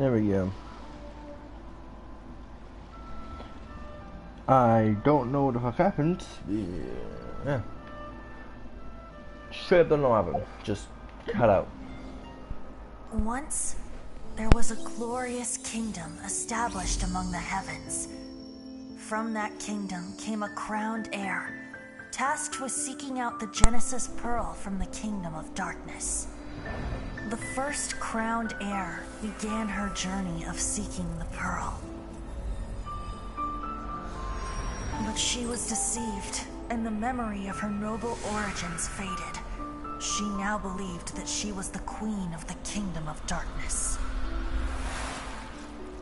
There we go. I don't know what the fuck happened. Yeah. Straight up don't know what happened. Just cut out. Once, there was a glorious kingdom established among the heavens. From that kingdom came a crowned heir, tasked with seeking out the Genesis Pearl from the kingdom of darkness. The first crowned heir began her journey of seeking the pearl. But she was deceived, and the memory of her noble origins faded. She now believed that she was the queen of the kingdom of darkness.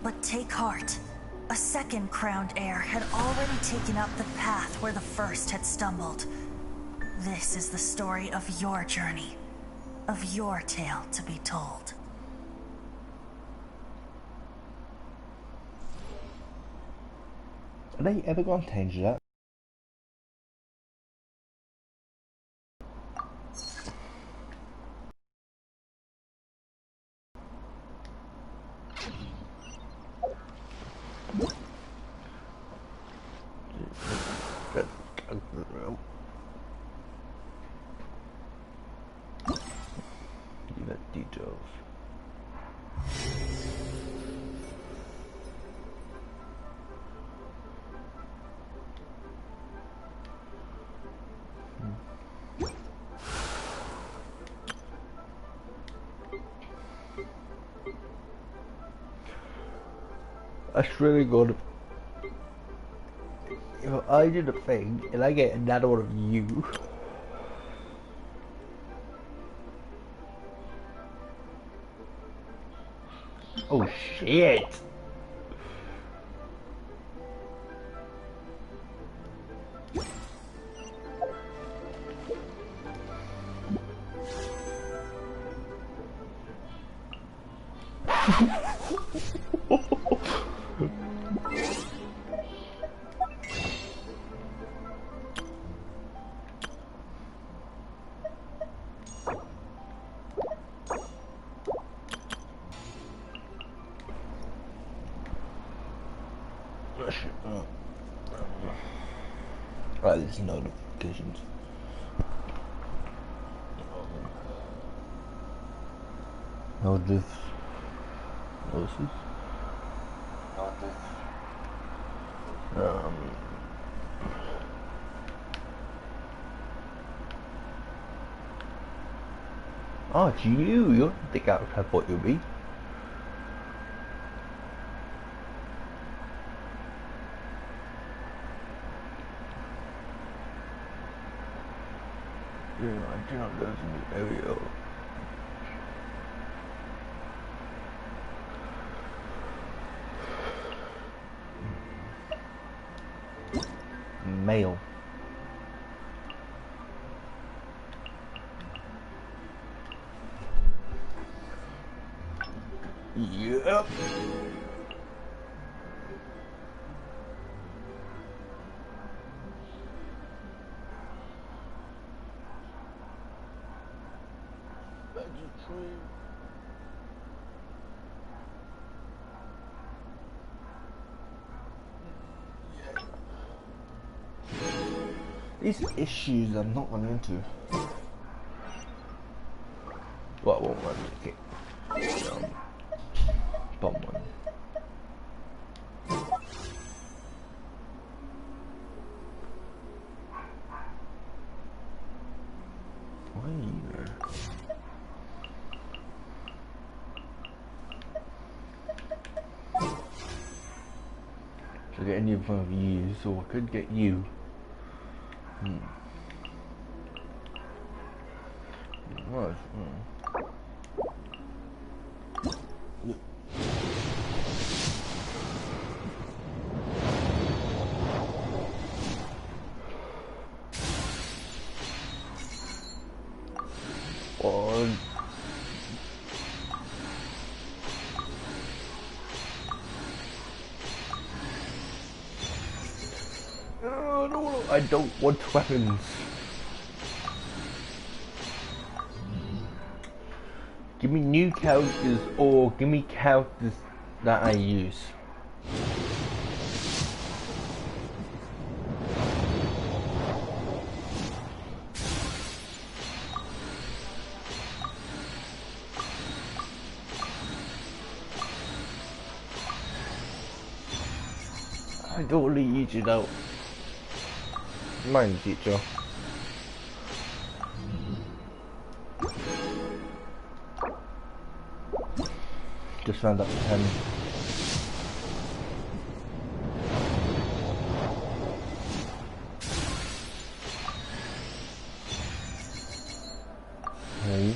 But take heart. A second crowned heir had already taken up the path where the first had stumbled. This is the story of your journey, of your tale to be told. Are they ever going to change that? Give it details. That's really good. If I did a thing and I get another one of you. Oh shit! Right, there's notifications. No diff. Notices. Oh, it's you. You don't think I thought you'd be. Yeah, I do not go to the area. Mail. Yep. These issues I'm not running into. Well, I won't run into it. Bomb one. Why are you there? So get any one of you, so I could get you. What? One. I don't want weapons. Give me new characters or give me characters that I use. I don't really use it out. Mind teacher. Just found up 10. Hey.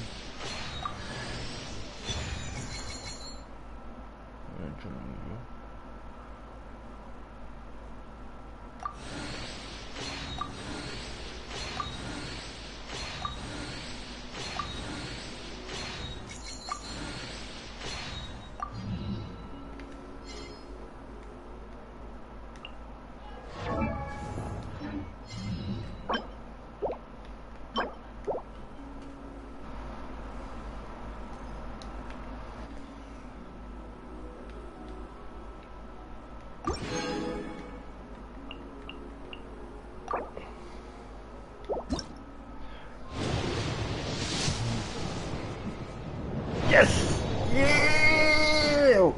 Yes! Yeah!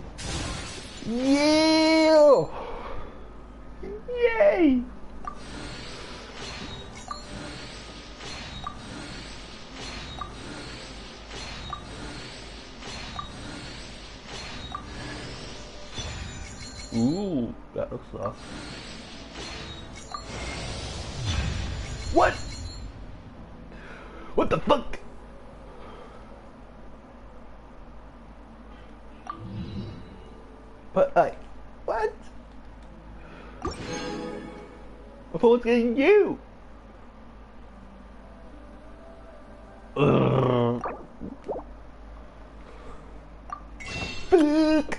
Yeah! Yay! Ooh, that looks awesome. What? What the fuck? But like, what? I thought I was getting you. Fuck.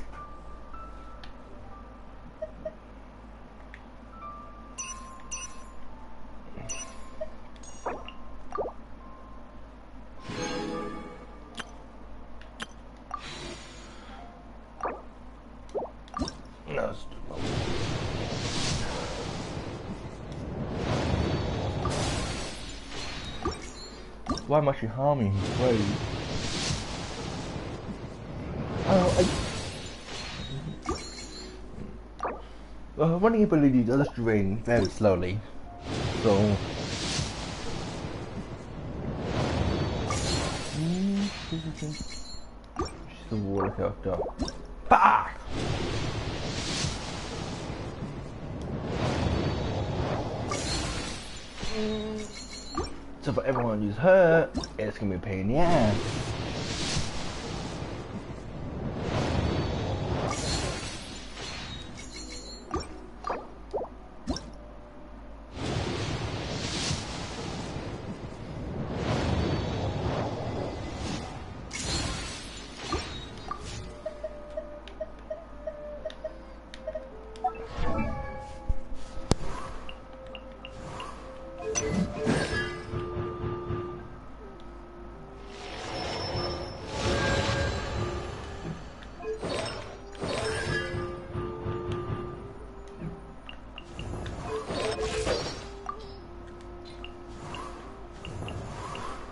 No, it's too low. Why am I actually harming his way? Running ability does drain very slowly, so she's a water character. Bah! So for everyone who's hurt, it's gonna be a pain in the ass.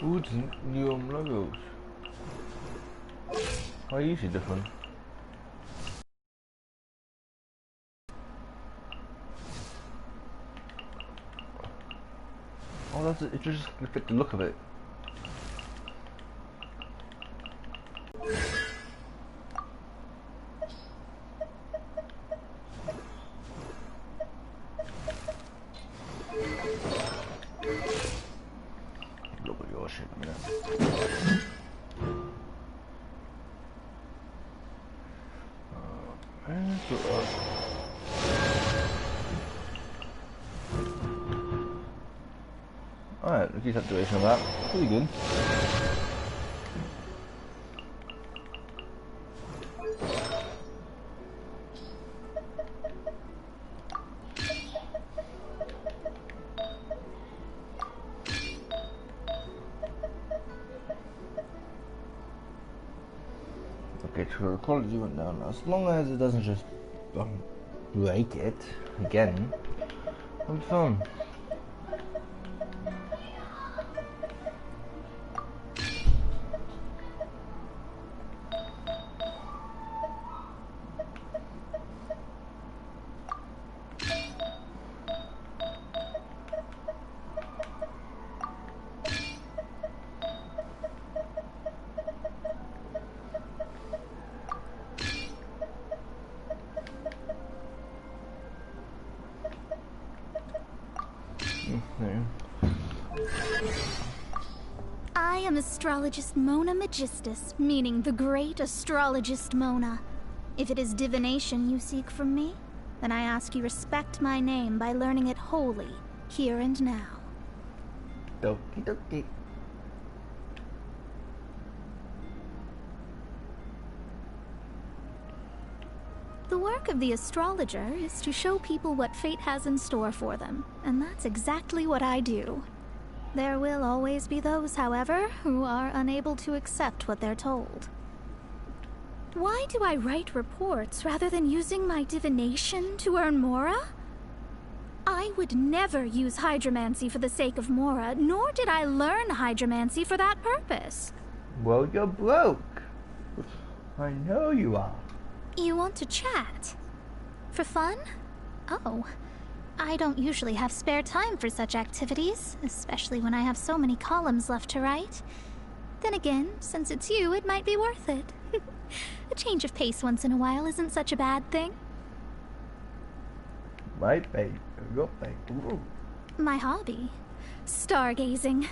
Ooh, it's new logos. How is it different? Oh, that's it. It's just gonna fit the look of it. Look at your shit, man. Alright, let's use that duration of that. Pretty good. Okay, true. The quality went down. As long as it doesn't just break it again, I'm fine. I am astrologist Mona Magistus, meaning the great astrologist Mona. If it is divination you seek from me, then I ask you respect my name by learning it wholly, here and now. Doki doki. The work of the astrologer is to show people what fate has in store for them, and that's exactly what I do. There will always be those, however, who are unable to accept what they're told. Why do I write reports rather than using my divination to earn Mora? I would never use hydromancy for the sake of Mora, nor did I learn hydromancy for that purpose. Well, you're broke. I know you are. You want to chat? For fun? Oh. I don't usually have spare time for such activities, especially when I have so many columns left to write. Then again, since it's you, it might be worth it. A change of pace once in a while isn't such a bad thing. My baby, your baby. My hobby? Stargazing.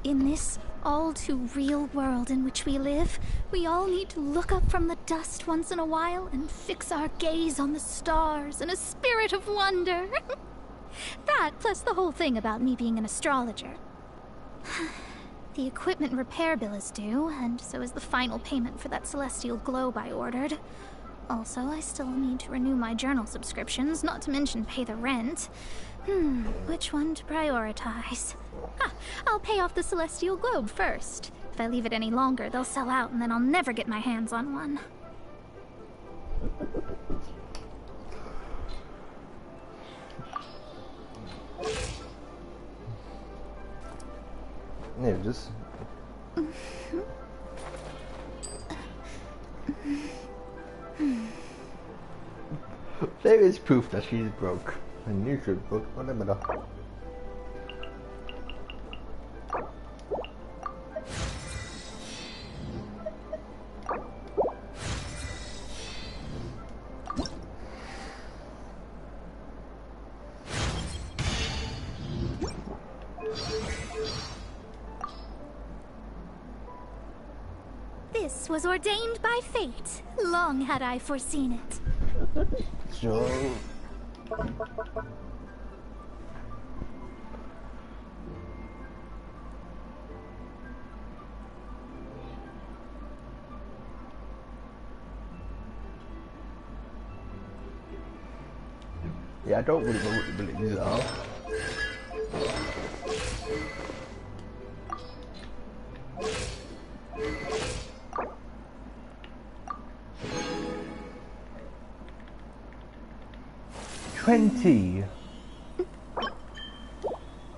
In this all-too-real world in which we live, we all need to look up from the dust once in a while and fix our gaze on the stars in a spirit of wonder. That, plus the whole thing about me being an astrologer. The equipment repair bill is due, and so is the final payment for that celestial globe I ordered. Also, I still need to renew my journal subscriptions, not to mention pay the rent. Which one to prioritize? I'll pay off the celestial globe first. If I leave it any longer, they'll sell out and then I'll never get my hands on one. Yeah, just... There is proof that she's broke. And you should broke on the middle. This was ordained by fate. Long had I foreseen it. So... Yeah, I don't really know what the abilities are.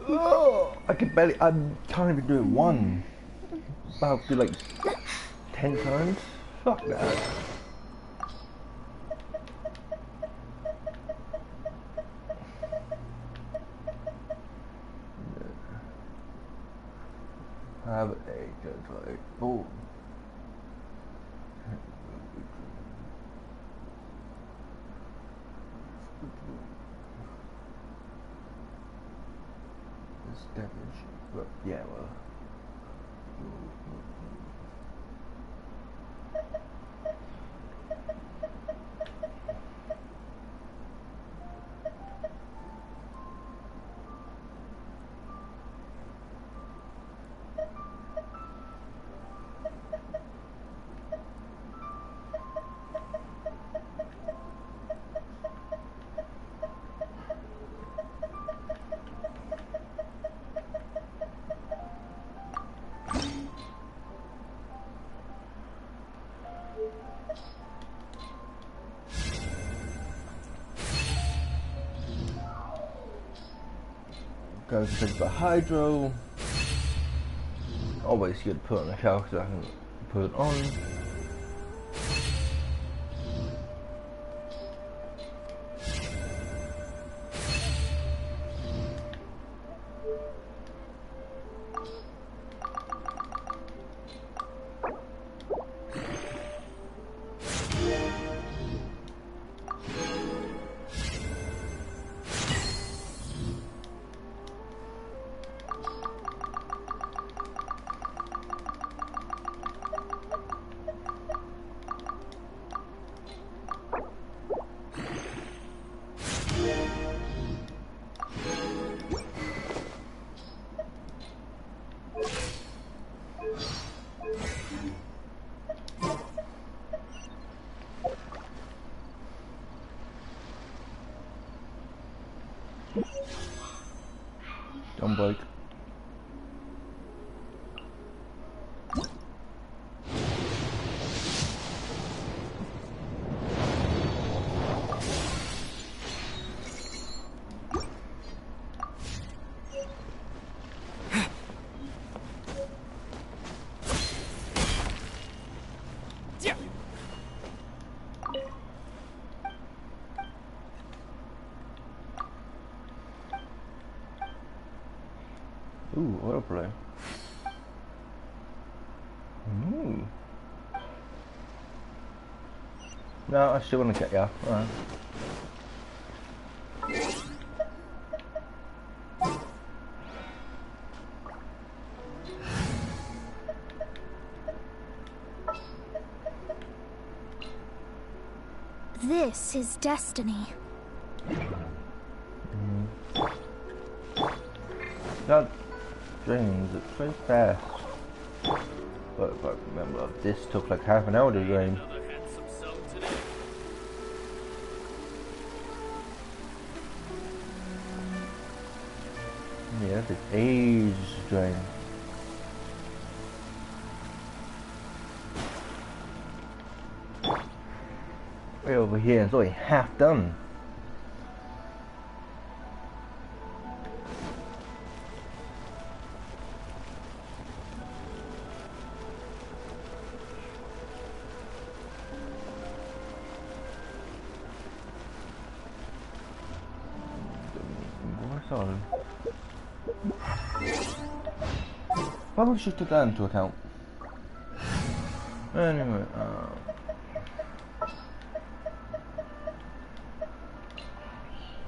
Oh, I can barely. I can't even do it one. I'll do like 10 times. Fuck that. Have a boom. This damage. Well, yeah, well. Go to the hydro. Always good to put on the shelf so I can put it on. Don't break. Ooh, autoplay. Ooh. No, I still want to get ya. Alright. This is destiny. That drains it so fast. But if I remember, this took like half an hour to drain. Yeah, that took ages to drain. Way over here, it's only half done. Probably should take that into account. Anyway,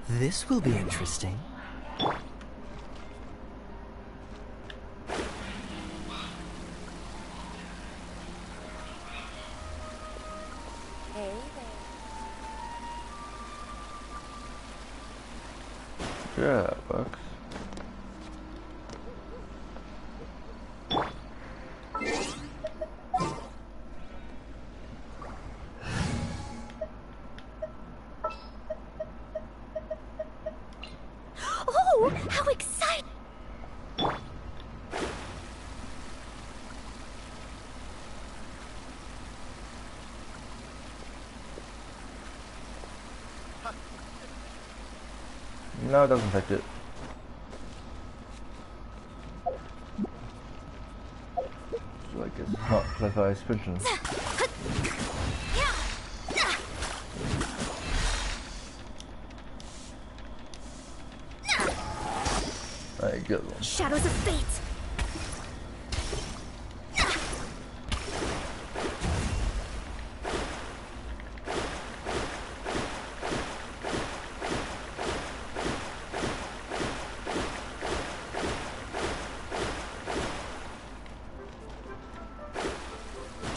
this will be interesting. yeah, that works. Oh, how exciting! No, it doesn't affect it. So I guess it's not clever suspension. Alright, good one. Shadows of fate!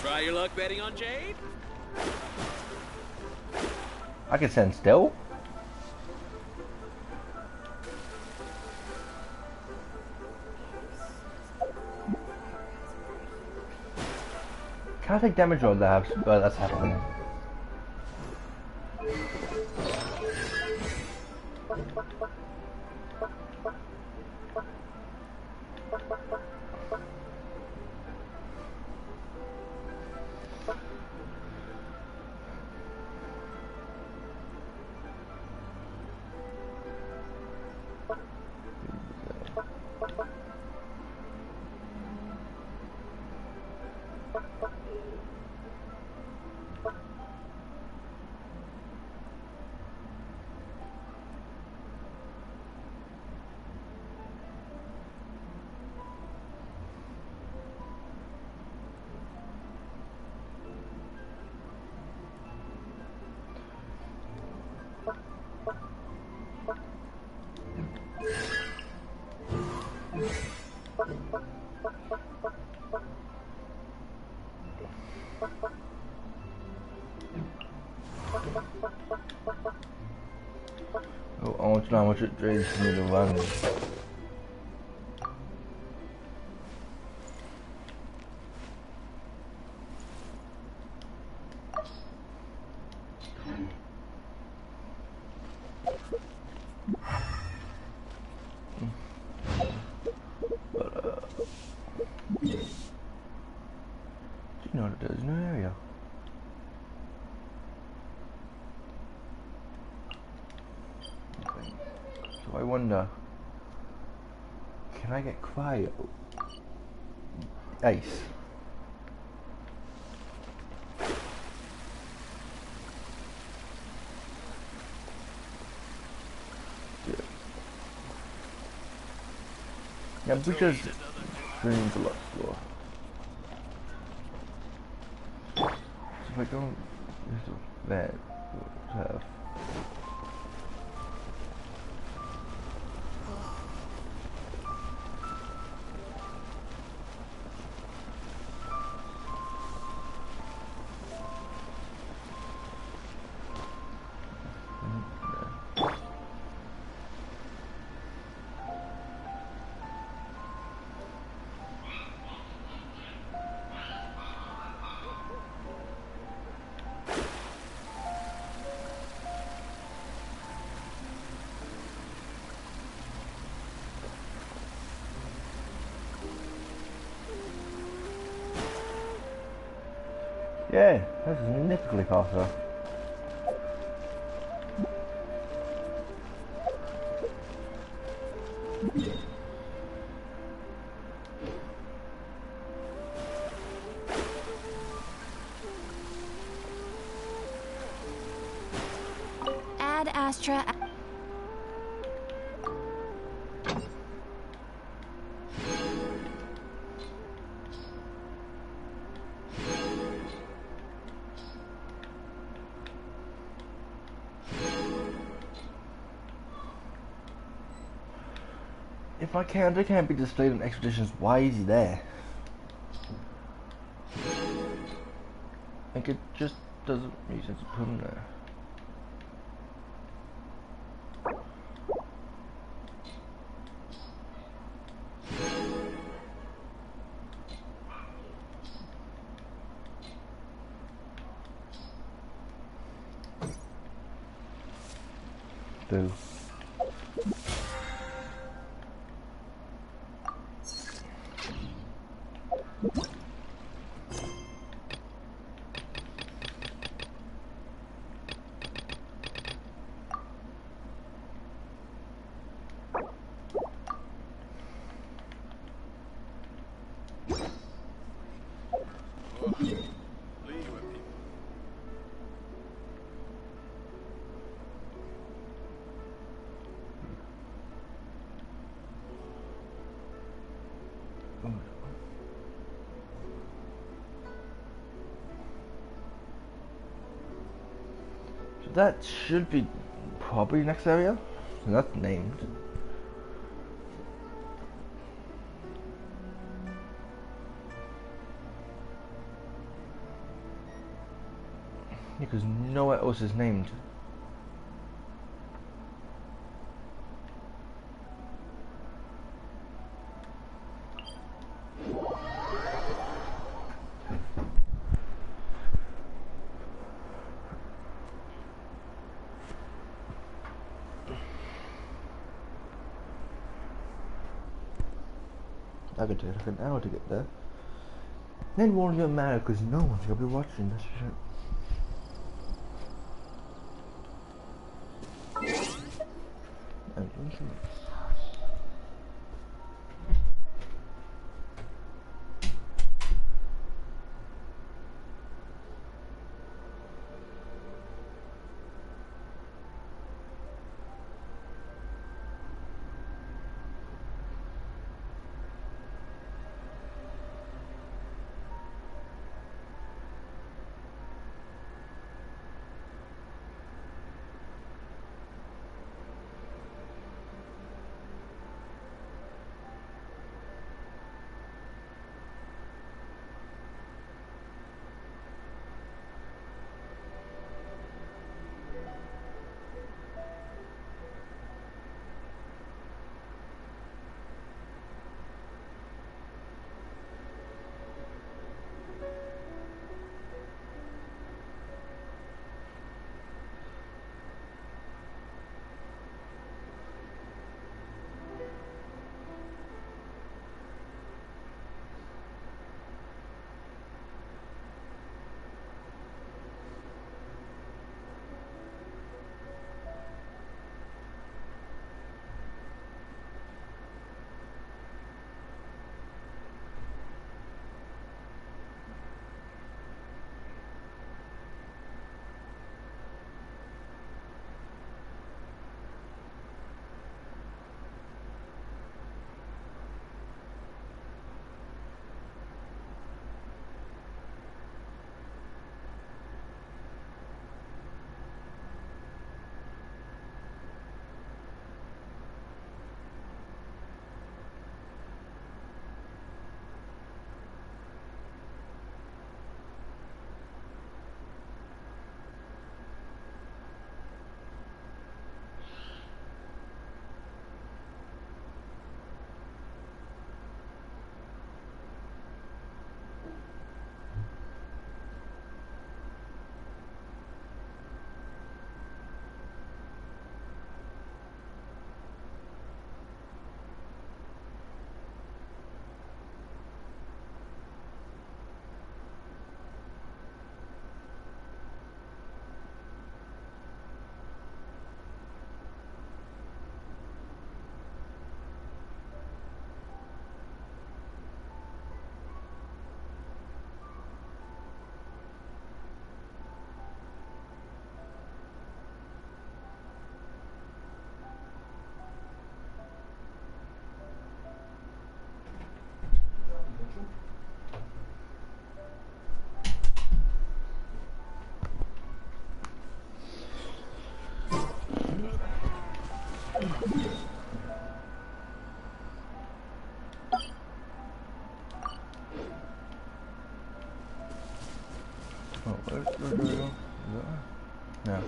Try your luck betting on Jade? I can stand still. Can I take damage or that's happening? know how much it drains for me to run. You know what it does, new area. Okay. So I wonder, can I get cryo? Ice. Yeah, because drains a lot slower. So if I don't use that, have. Yeah, that's significantly faster. Ad Astra. If my character can't be displayed on expeditions, why is he there? Like, it just doesn't make sense to put him there. Do. So that should be probably next area. So that's named. Because nowhere else is named. I could take like an hour to get there. Then it won't even matter because no one's gonna be watching this shit. And Oh, where do we go? No.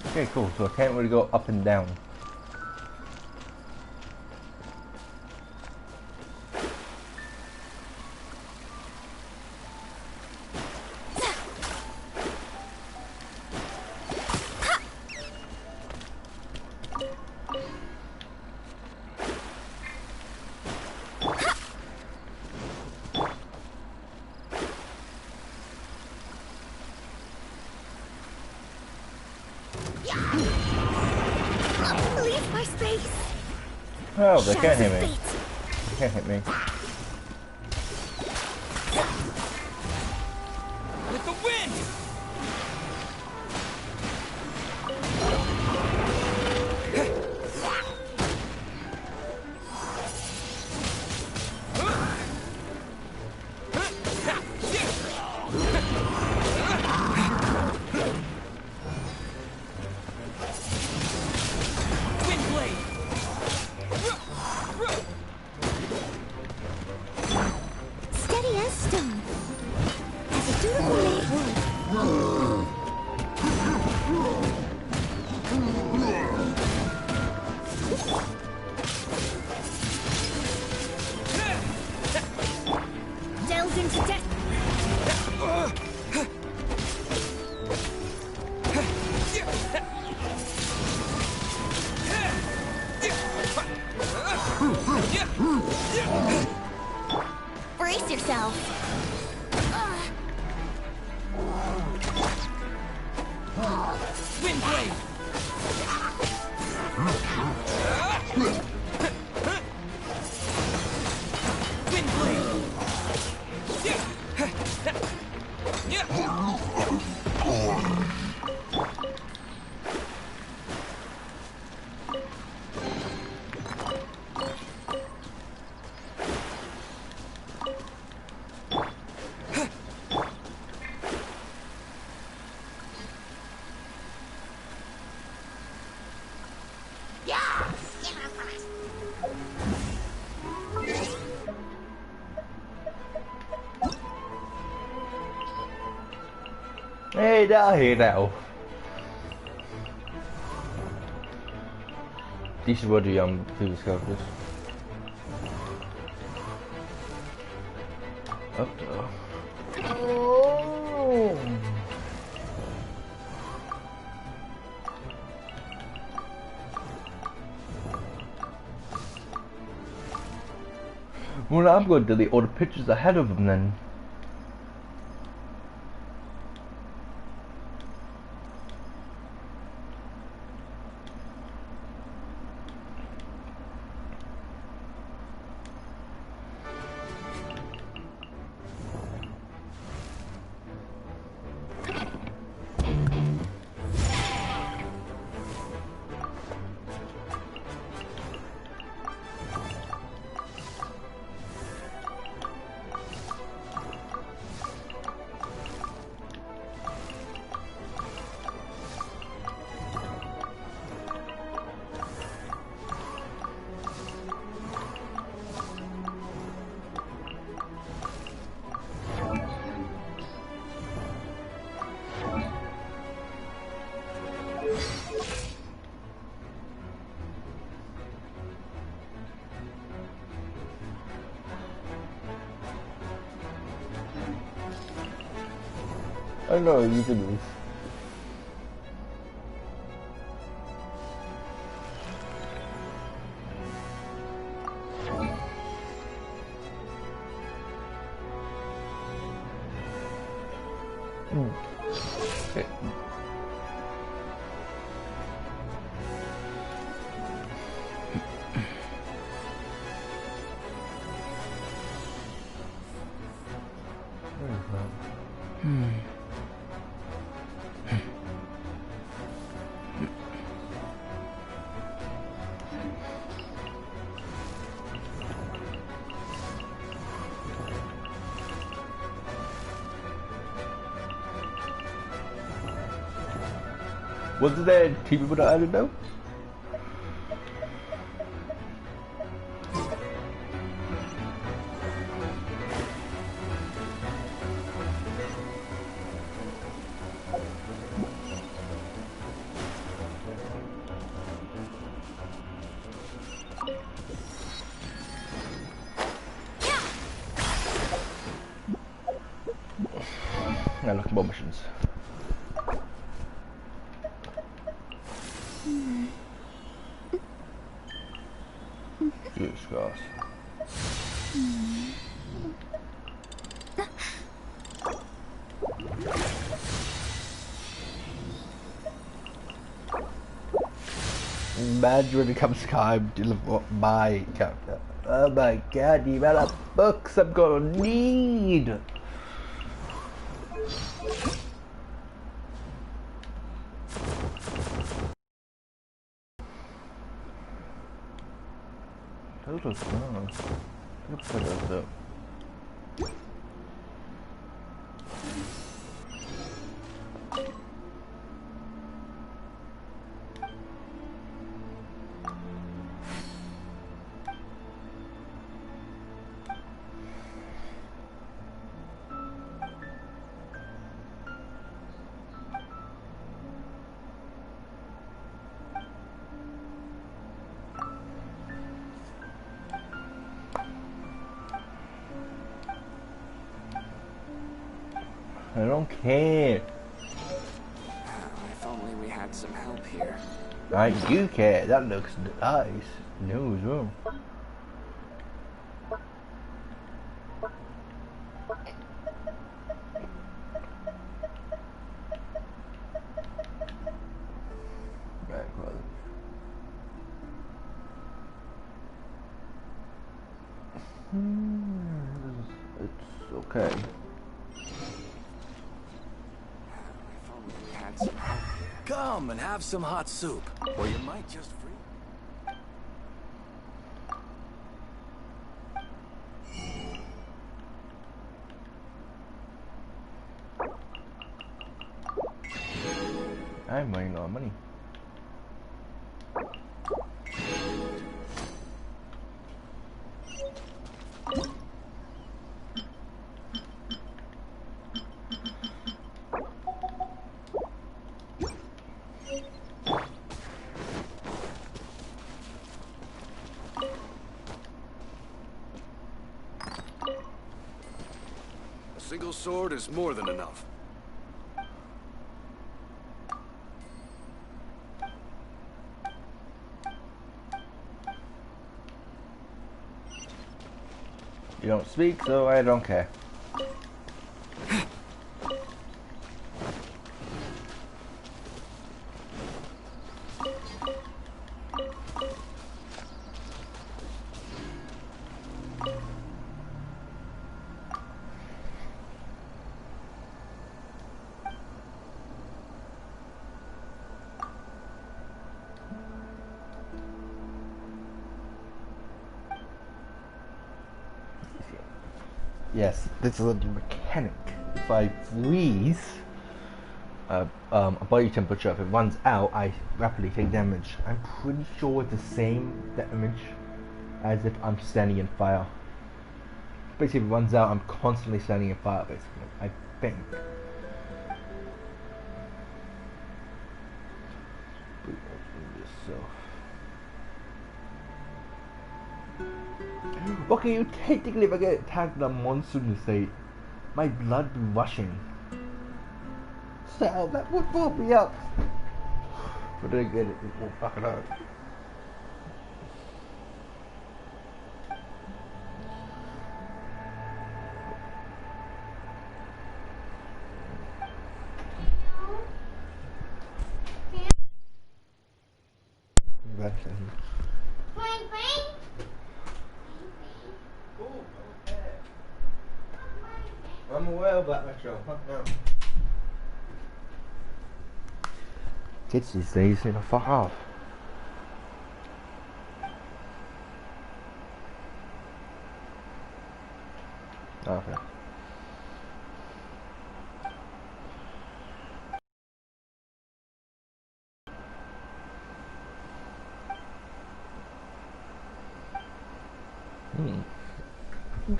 Okay, cool. So I can't really go up and down. Leave my space! Oh, they can't hit Shadows of me. fate. They can't hit me. With the wind! Wind blade! Steady as stone. As a dutiful maid would. Delve into death. Brace yourself. Wind blade! Wind blade! Ê, đã hiện đạo. This is where the previous characters. Up there. Oh. Well, I'm going to delete all the pictures ahead of them then. I know you can move. Okay. Where is that? Was there two people that I didn't know? Now look at more missions. Jesus Christ. Imagine when it comes time to deliver my character. Oh my god, the amount of books I'm gonna need! Those look nice. Look at those up. I don't care. If only we had some help here. I do care. That looks nice. No, as well. Right, well. It's okay. If only we had some help here. Come and have some hot soup, or you might just freeze. I'm running out of money. A single sword is more than enough. You don't speak, so I don't care. Yes, this is a mechanic. If I freeze a body temperature, if it runs out, I rapidly take damage. I'm pretty sure it's the same damage as if I'm standing in fire. Basically, if it runs out, I'm constantly standing in fire, basically. I think. Okay, you technically if I get attacked in a monsoon state, my blood be rushing. So that would fuck me up. But then again, it won't fuck it up. I'm aware of that, Metro. Kids these days need to fuck off. Okay. The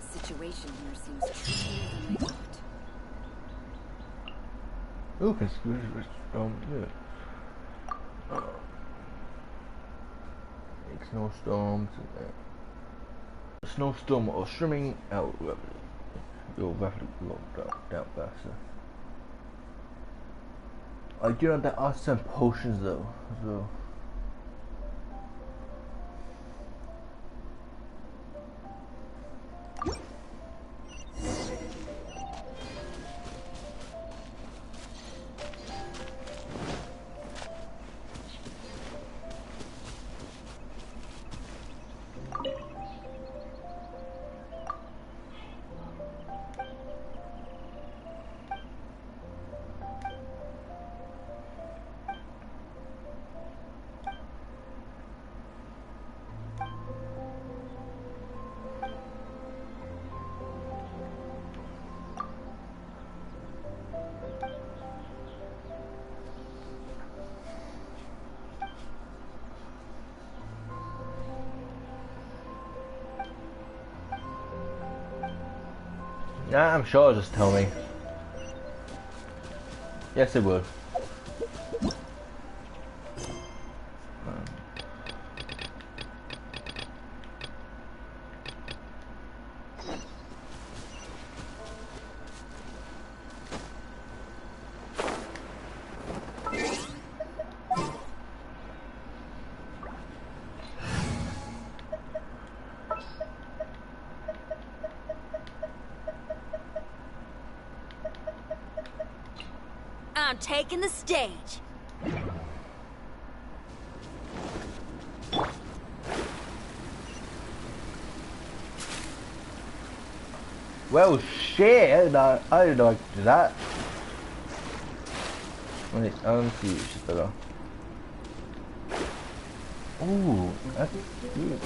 situation here seems trickier than I thought. Oh, conspiracy. Yeah. Snowstorms. Snowstorm or swimming out rapidly. You'll rapidly lock down faster. I do know there are some potions though, as well. Yeah, I'm sure it'll just tell me. Yes, it would. I'm taking the stage. Well, shit! I didn't know I could do that. Wait, see, it's just better. Ooh, that's good.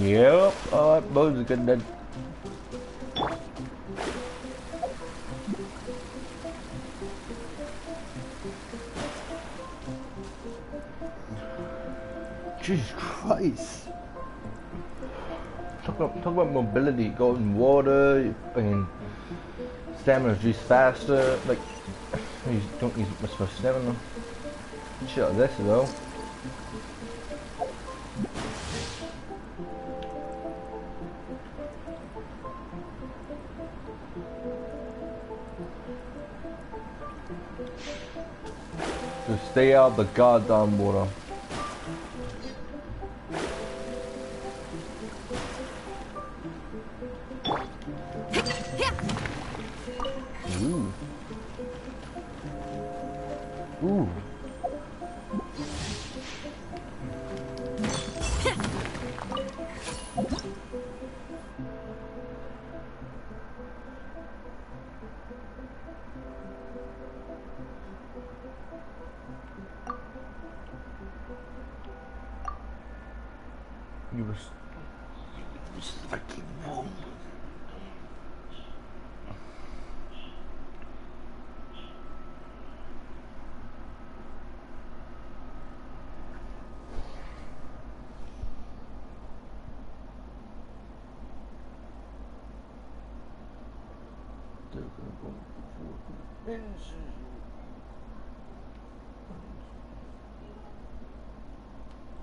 Yep, alright, boys are good then. Jesus Christ. Talk about mobility, go in water, and stamina reduce faster, like, you don't use much more stamina. Shit like this as well. So stay out of the goddamn water. Ooh. Ooh. You was fucking warm.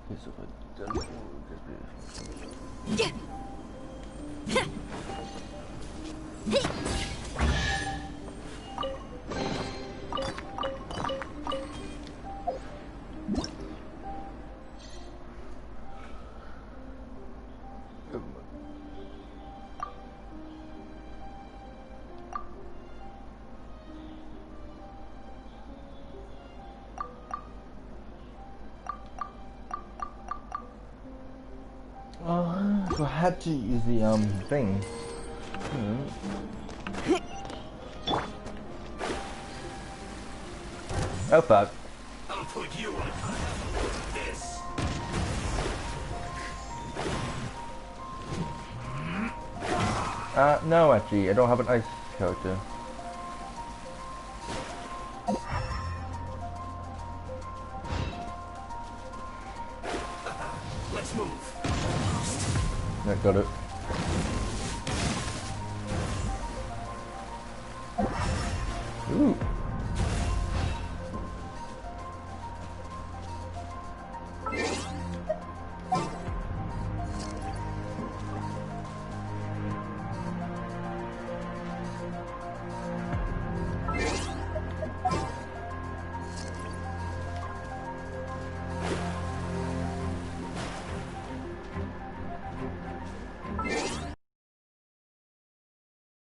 Okay, so if I done So I had to use the thing. Oh fuck. I'll put you on this. No, actually, I don't have an ice character. Let's move. I got it. Ooh.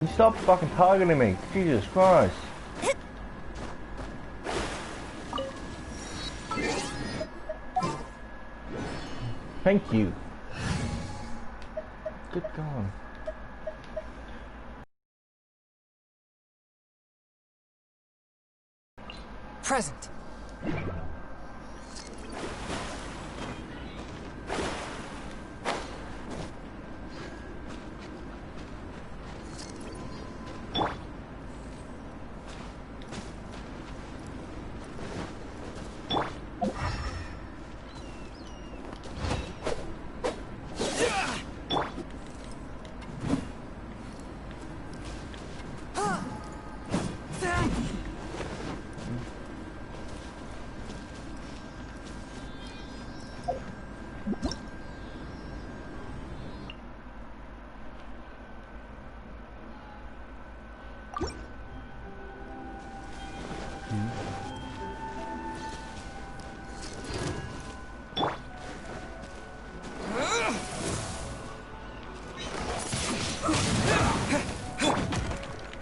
You stop fucking targeting me, Jesus Christ. Thank you. Good God. Present.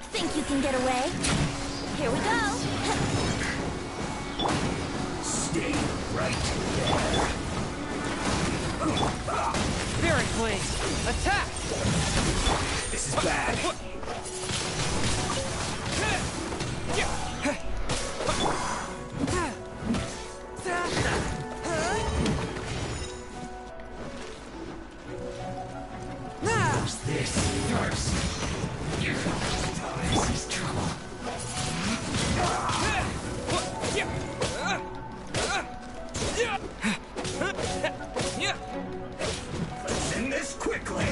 Think you can get away? Here we go. Stay right there. Very clean. Attack! This is bad. Who's this first? This is trouble. Let's end this quickly.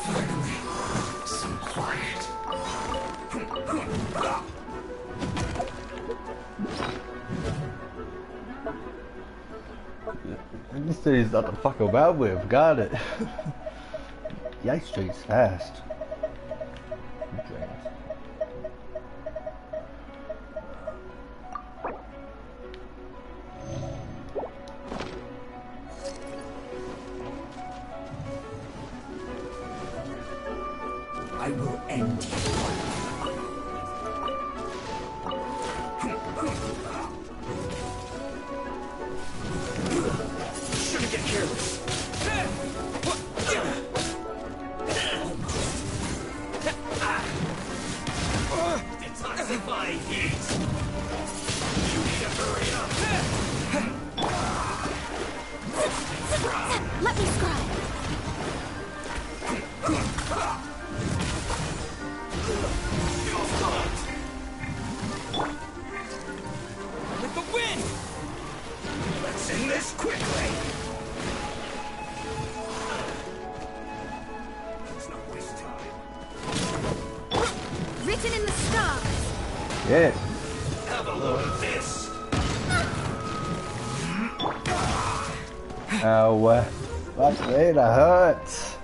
Finally, some quiet. This dude's not to fuck about with, got it. The ice trade's fast. I will end you. Shouldn't get careless. Detoxify heat. You need to hurry up. Let me scry. With the wind! Let's end this quickly. Let's not waste time. Written in the stars. Yeah. Have a load of this. Ow. Fuck me, that hurts.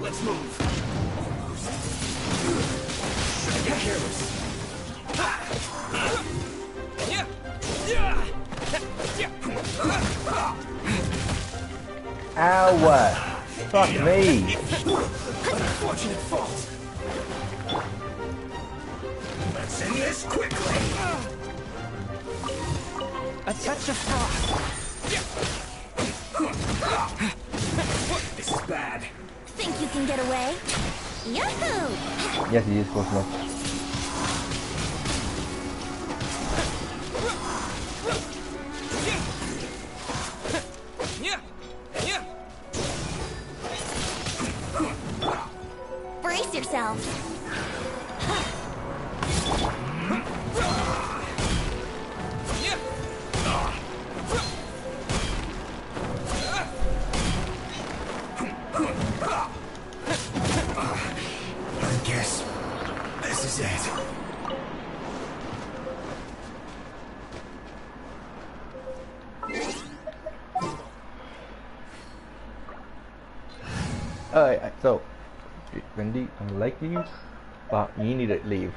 Let's move. Almost. careless. Ow! Fuck me! Unfortunate fault. Let's end this quickly. A touch of frost. This is bad. Think you can get away? Yahoo! Yes, he is close enough. Brace yourselves. I guess this is it. Alright, so Wendy, I like you, but you need to leave.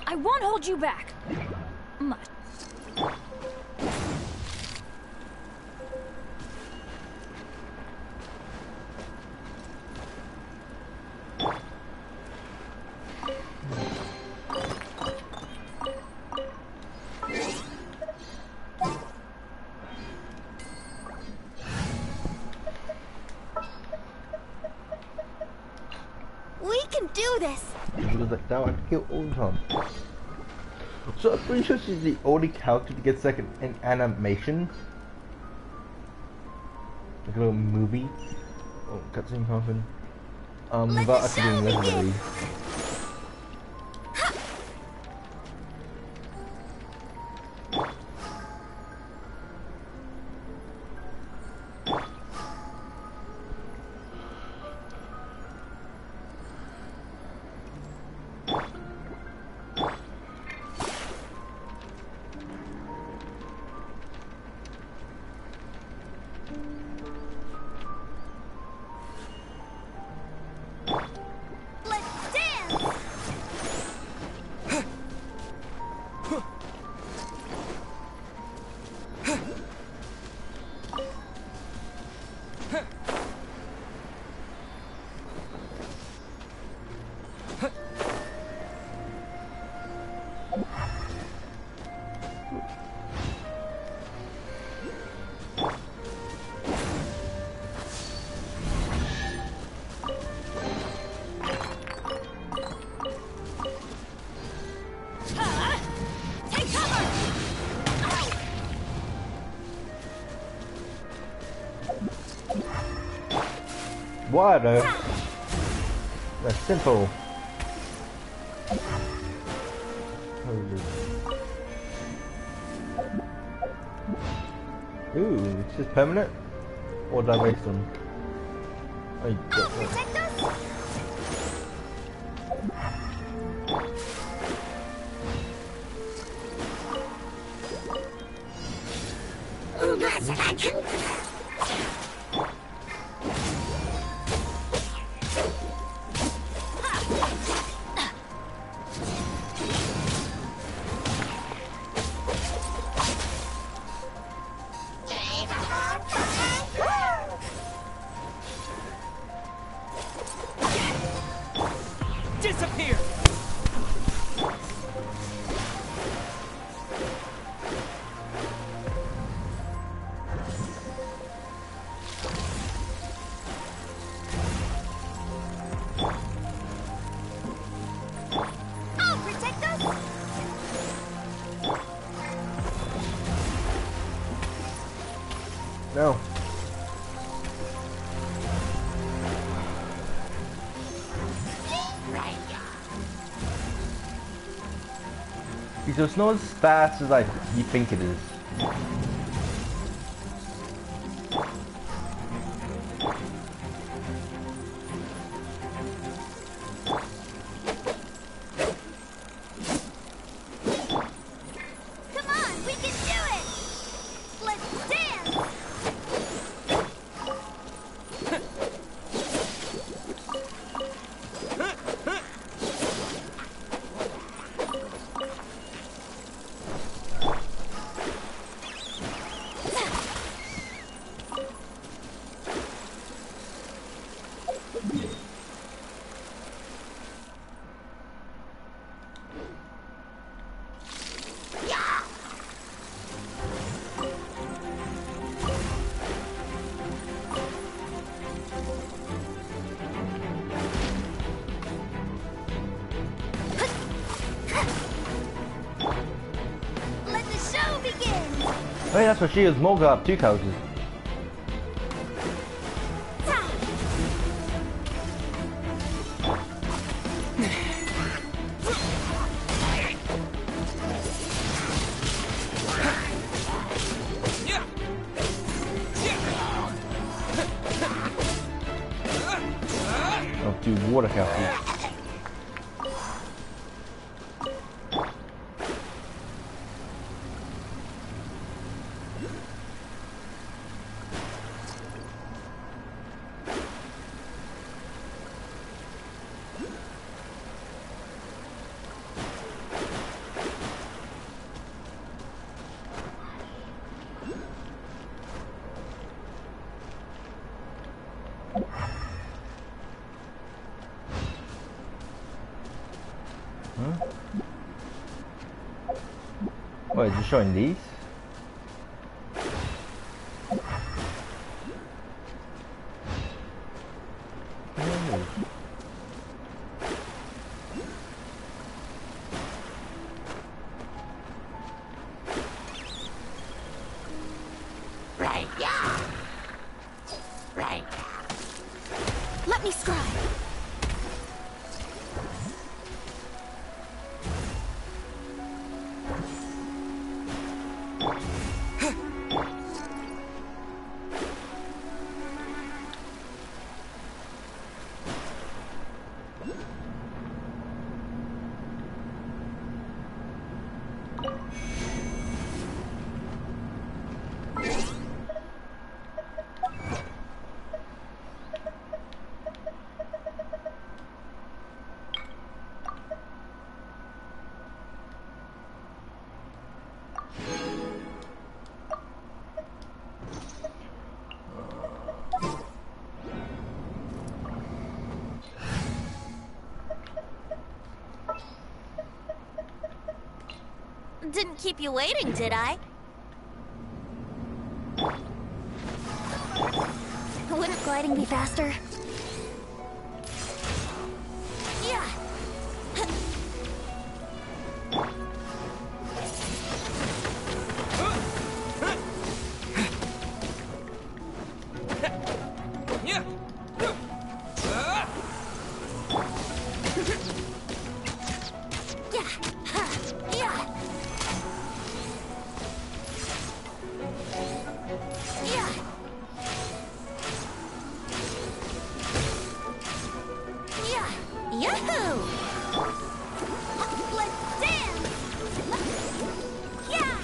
I won't hold you back. Much. We can do this. Because like that, I kill all the time. So I'm pretty sure she's the only character to get like an animation, like a little movie or cutscene something. Without actually being legendary. Let's dance. Take cover. Water. That's simple. Ooh, is this permanent? Or did I waste them? I don't know. Protect us. Disappear. I'll protect us. No. So it's not as fast as like you think it is. Come on, we can do it. Let's dance. Oh, yeah, that's what she is. Morga up 2 characters. Oh, 2 water characters. Oh, is it showing these? Oh. Let me scribe. Didn't keep you waiting, did I? Wouldn't gliding be faster? Yeah. Yahoo! Let's dance! Yeah!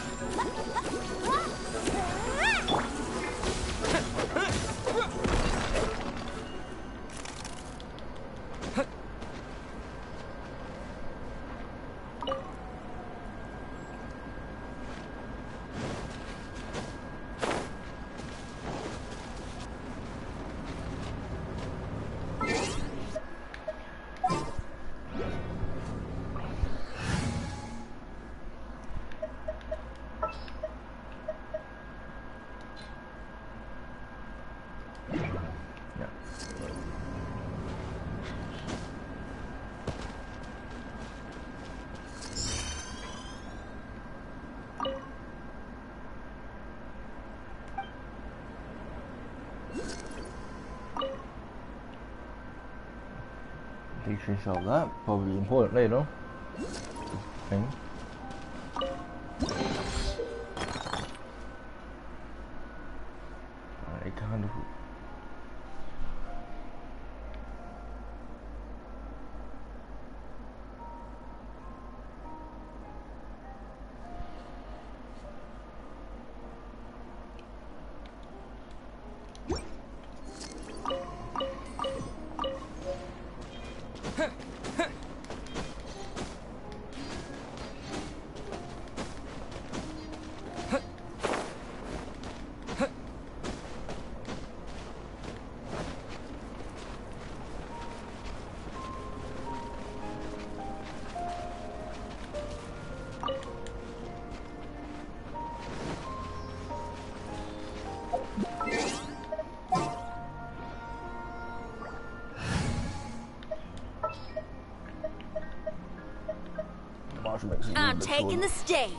Teaching yourself that, probably important later. Thing. It kind of. I'm taking the stage.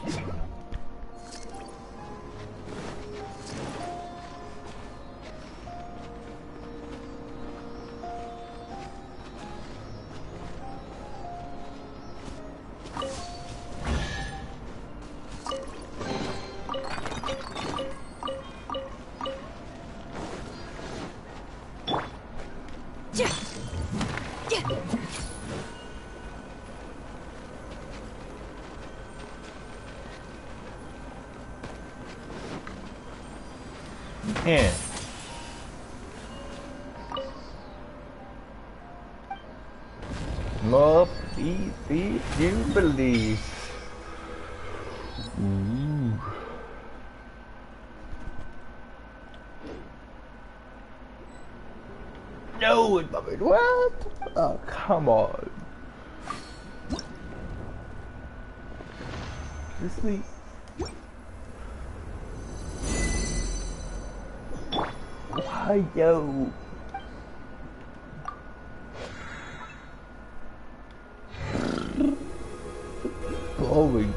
Yeah. More easy you believe. Ooh. No, what? Oh, come on. This me. Why, yo? Boring.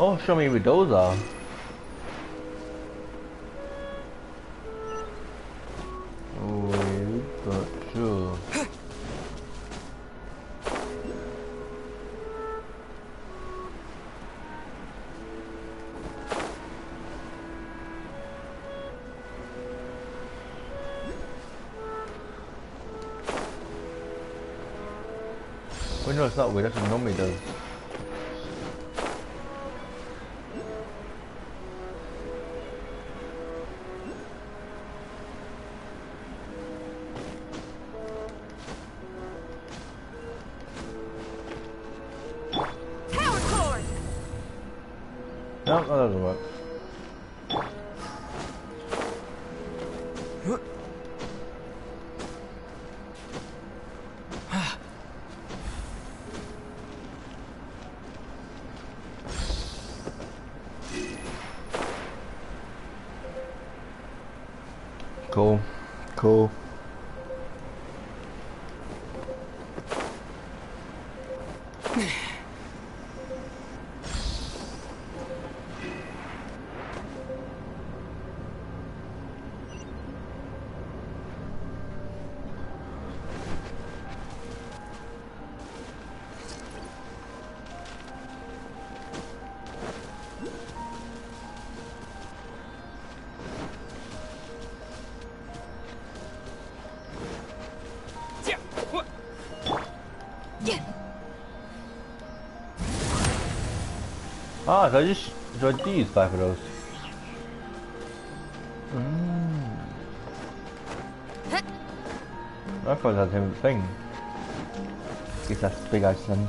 Oh, show me what those are. Wait, but sure. Well, no, it's not weird. That's what it normally does. No, that doesn't work. Cool. Cool. Ah, so I do use 5 of those. I thought that was the same thing. Guess that's big ass then.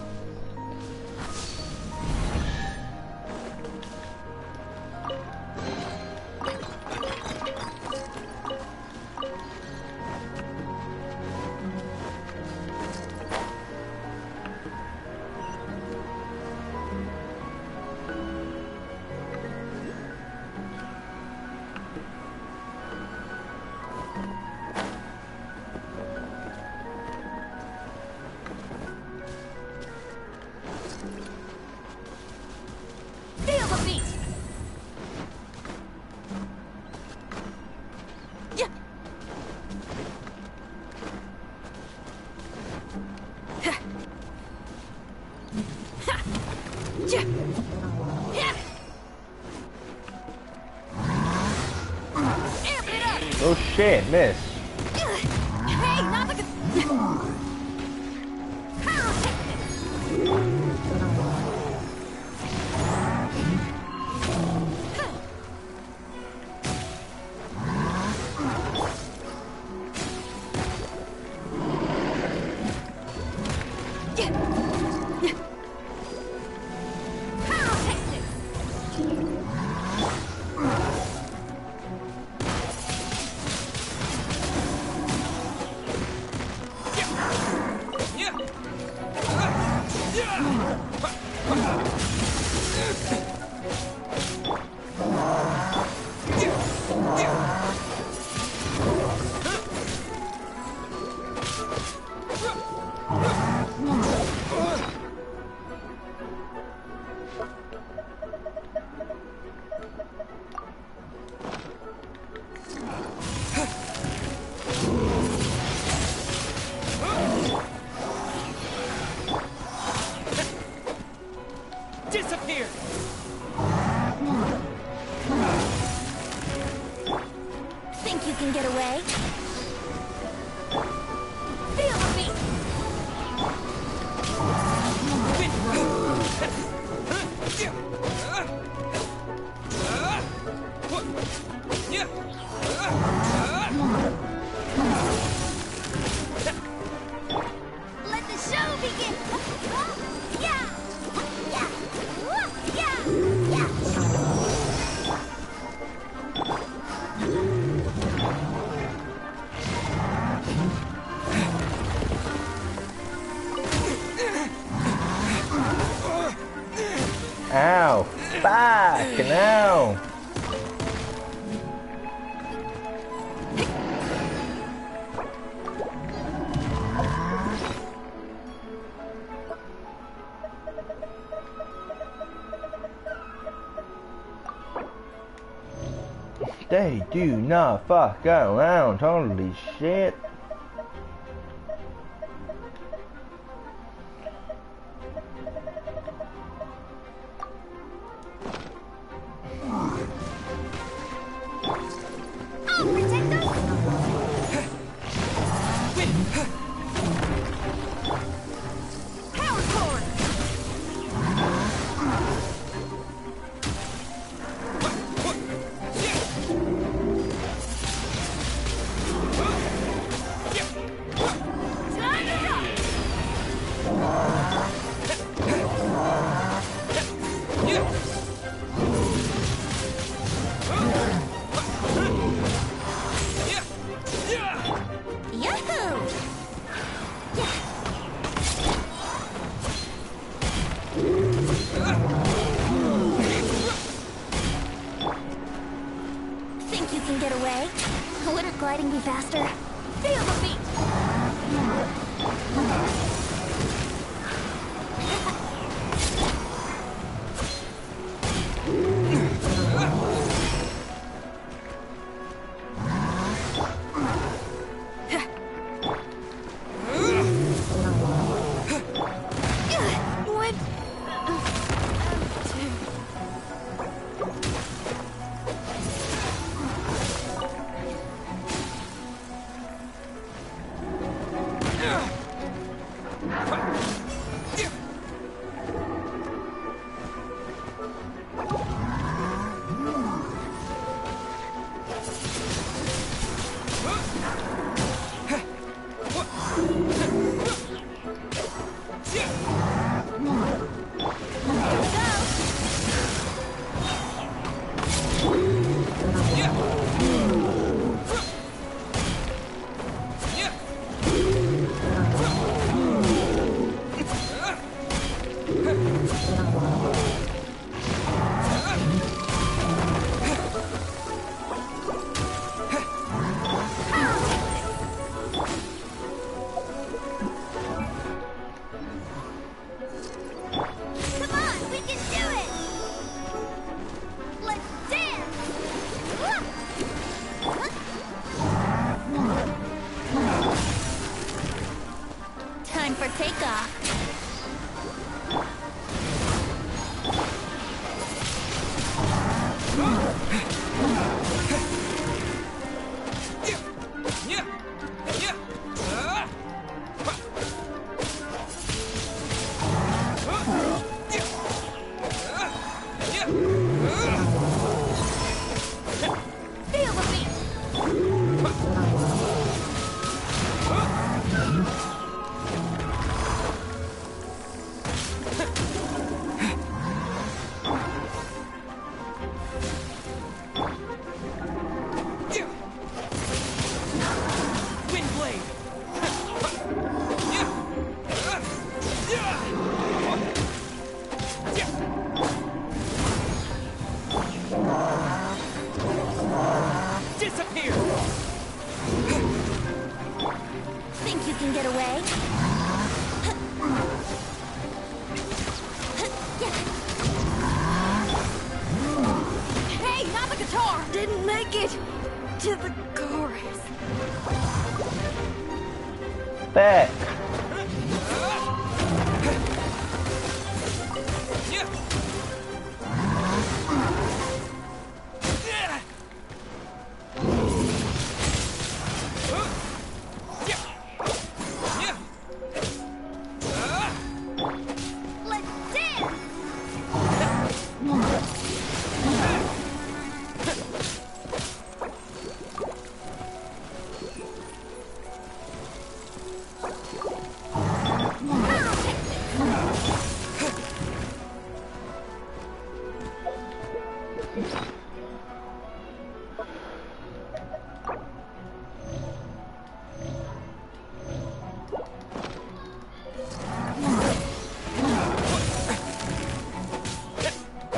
Oh shit, miss. Hey, not like a... Disappear! Think you can get away? Feel the beat! Let the show begin! Yeah! Yeah! Yeah! Yeah! Ow! Back! Now! They do not fuck around, holy shit. I'll protect us! Power cord! Time to rock! Yahoo! Think you can get away? Wouldn't gliding be faster? Feel the beat! What? Come on, we can do it! Let's dance! Time for takeoff. Feel the beat! Windblade! Disappear! Think you can get away? Hey, not the guitar! Didn't make it to the chorus. Back!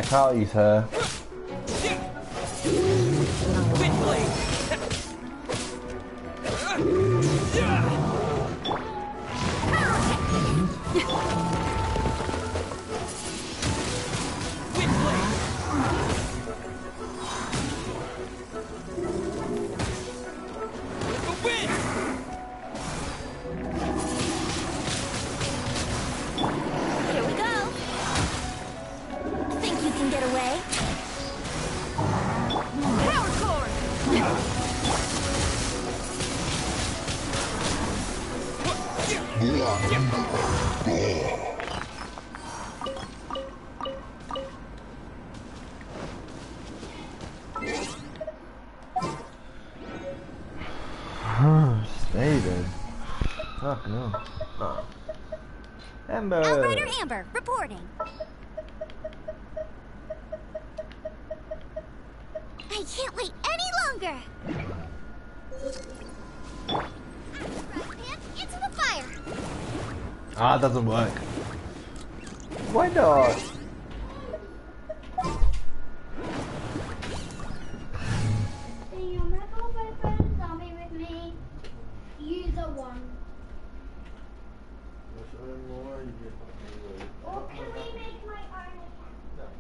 can't use her. Wind blade. Wind blade. The wind. Here we go. Think you can get away? Power cord! Stay then. Fuck no. Oh. Amber! Outrider Amber, reporting. I can't wait any longer! Into the fire! Ah, it doesn't work. Why not? You're my boyfriend, zombie with me. User 1. Or can we make my own account?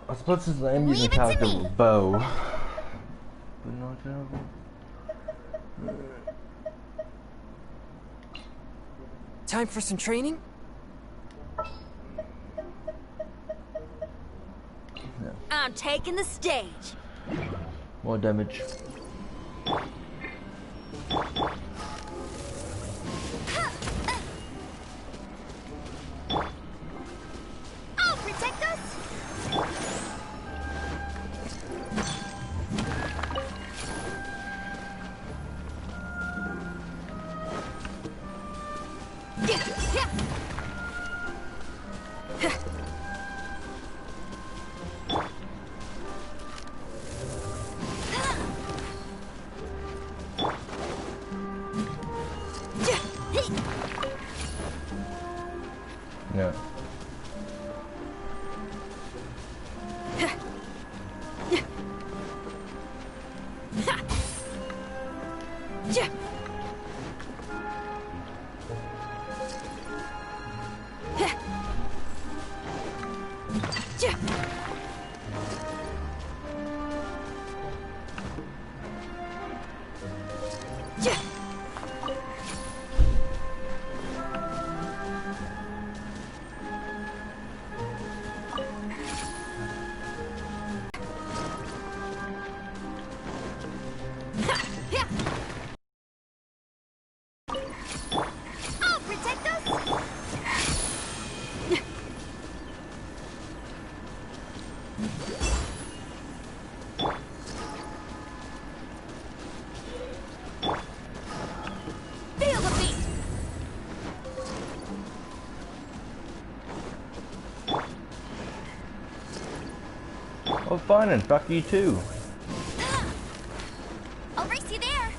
I suppose it's I'm using Leave it to character me. with bow. But not terrible. Time for some training? I'm taking the stage. More damage. I'll protect us! Yeah. I'll protect us! Feel the beat! Oh, fine, and fuck you too. I'll race you there!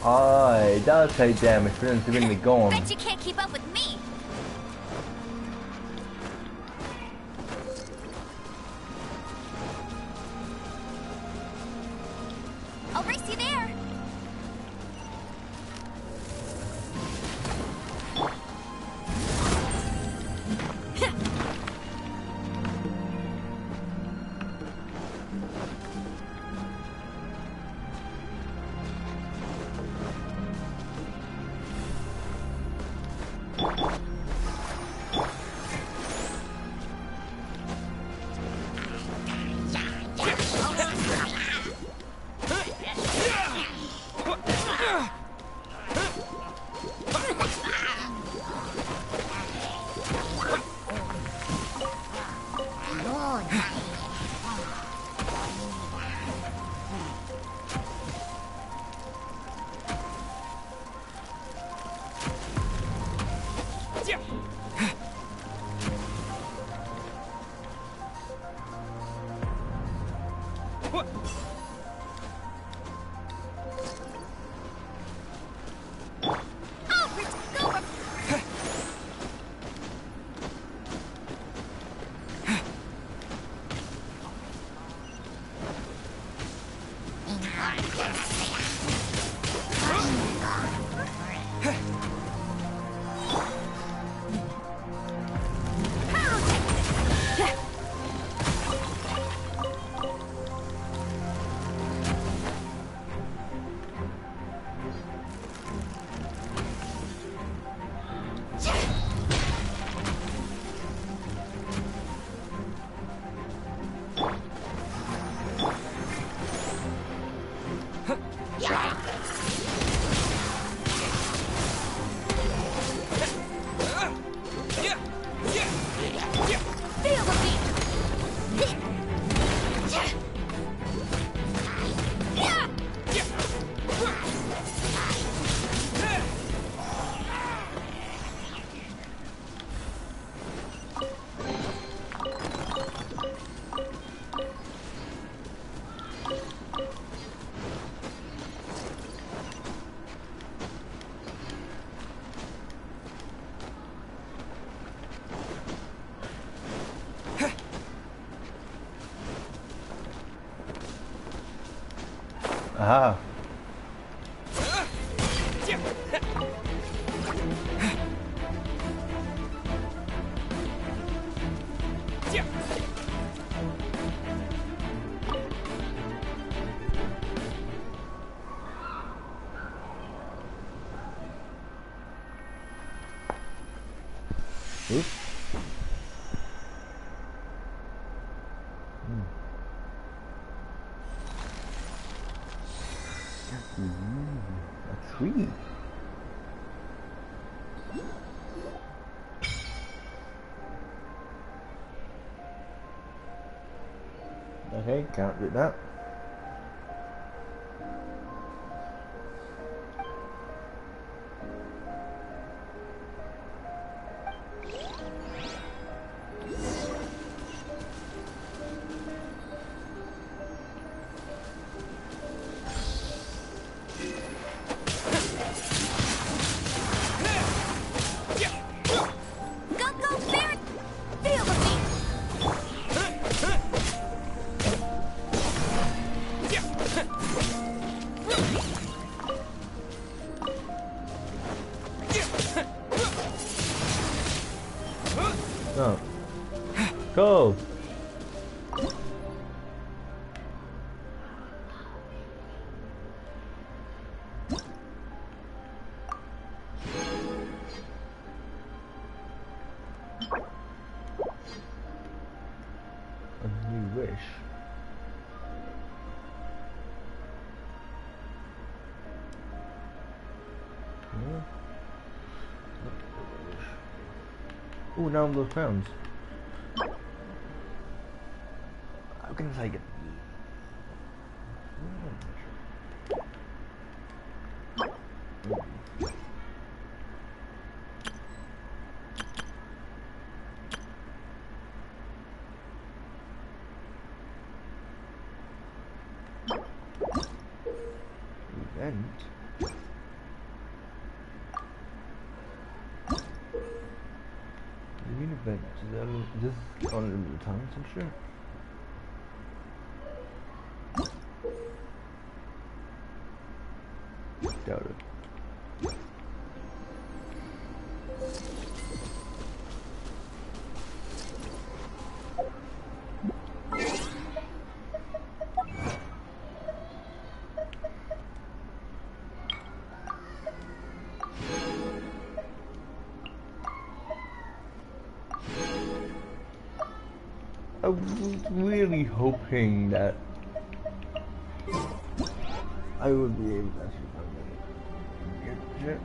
Ah, it does take damage, but it's really gone. Bet you can't keep up with me. I'll race you there. Aha. Oops. A tree. Okay, can't do that. Oh. Go! A new wish. Oh, now those pounds. I'm gonna take it. Event. This is on limited time, I'm sure. Doubt it. I was really hoping that I would be able to actually find it.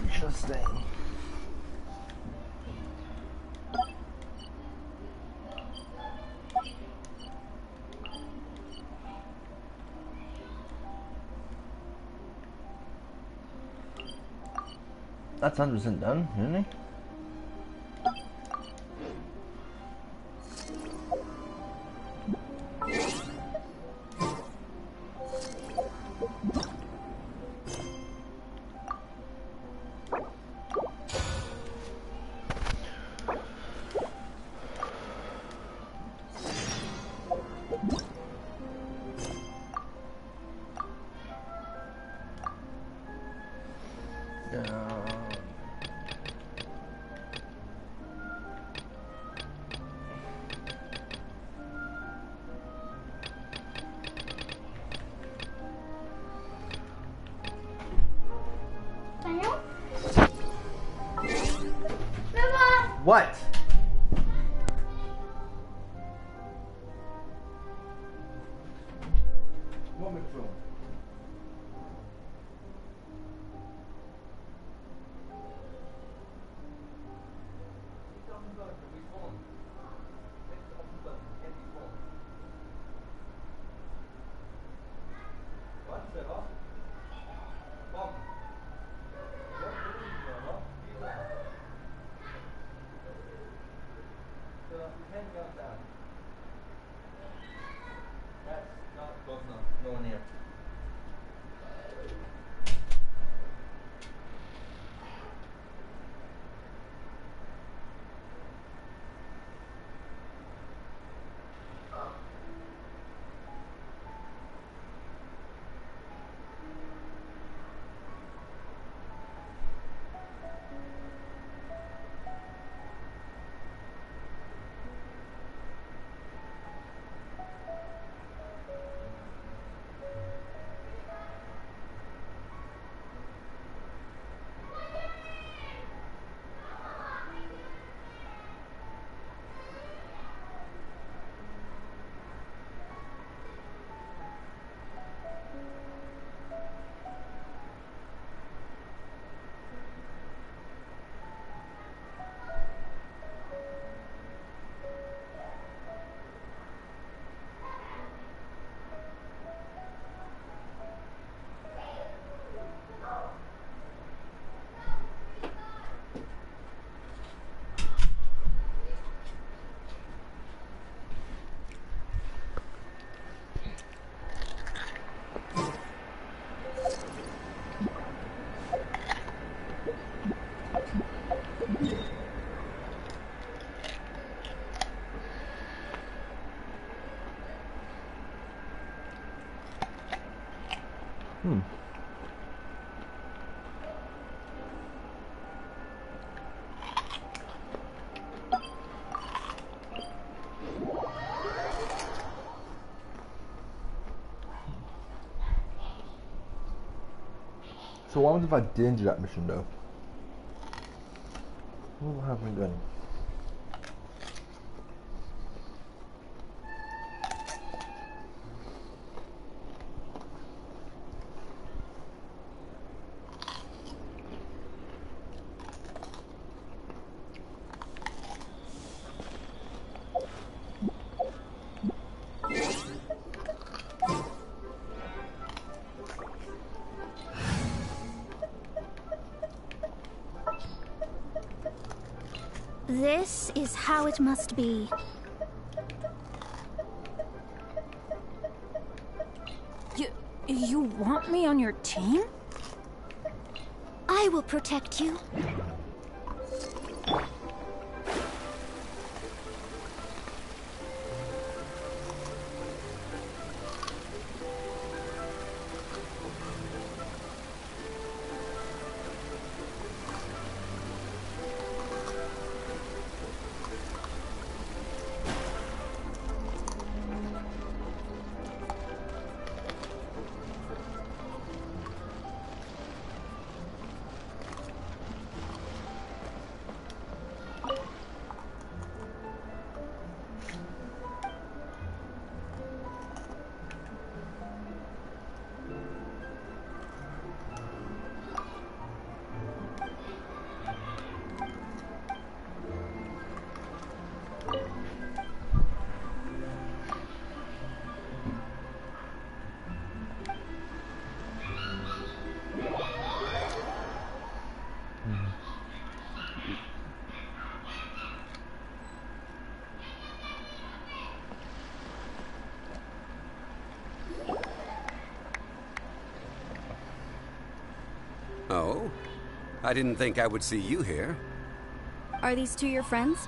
Interesting. That's 100% done, isn't it? Daniel? Mama! What? What withdrawn? No one here. So what happens if I didn't do that mission though? What will happen then? This is how it must be. You want me on your team? I will protect you. Oh? I didn't think I would see you here. Are these two your friends?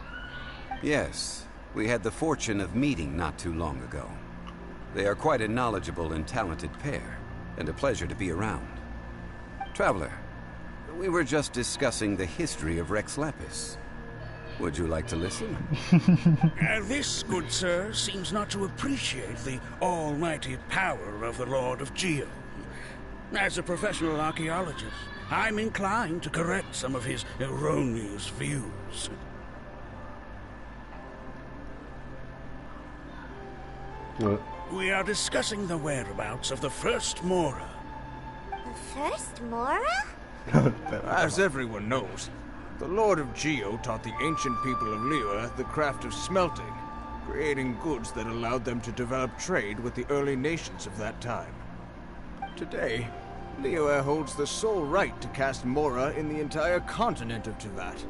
Yes. We had the fortune of meeting not too long ago. They are quite a knowledgeable and talented pair, and a pleasure to be around. Traveler, we were just discussing the history of Rex Lapis. Would you like to listen? This, good sir, seems not to appreciate the almighty power of the Lord of Geo. As a professional archaeologist, I'm inclined to correct some of his erroneous views. Good. We are discussing the whereabouts of the first Mora. The first Mora? As everyone knows, the Lord of Geo taught the ancient people of Liyue the craft of smelting, creating goods that allowed them to develop trade with the early nations of that time. Today, Liyue holds the sole right to cast Mora in the entire continent of Teyvat.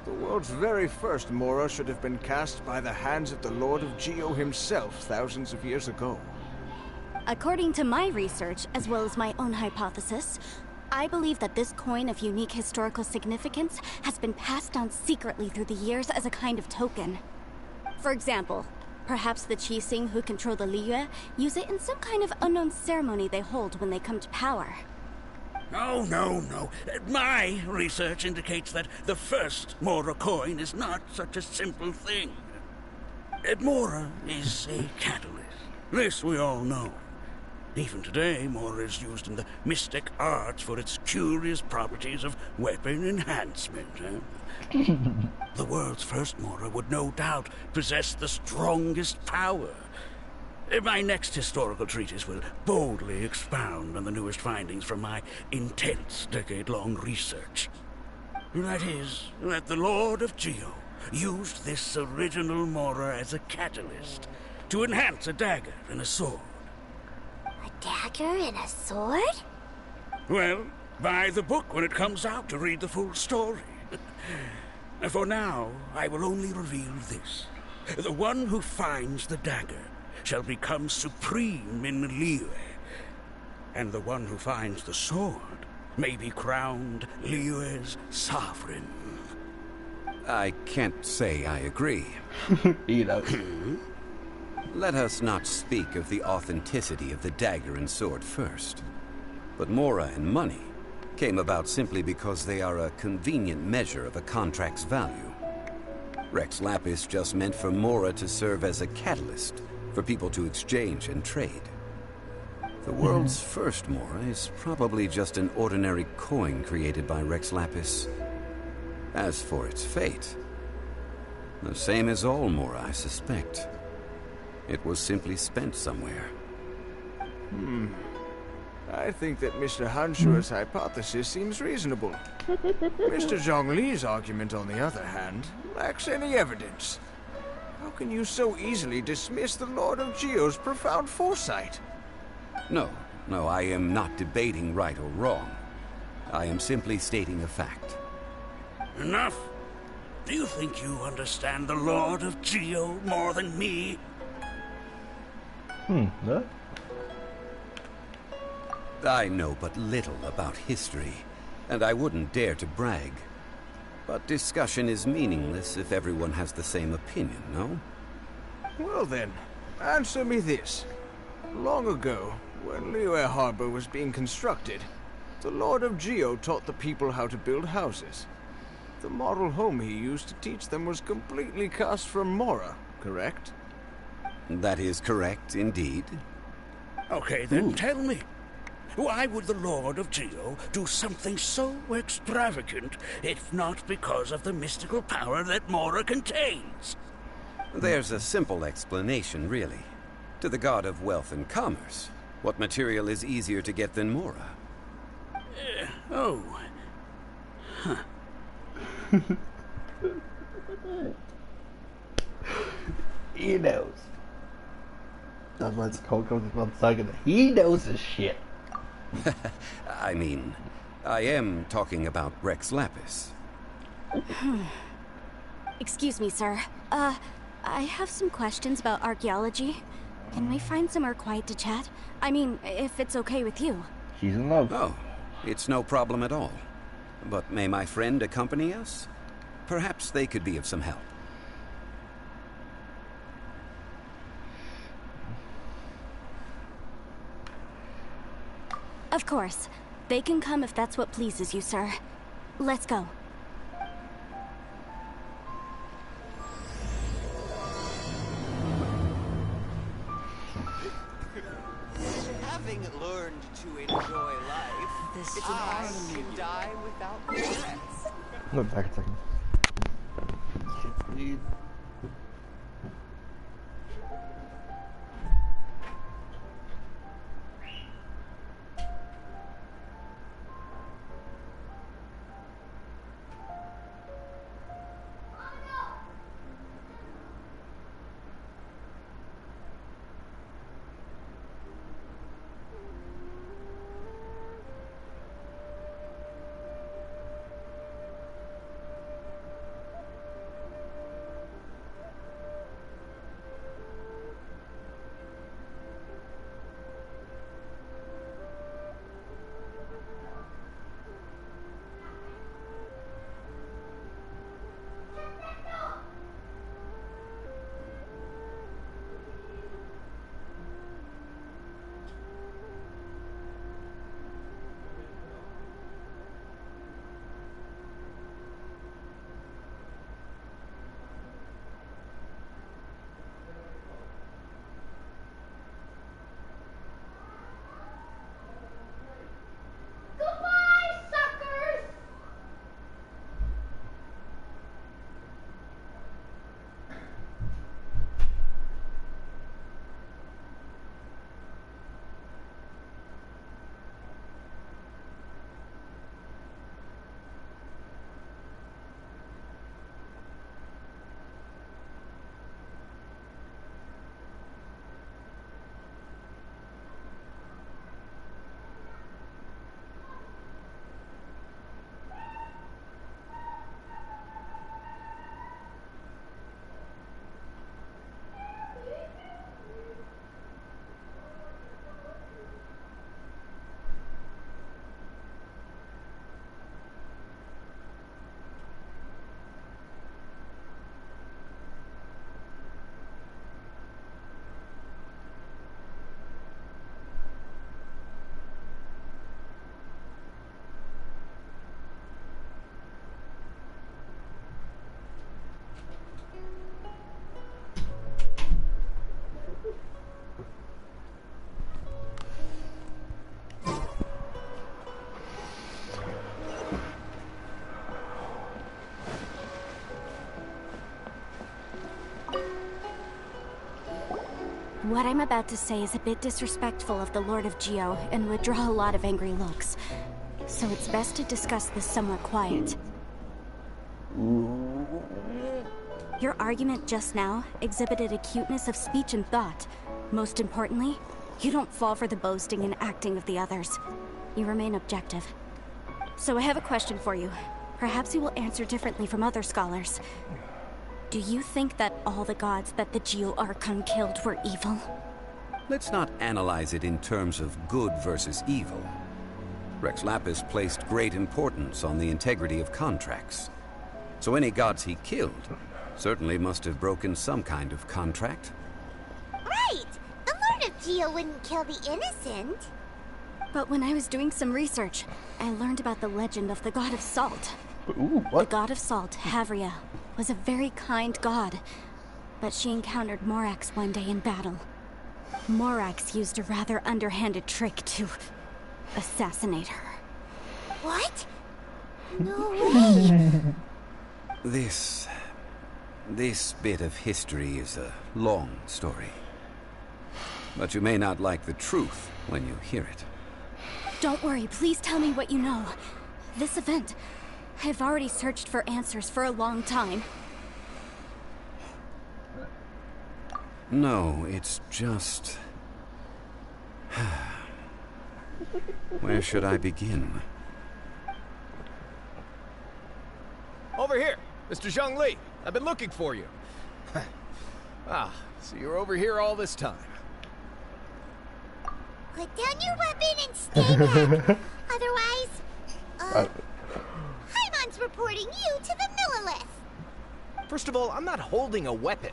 The world's very first Mora should have been cast by the hands of the Lord of Geo himself thousands of years ago. According to my research, as well as my own hypothesis, I believe that this coin of unique historical significance has been passed down secretly through the years as a kind of token. For example, perhaps the Qixing who control the Liyue use it in some kind of unknown ceremony they hold when they come to power. No. My research indicates that the first Mora coin is not such a simple thing. Mora is a catalyst. This we all know. Even today, Mora is used in the mystic arts for its curious properties of weapon enhancement. The world's first Mora would no doubt possess the strongest power. My next historical treatise will boldly expound on the newest findings from my intense decade-long research. That is, that the Lord of Geo used this original Mora as a catalyst to enhance a dagger and a sword. A dagger and a sword? Well, buy the book when it comes out to read the full story. For now, I will only reveal this. The one who finds the dagger shall become supreme in Liyue, and the one who finds the sword may be crowned Liyue's sovereign. I can't say I agree. You know. Let us not speak of the authenticity of the dagger and sword first. But Mora and money came about simply because they are a convenient measure of a contract's value. Rex Lapis just meant for Mora to serve as a catalyst for people to exchange and trade. The world's first Mora is probably just an ordinary coin created by Rex Lapis. As for its fate, the same as all Mora, I suspect. It was simply spent somewhere. I think that Mr. Hanshua's hypothesis seems reasonable. Mr. Zhongli's argument, on the other hand, lacks any evidence. How can you so easily dismiss the Lord of Geo's profound foresight? No, I am not debating right or wrong. I am simply stating a fact. Enough? Do you think you understand the Lord of Geo more than me? No? I know but little about history, and I wouldn't dare to brag. But discussion is meaningless if everyone has the same opinion, no? Well then, answer me this. Long ago, when Liyue Harbor was being constructed, the Lord of Geo taught the people how to build houses. The model home he used to teach them was completely cast from Mora, correct? That is correct, indeed. Okay, then tell me. Why would the Lord of Geo do something so extravagant if not because of the mystical power that Mora contains? There's a simple explanation, really. To the god of wealth and commerce, what material is easier to get than Mora? Oh. Huh. He knows. That's why it's called one second. He knows his shit. I mean, I am talking about Rex Lapis. Excuse me, sir. I have some questions about archaeology. Can we find somewhere quiet to chat? I mean, if it's okay with you. She's in love. Oh, it's no problem at all. But may my friend accompany us? Perhaps they could be of some help. Of course. They can come if that's what pleases you, sir. Let's go. Having learned to enjoy life, I can die without regrets. Look back a second. Shit, dude. What I'm about to say is a bit disrespectful of the Lord of Geo and would draw a lot of angry looks. So it's best to discuss this somewhat quiet. Your argument just now exhibited acuteness of speech and thought. Most importantly, you don't fall for the boasting and acting of the others. You remain objective. So I have a question for you. Perhaps you will answer differently from other scholars. Do you think that all the gods that the Geo Archon killed were evil? Let's not analyze it in terms of good versus evil. Rex Lapis placed great importance on the integrity of contracts. So any gods he killed certainly must have broken some kind of contract. Right! The Lord of Geo wouldn't kill the innocent. But when I was doing some research, I learned about the legend of the god of salt. Ooh, what? The god of salt, Havria, was a very kind god. But she encountered Morax one day in battle. Morax used a rather underhanded trick to assassinate her. What? No way! This bit of history is a long story. But you may not like the truth when you hear it. Don't worry, please tell me what you know. This event, I've already searched for answers for a long time. No, it's just... Where should I begin? Over here, Mr. Zhongli. I've been looking for you. So you're over here all this time. Put down your weapon and stay back. Otherwise, Paimon's reporting you to the Millilith. First of all, I'm not holding a weapon.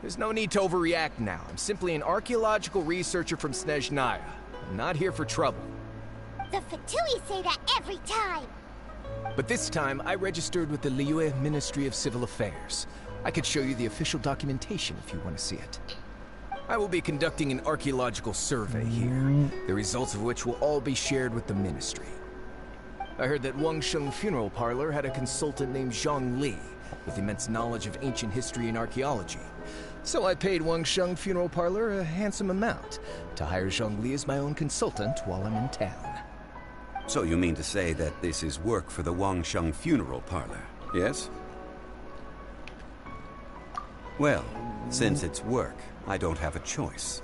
There's no need to overreact now. I'm simply an archaeological researcher from Snezhnaya. I'm not here for trouble. The Fatui say that every time. But this time, I registered with the Liyue Ministry of Civil Affairs. I could show you the official documentation if you want to see it. I will be conducting an archaeological survey here, the results of which will all be shared with the ministry. I heard that Wangsheng Funeral Parlor had a consultant named Zhang Li, with immense knowledge of ancient history and archaeology. So I paid Wangsheng Funeral Parlor a handsome amount to hire Zhang Li as my own consultant while I'm in town. So you mean to say that this is work for the Wangsheng Funeral Parlor, yes? Well, since it's work, I don't have a choice.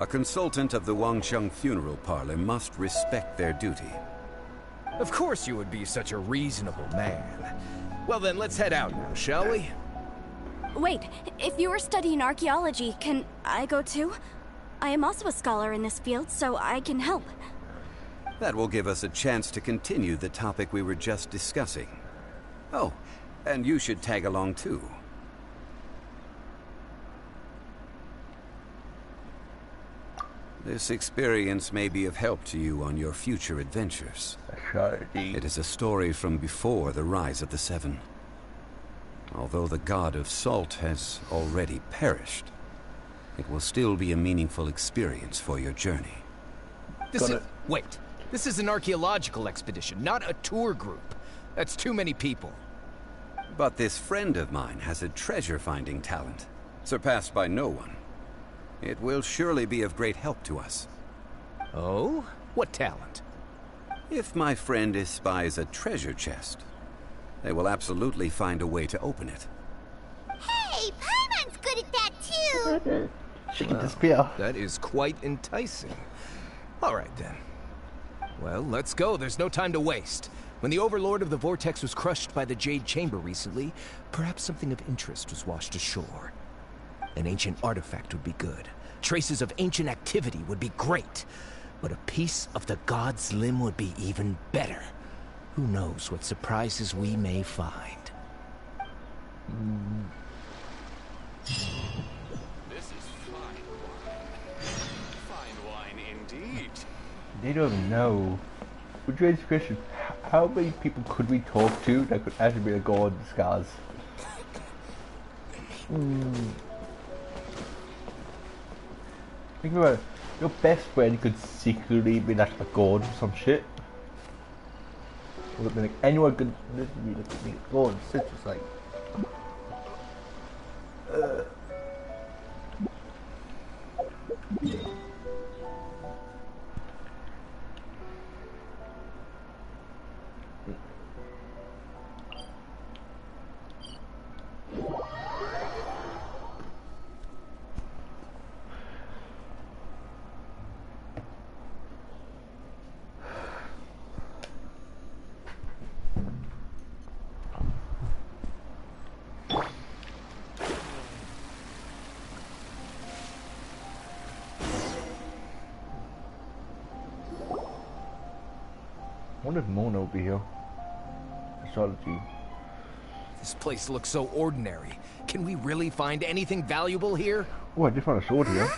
A consultant of the Wangsheng Funeral Parlor must respect their duty. Of course you would be such a reasonable man. Well then, let's head out now, shall we? Wait, if you are studying archaeology, can I go too? I am also a scholar in this field, so I can help. That will give us a chance to continue the topic we were just discussing. Oh, and you should tag along too. This experience may be of help to you on your future adventures. It is a story from before the rise of the Seven. Although the god of salt has already perished, it will still be a meaningful experience for your journey. Wait. This is an archaeological expedition, not a tour group. That's too many people. But this friend of mine has a treasure-finding talent, surpassed by no one. It will surely be of great help to us. Oh? What talent? If my friend espies a treasure chest, they will absolutely find a way to open it. Hey, Paimon's good at that too! She can disappear. That is quite enticing. Alright then. Well, let's go. There's no time to waste. When the Overlord of the Vortex was crushed by the Jade Chamber recently, perhaps something of interest was washed ashore. An ancient artifact would be good. Traces of ancient activity would be great. But a piece of the god's limb would be even better. Who knows what surprises we may find. This is fine wine. Fine wine indeed. They don't know. Would you ask the question, how many people could we talk to that could actually be a god in disguise? Think about it. Your best friend could secretly be like a god or some shit. Or like anyone could literally be a god. It's just like wonder if Mona will be here. Astrology. This place looks so ordinary. Can we really find anything valuable here? Oh, I just found a sword here.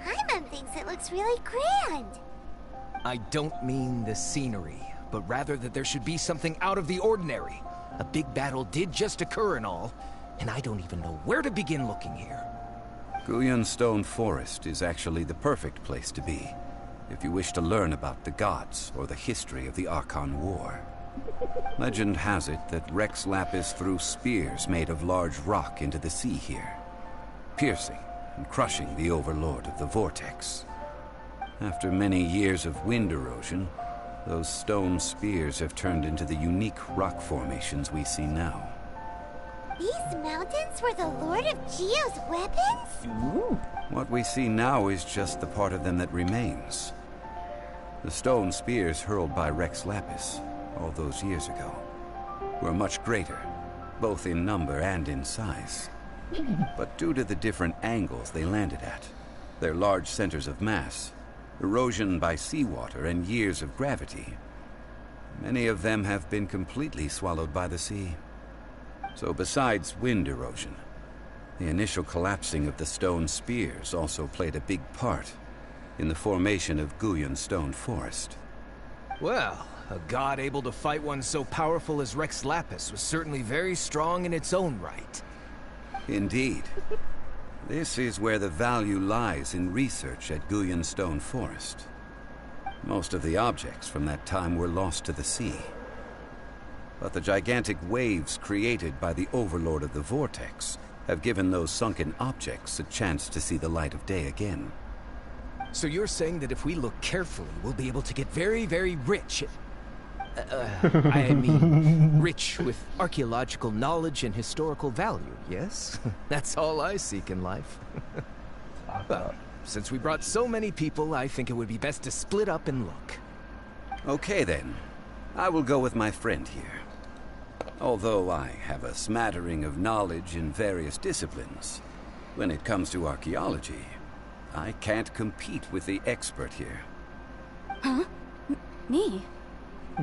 Paimon thinks it looks really grand. I don't mean the scenery, but rather that there should be something out of the ordinary. A big battle did just occur and all, and I don't even know where to begin looking here. Guyun Stone Forest is actually the perfect place to be, if you wish to learn about the gods or the history of the Archon War. Legend has it that Rex Lapis threw spears made of large rock into the sea here, piercing and crushing the overlord of the Vortex. After many years of wind erosion, those stone spears have turned into the unique rock formations we see now. These mountains were the Lord of Geo's weapons? What we see now is just the part of them that remains. The stone spears hurled by Rex Lapis all those years ago were much greater, both in number and in size. But due to the different angles they landed at, their large centers of mass, erosion by seawater, and years of gravity, many of them have been completely swallowed by the sea. So besides wind erosion, the initial collapsing of the stone spears also played a big part in the formation of Guyun Stone Forest. Well, a god able to fight one so powerful as Rex Lapis was certainly very strong in its own right. Indeed. This is where the value lies in research at Guyun Stone Forest. Most of the objects from that time were lost to the sea. But the gigantic waves created by the Overlord of the Vortex have given those sunken objects a chance to see the light of day again. So you're saying that if we look carefully, we'll be able to get very, very rich. I mean, rich with archaeological knowledge and historical value, yes? That's all I seek in life. Well, since we brought so many people, I think it would be best to split up and look. Okay then. I will go with my friend here. Although I have a smattering of knowledge in various disciplines, when it comes to archaeology, I can't compete with the expert here. Huh? Me?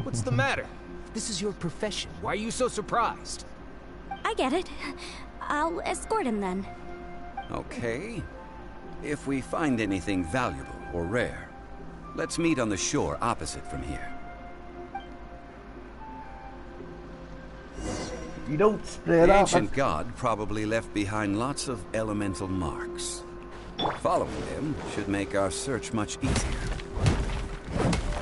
What's the matter? This is your profession. Why are you so surprised? I get it. I'll escort him then. Okay. If we find anything valuable or rare, let's meet on the shore opposite from here. You don't split The up. ancient god probably left behind lots of elemental marks. Following them should make our search much easier.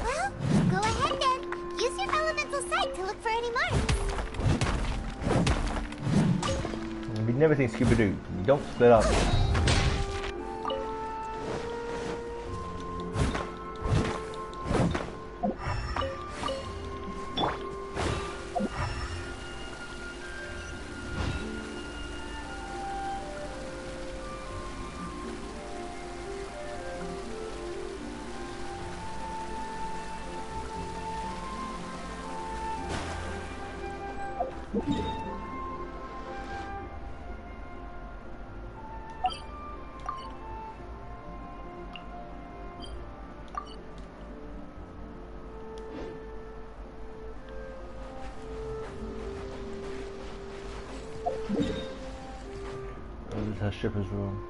Well, go ahead then. Use your elemental sight to look for any marks. We never think Scooby-Doo. You don't split up. This is her shipper's room.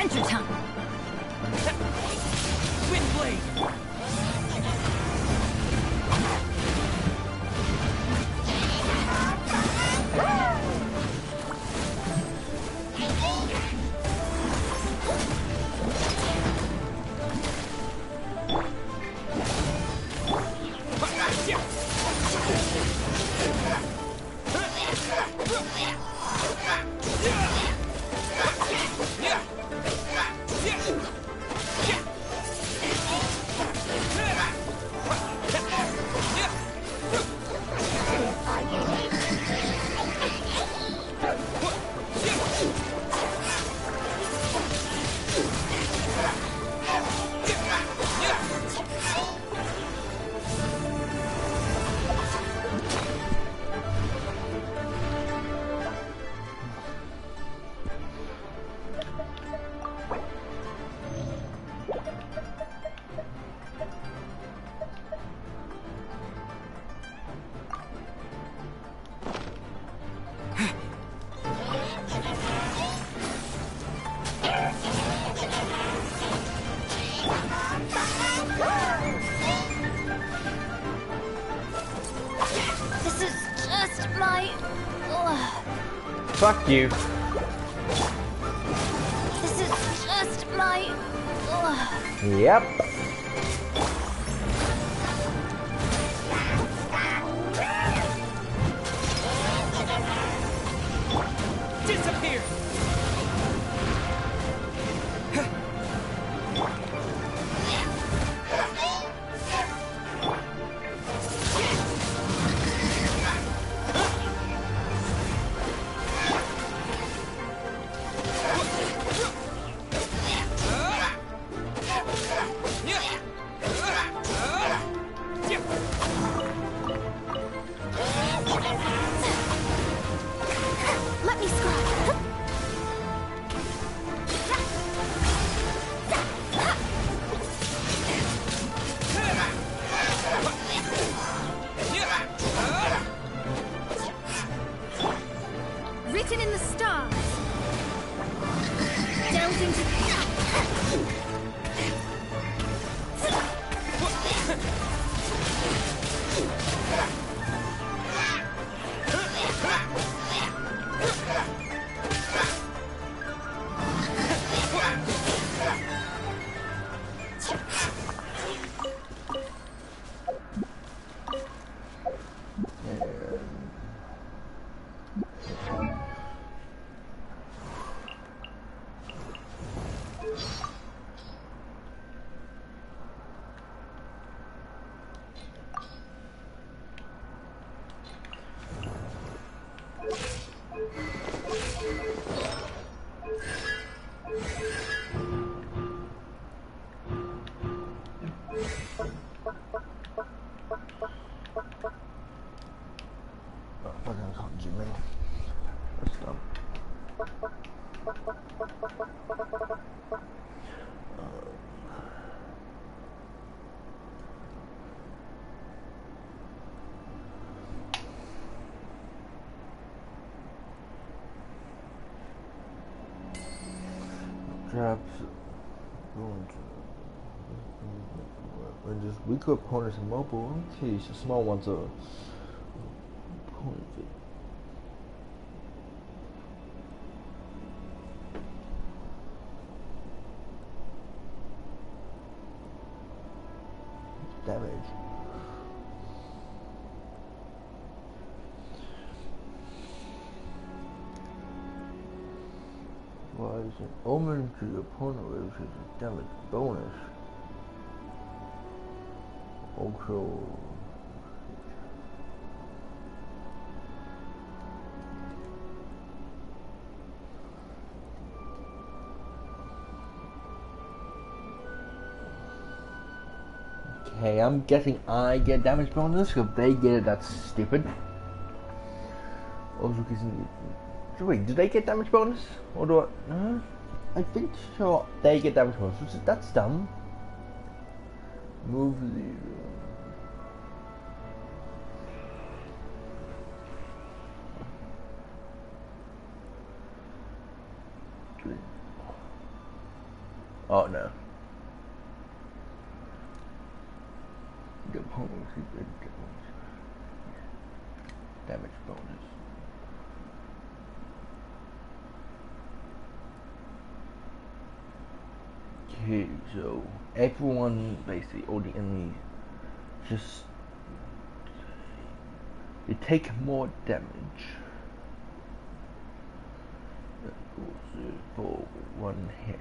Adventure time! Wind blade! This is just my... Fuck you. This is just my... Yep. Disappear! Let me scrap. Written in the stars. Delved into... Traps. When just weaker opponents are mobile, okay, so small ones are opponents. Damage. Why is an omen to your opponent which is a damage bonus? Also, okay, I'm guessing I get damage bonus. If they get it, that's stupid. Also, so wait, do they get damage bonus? Or do I? No? I think sure they get damage bonus, which is, that's dumb. Move the... Oh no. The opponents damage bonus. Okay, so everyone, basically all the enemies, just they take more damage for one hit.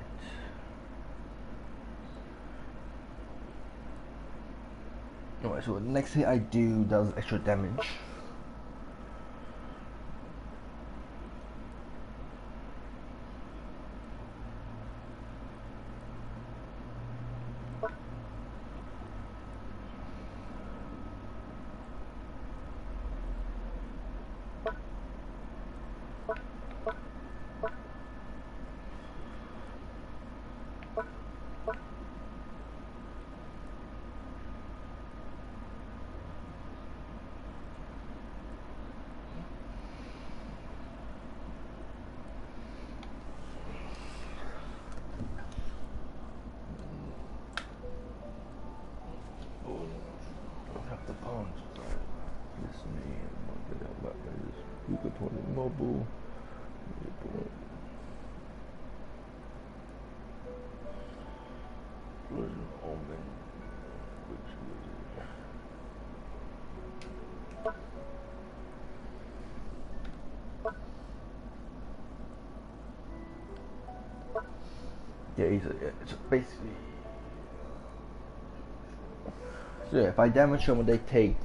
Alright, so the next hit I do does extra damage. Mobile. Yeah, it's basically. So yeah, if I damage someone, they take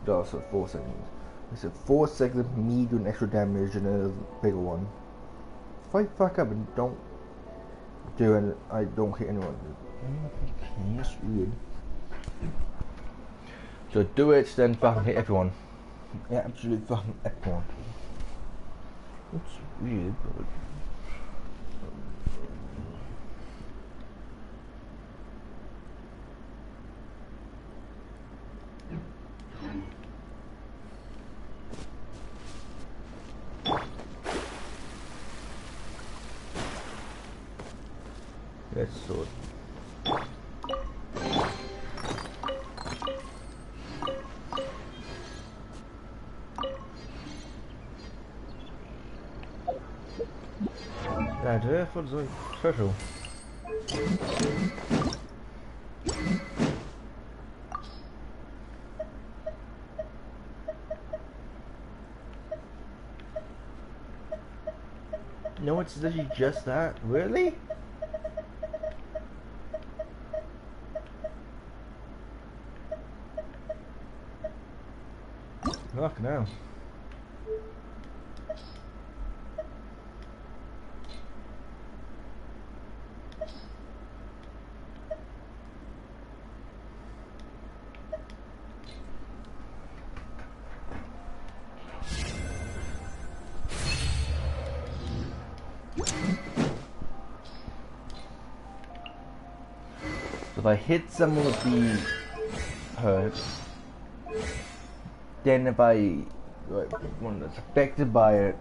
also 4 seconds. It's a 4 second me doing extra damage and a bigger one. If I fuck up and don't do it, I don't hit anyone. Okay, that's weird. So do it, then fucking hit everyone. Yeah, absolutely fucking everyone. It's weird, but. Yes, sword. That's it for the special. No, it's literally just that. Really? Fuck no. So if I hit someone with the hurt, then if I one that's affected by it,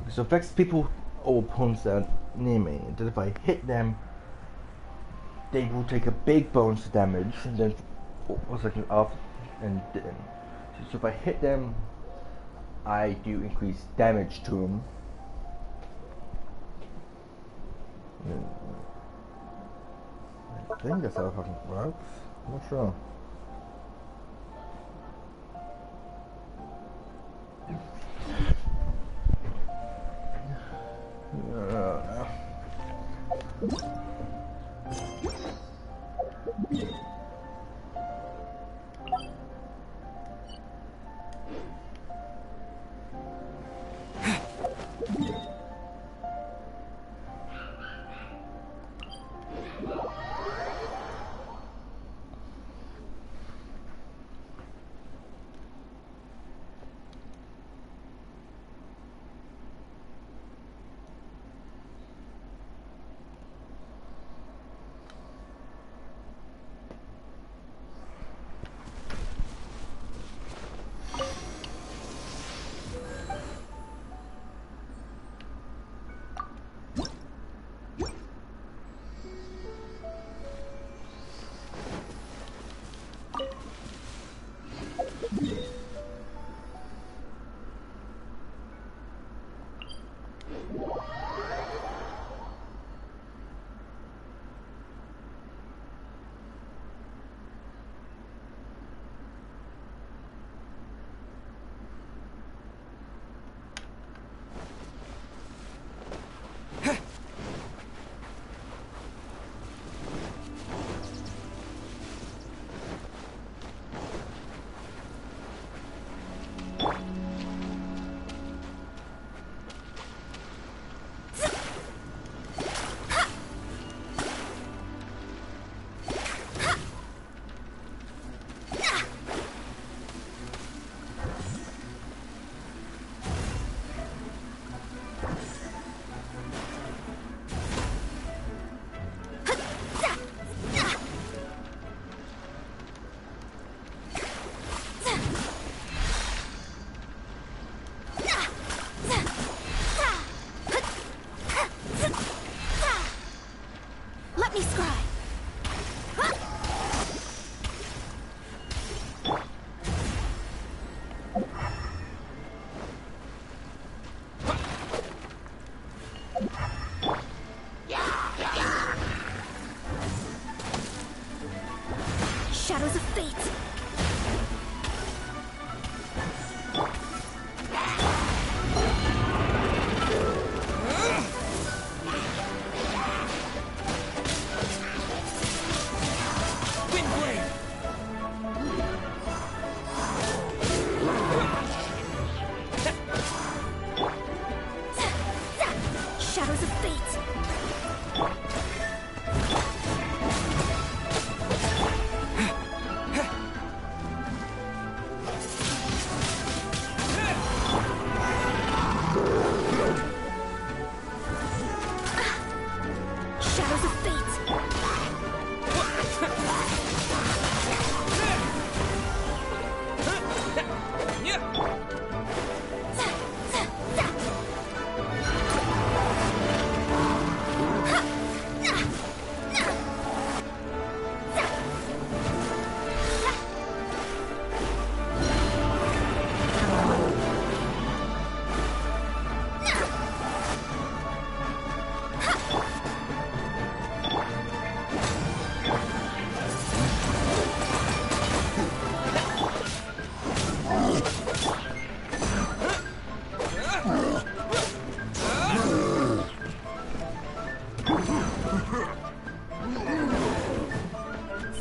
so it affects people or opponents that are near me. And then if I hit them, they will take a big bonus damage, and then 1 second off, and then so if I hit them, I do increase damage to them. I think that's how it fucking works. I'm not sure. Let me scry. Shadows of fate. Shadows of fate. Shadows of fate.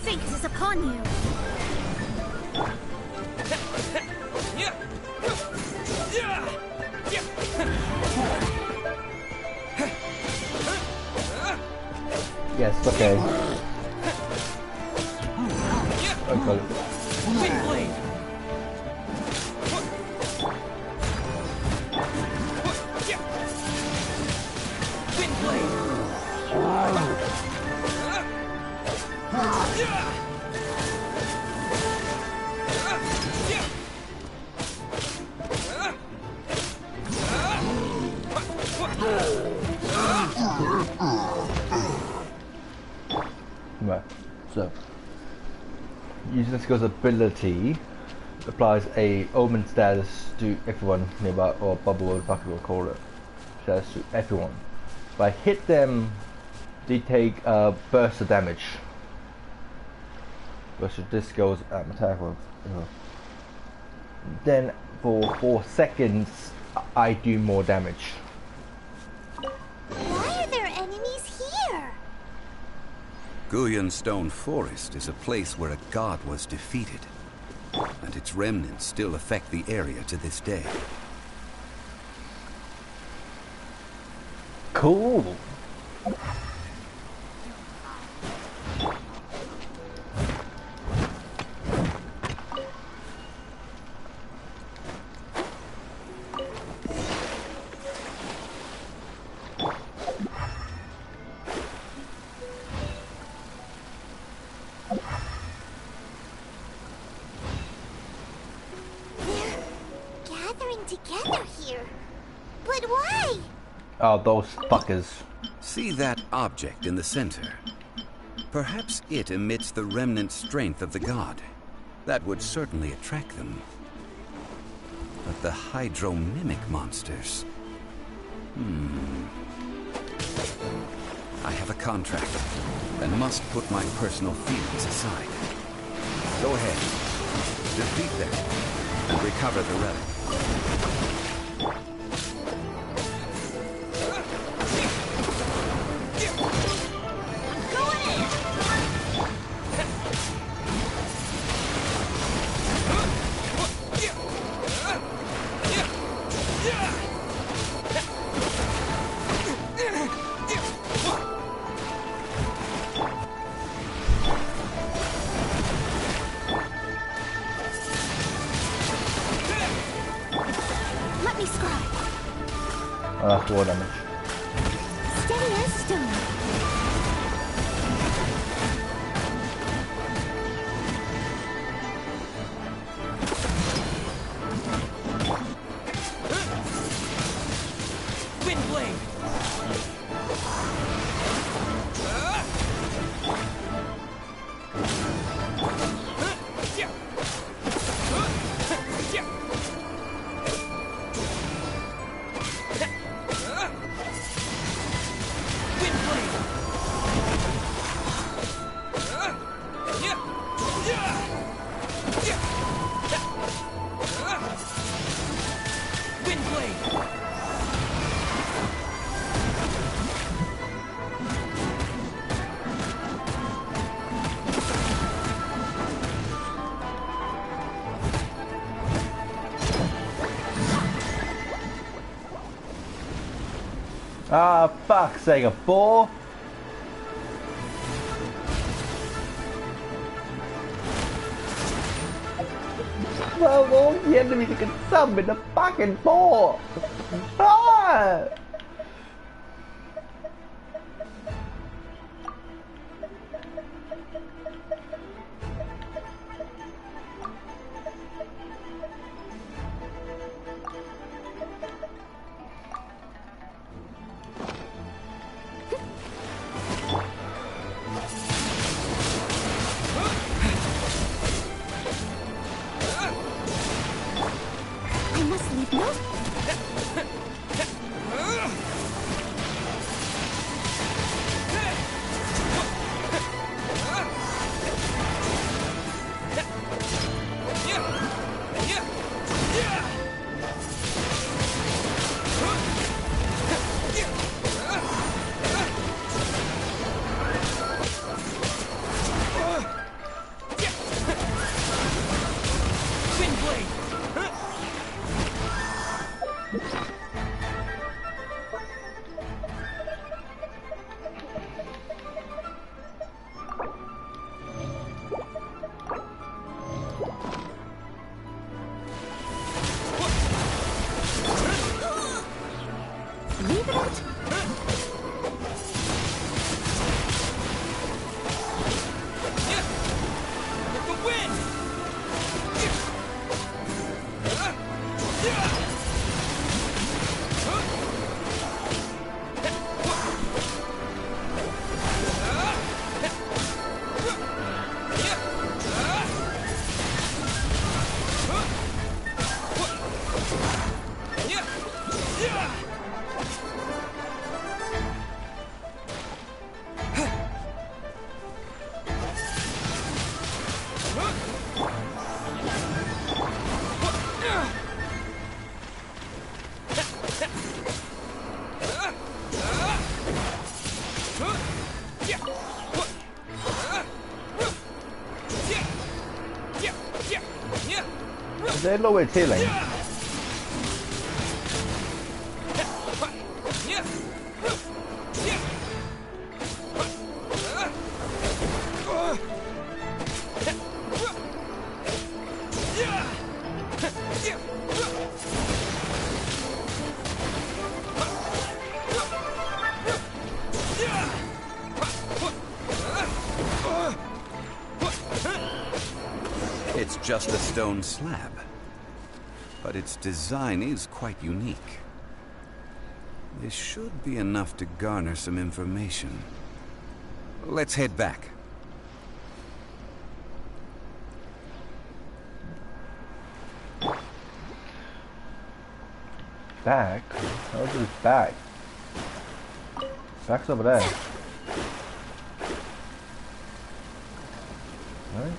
Fate is upon you. Yes, okay. Okay. Right, so using this skill's ability applies a omen status to everyone nearby, or bubble, or what we'll call it. Status to everyone. If I hit them, they take burst of damage. Versus this goes attack of. Then for 4 seconds, I do more damage. Why are there enemies here? Guyan Stone Forest is a place where a god was defeated, and its remnants still affect the area to this day. Cool. Gathering together here. But why? Oh, those fuckers. See that object in the center? Perhaps it emits the remnant strength of the god. That would certainly attract them. But the hydro-mimic monsters... I have a contract, and must put my personal feelings aside. Go ahead. Defeat them, and recover the relic. Let me scry. Oh, that's 4 damage. Steady as stone. Wind blade. Ah, fuck's sake, a 4? Well, all the enemies can summon the fucking 4! Ah! I must leave no. Leave it out. They're lower healing. It's just a stone slab, but its design is quite unique. This should be enough to garner some information. Let's head back. Back? How's this back? Back's over there. Right?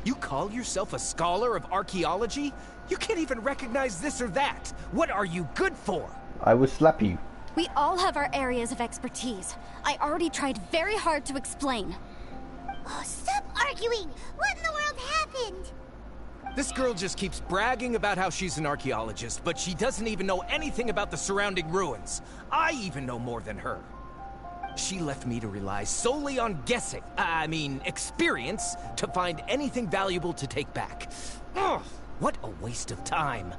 You call yourself a scholar of archaeology? You can't even recognize this or that. What are you good for? I will slap you. We all have our areas of expertise. I already tried very hard to explain. Oh, stop arguing! What in the world happened? This girl just keeps bragging about how she's an archaeologist, but she doesn't even know anything about the surrounding ruins. I even know more than her. She left me to rely solely on guessing, experience, to find anything valuable to take back. Ugh, what a waste of time.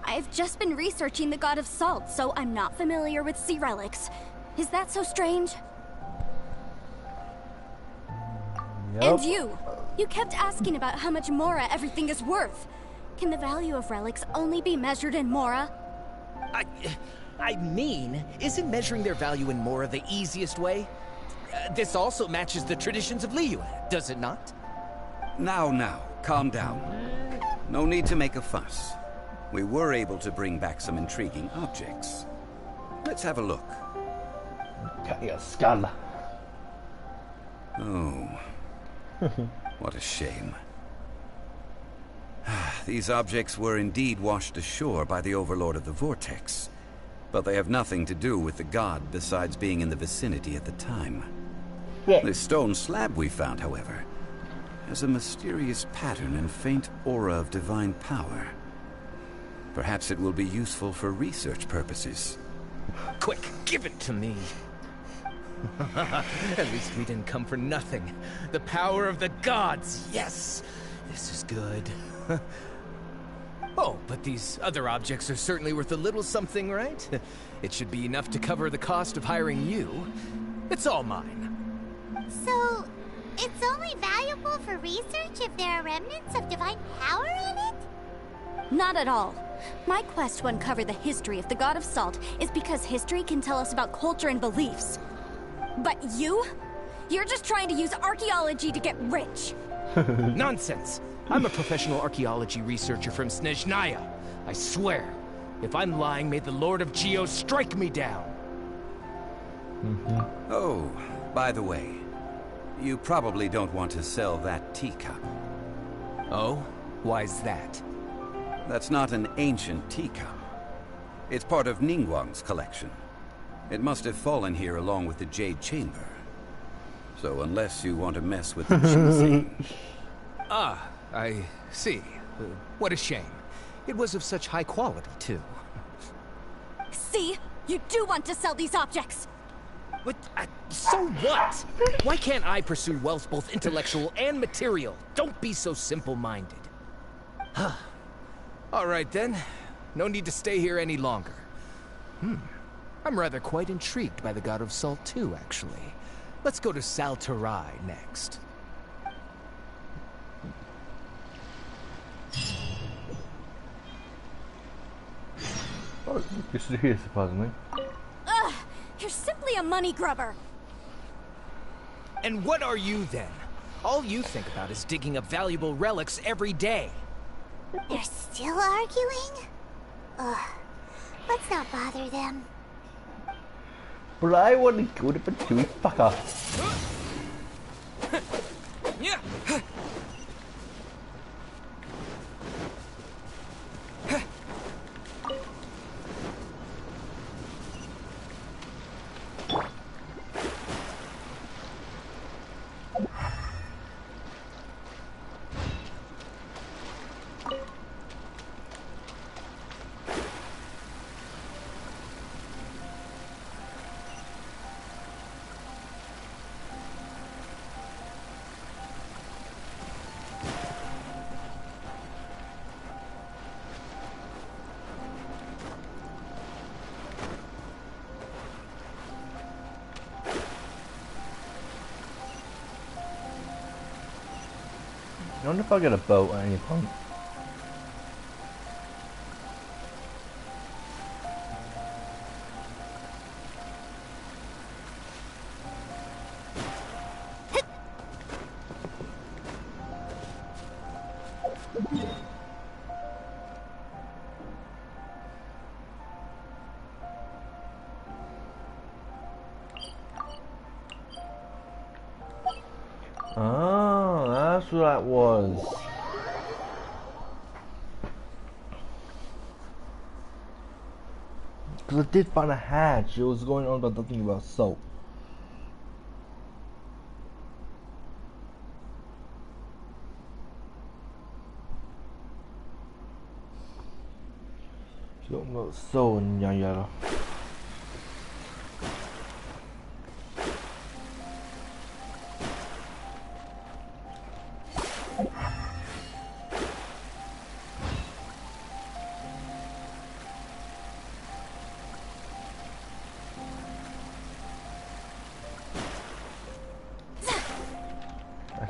I've just been researching the god of salt, so I'm not familiar with sea relics. Is that so strange? Yep. And you kept asking about how much Mora everything is worth. Can the value of relics only be measured in Mora? Isn't measuring their value in Mora the easiest way? This also matches the traditions of Liyue, does it not? Now, calm down. No need to make a fuss. We were able to bring back some intriguing objects. Let's have a look. Cut your skull. Oh, what a shame. These objects were indeed washed ashore by the Overlord of the Vortex, but they have nothing to do with the god besides being in the vicinity at the time. Yeah. This stone slab we found, however, has a mysterious pattern and faint aura of divine power. Perhaps it will be useful for research purposes. Quick, give it to me. At least we didn't come for nothing. The power of the gods, yes! This is good. Oh, but these other objects are certainly worth a little something, right? It should be enough to cover the cost of hiring you. It's all mine. So, it's only valuable for research if there are remnants of divine power in it? Not at all. My quest to uncover the history of the God of Salt is because history can tell us about culture and beliefs. But you? You're just trying to use archaeology to get rich. Nonsense! I'm a professional archaeology researcher from Snezhnaya. I swear. If I'm lying, may the Lord of Geo strike me down. Oh, by the way, you probably don't want to sell that teacup. Oh? Why's that? That's not an ancient teacup. It's part of Ningguang's collection. It must have fallen here along with the Jade Chamber. So unless you want to mess with the ginseng... Ah, I see. What a shame. It was of such high quality, too. See? You do want to sell these objects! But, so what? Why can't I pursue wealth both intellectual and material? Don't be so simple-minded. All right, then. No need to stay here any longer. I'm rather quite intrigued by the God of Salt, too, actually. Let's go to Saltarai next. Oh, you're still here, surprisingly. Ugh! You're simply a money grubber! And what are you, then? All you think about is digging up valuable relics every day. They're still arguing? Ugh. Let's not bother them. But I want to go to Patooey, fuck off. Yeah. I wonder if I'll get a boat at any point. Oh, that's what that was. Because I did find a hatch. It was going on about nothing about soap. Talking about soap and yada.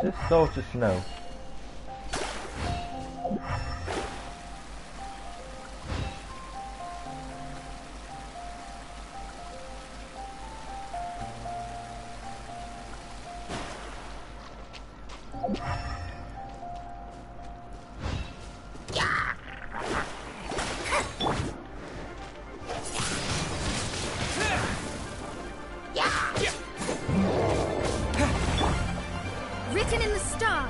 This is so to snow. Written in the stars,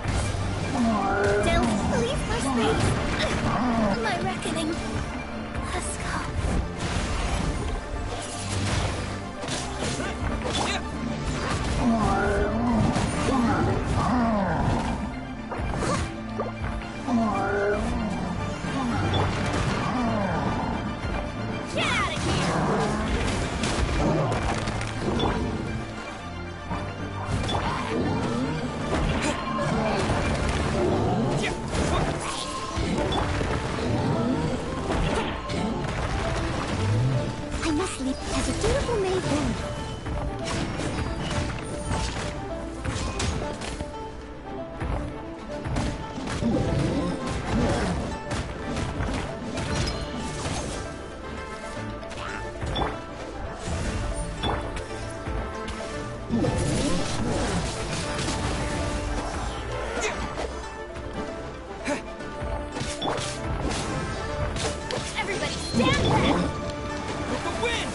must leave as a dutiful maid would. Everybody stand back! With the wind!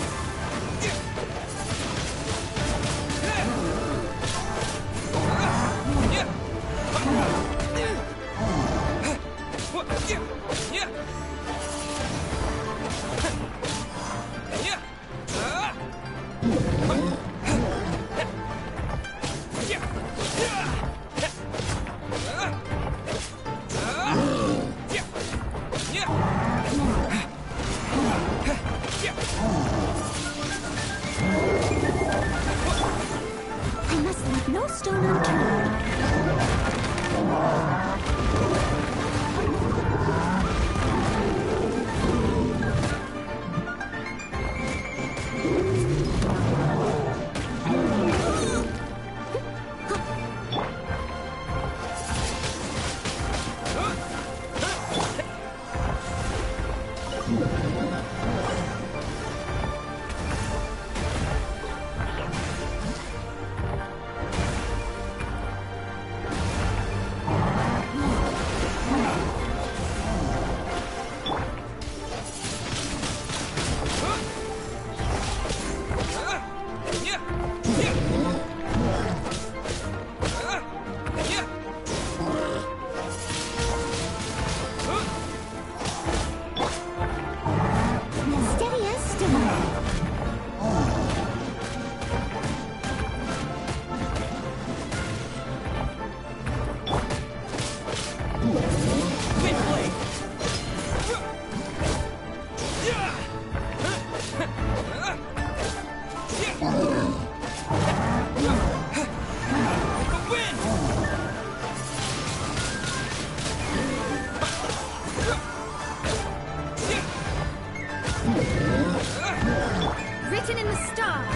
I must leave no stone unturned. Steady as stone. Written in the stars.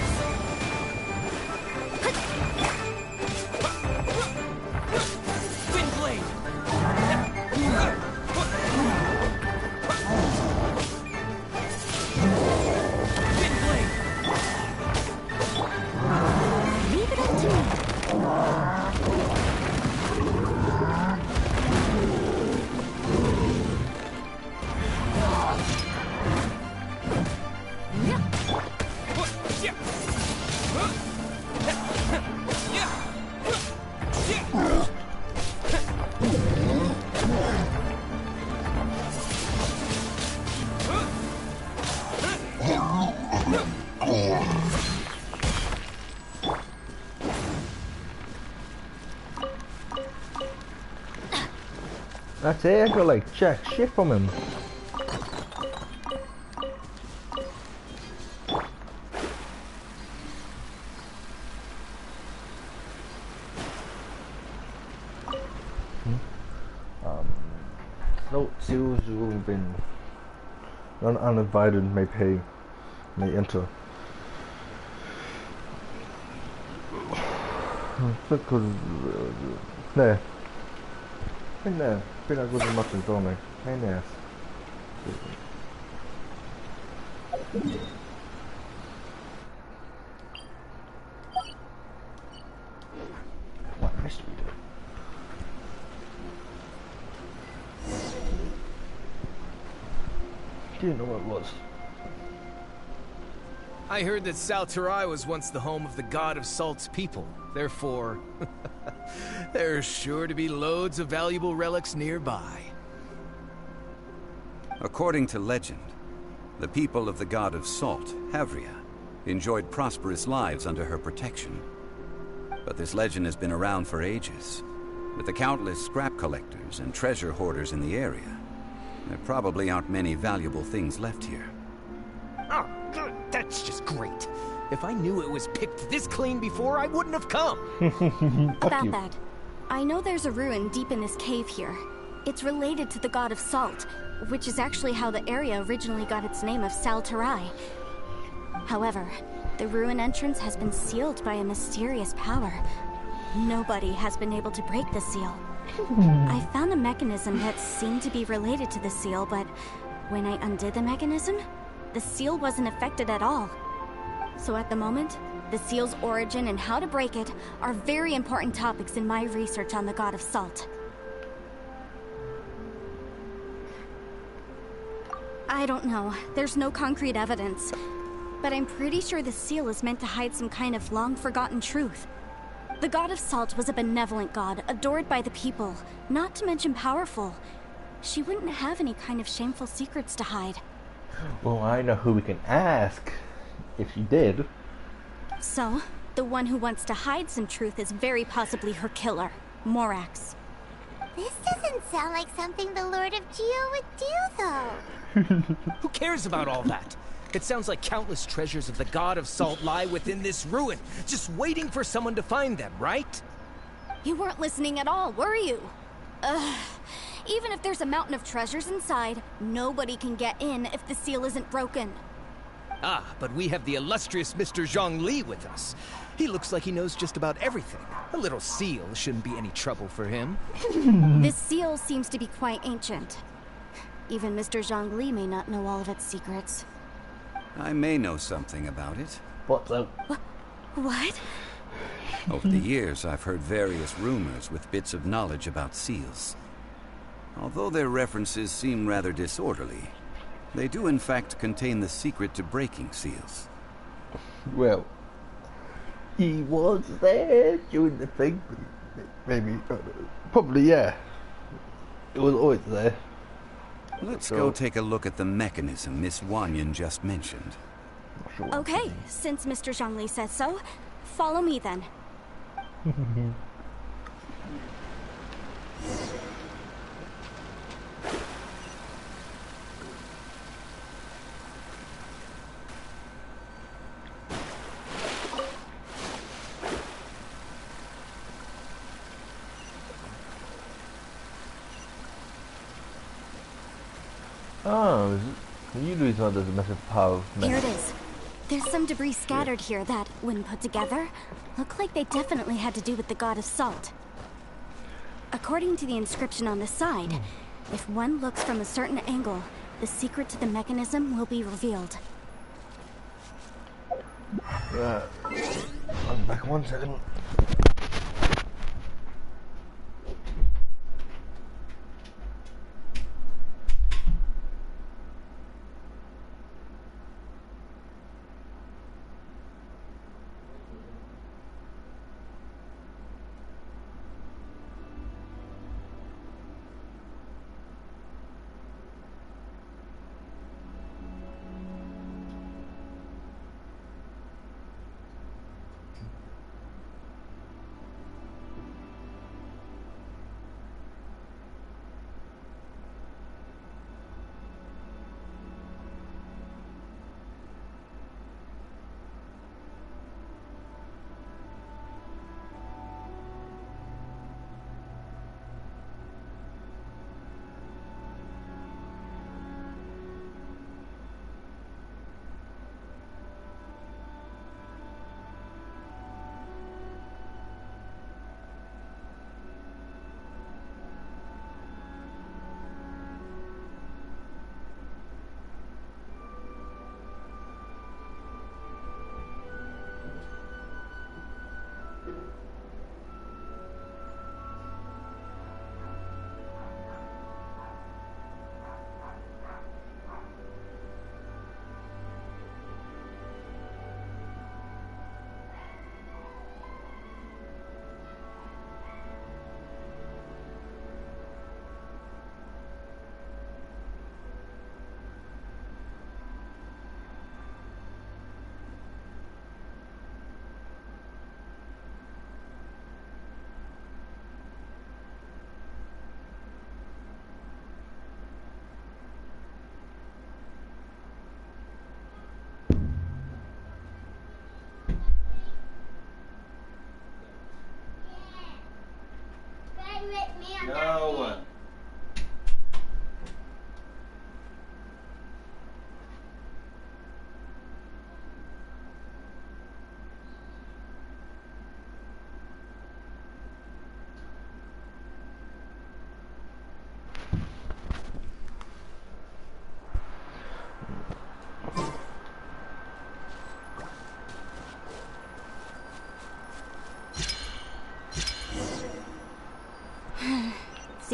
Leave it up to me. That's it, I got like jack shit from him. Those who have been uninvited may enter. 네. 네. 그냥 그런 맛은 좋네. 네. What must we do? Didn't know what it was. I heard that Sal Tarai was once the home of the god of Salt's people. Therefore, there's sure to be loads of valuable relics nearby. According to legend, the people of the god of Salt, Havria, enjoyed prosperous lives under her protection. But this legend has been around for ages. With the countless scrap collectors and treasure hoarders in the area, there probably aren't many valuable things left here. Oh, that's just great. If I knew it was picked this clean before, I wouldn't have come. About that, I know there's a ruin deep in this cave here. It's related to the god of Salt, which is actually how the area originally got its name of Sal Tarai. However, the ruin entrance has been sealed by a mysterious power. Nobody has been able to break the seal. I found a mechanism that seemed to be related to the seal, but when I undid the mechanism, the seal wasn't affected at all. So at the moment, the seal's origin and how to break it are very important topics in my research on the God of Salt. I don't know. There's no concrete evidence. But I'm pretty sure the seal is meant to hide some kind of long-forgotten truth. The God of Salt was a benevolent god, adored by the people, not to mention powerful. She wouldn't have any kind of shameful secrets to hide. Well, I know who we can ask if she did. So, the one who wants to hide some truth is very possibly her killer, Morax. This doesn't sound like something the Lord of Geo would do, though. Who cares about all that? It sounds like countless treasures of the God of Salt lie within this ruin, just waiting for someone to find them, right? You weren't listening at all, were you? Even if there's a mountain of treasures inside, nobody can get in if the seal isn't broken. Ah, but we have the illustrious Mr. Zhongli with us. He looks like he knows just about everything. A little seal shouldn't be any trouble for him. This seal seems to be quite ancient. Even Mr. Zhongli may not know all of its secrets. I may know something about it. What's up? What? Over the years, I've heard various rumors with bits of knowledge about seals. Although their references seem rather disorderly, they do in fact contain the secret to breaking seals. Well, he was there during the thing. Maybe, probably, yeah. It was always there. Let's go take a look at the mechanism Miss Wanyan just mentioned. Okay, since Mr. Zhongli says so, follow me then. Oh, you lose one of the massive power of Here it is. There's some debris scattered here that, when put together, look like they definitely had to do with the God of Salt. According to the inscription on the side, if one looks from a certain angle, the secret to the mechanism will be revealed. I'm back 1 second.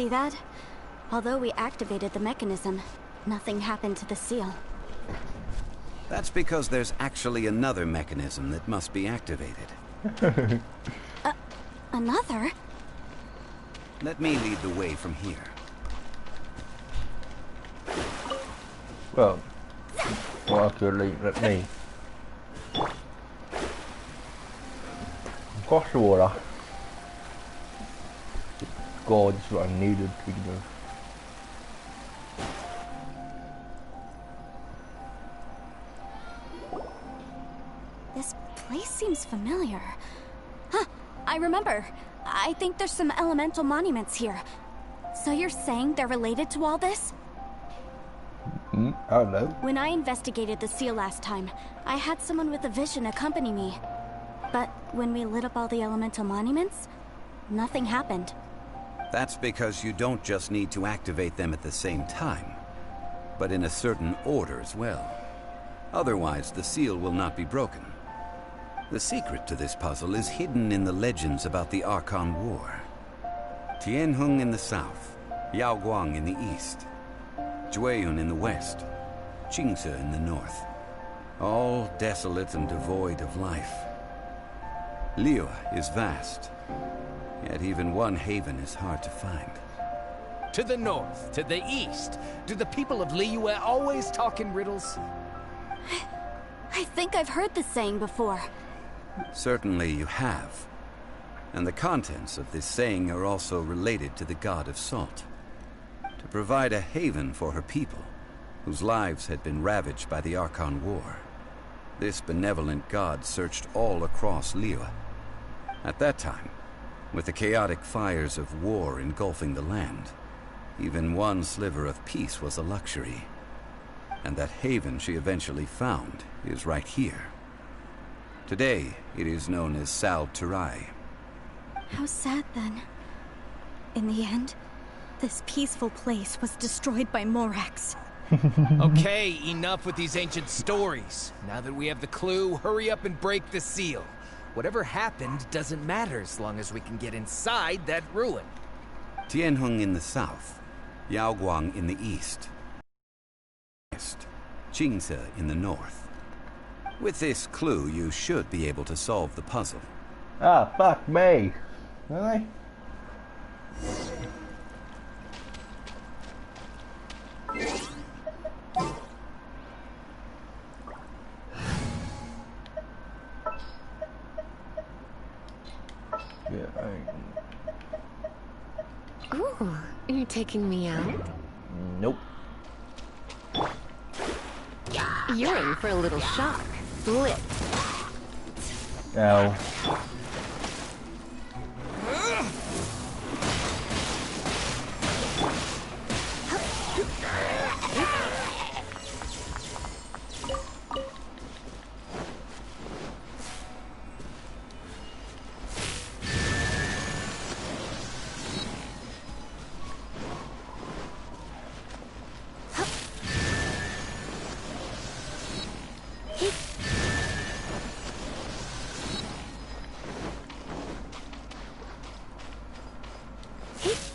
See that? Although we activated the mechanism, nothing happened to the seal. That's because there's actually another mechanism that must be activated. Another? Let me lead the way from here. Well, luckily, let me. Across the water. God, this is what I needed to do. This place seems familiar. Huh, I remember. I think there's some elemental monuments here. So you're saying they're related to all this? I don't know. When I investigated the seal last time, I had someone with a vision accompany me. But when we lit up all the elemental monuments, nothing happened. That's because you don't just need to activate them at the same time, but in a certain order as well. Otherwise, the seal will not be broken. The secret to this puzzle is hidden in the legends about the Archon War. Tianheng in the south, Yaoguang in the east, Jueyun in the west, Qingce in the north. All desolate and devoid of life. Liyue is vast, yet even one haven is hard to find. To the north, to the east. Do the people of Liyue always talk in riddles? I think I've heard this saying before. Certainly you have. And the contents of this saying are also related to the god of salt. To provide a haven for her people, whose lives had been ravaged by the Archon War. This benevolent god searched all across Liyue. At that time, with the chaotic fires of war engulfing the land, even one sliver of peace was a luxury. And that haven she eventually found is right here. Today, it is known as Sal Turai. How sad then. In the end, this peaceful place was destroyed by Morax. Okay, enough with these ancient stories. Now that we have the clue, hurry up and break the seal. Whatever happened doesn't matter as long as we can get inside that ruin. Tianheng in the south, Yaoguang in the east, Qingce in the north. With this clue, you should be able to solve the puzzle. Ah, fuck me. Really? Ooh, you're taking me out? Nope. You're in for a little shock. Flip. Ow.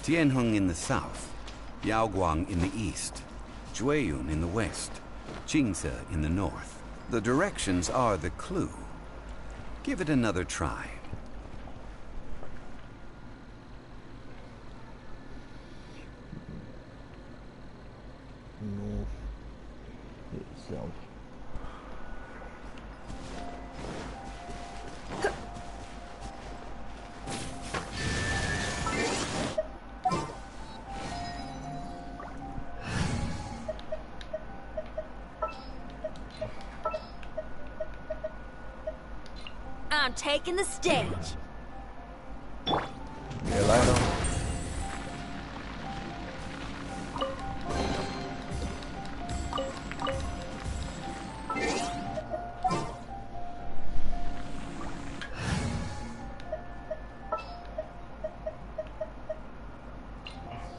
Tianheng in the south, Yaoguang in the east, Jueyun in the west, Qingce in the north. The directions are the clue. Give it another try. North itself. I'm taking the stage. Yeah, later.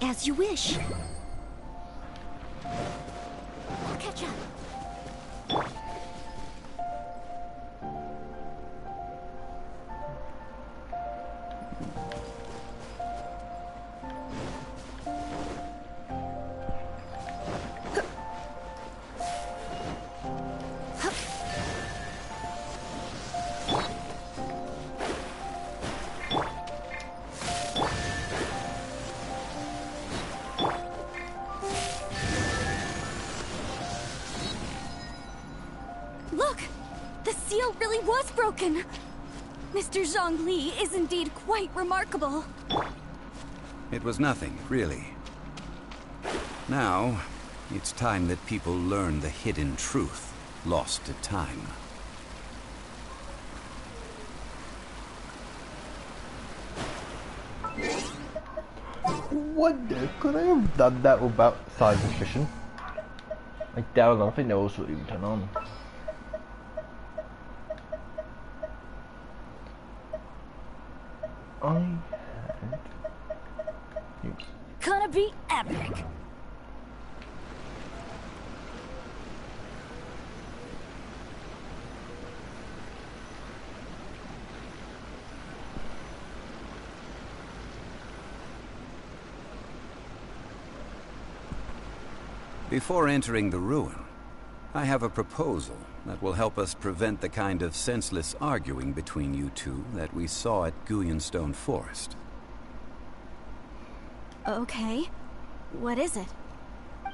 As you wish. I'll catch up. Look! The seal really was broken! Mr. Zhongli is indeed quite remarkable. It was nothing, really. Now, it's time that people learn the hidden truth lost to time. Wonder, could I have done that without science fiction? I doubt it. I think they also even turn on. Gonna be epic. Before entering the ruin, I have a proposal that will help us prevent the kind of senseless arguing between you two that we saw at Guyonstone Forest. Okay. What is it?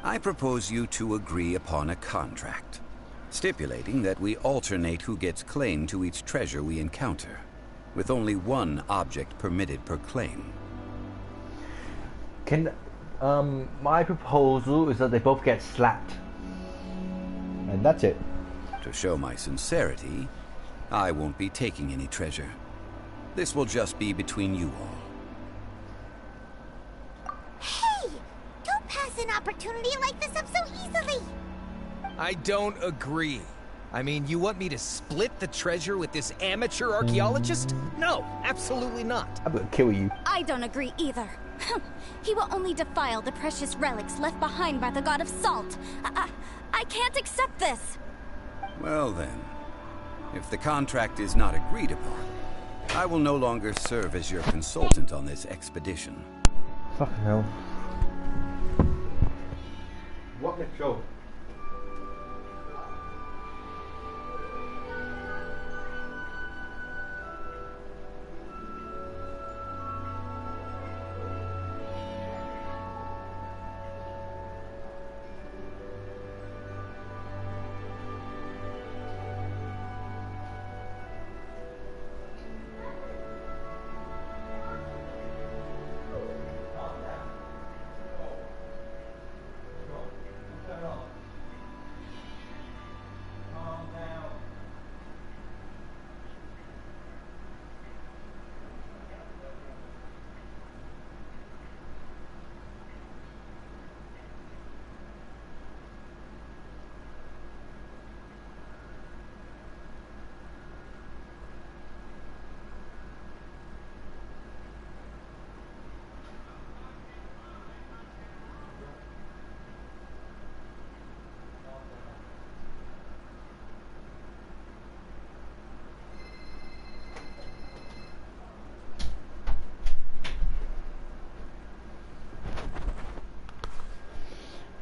I propose you two agree upon a contract, stipulating that we alternate who gets claim to each treasure we encounter, with only one object permitted per claim. My proposal is that they both get slapped. And that's it. To show my sincerity, I won't be taking any treasure. This will just be between you all. Hey! Don't pass an opportunity like this up so easily! I don't agree. I mean, you want me to split the treasure with this amateur archaeologist? No, absolutely not. I'm gonna kill you. I don't agree either. He will only defile the precious relics left behind by the god of salt. I can't accept this. Well then, if the contract is not agreed upon, I will no longer serve as your consultant on this expedition. Fucking hell. What the show?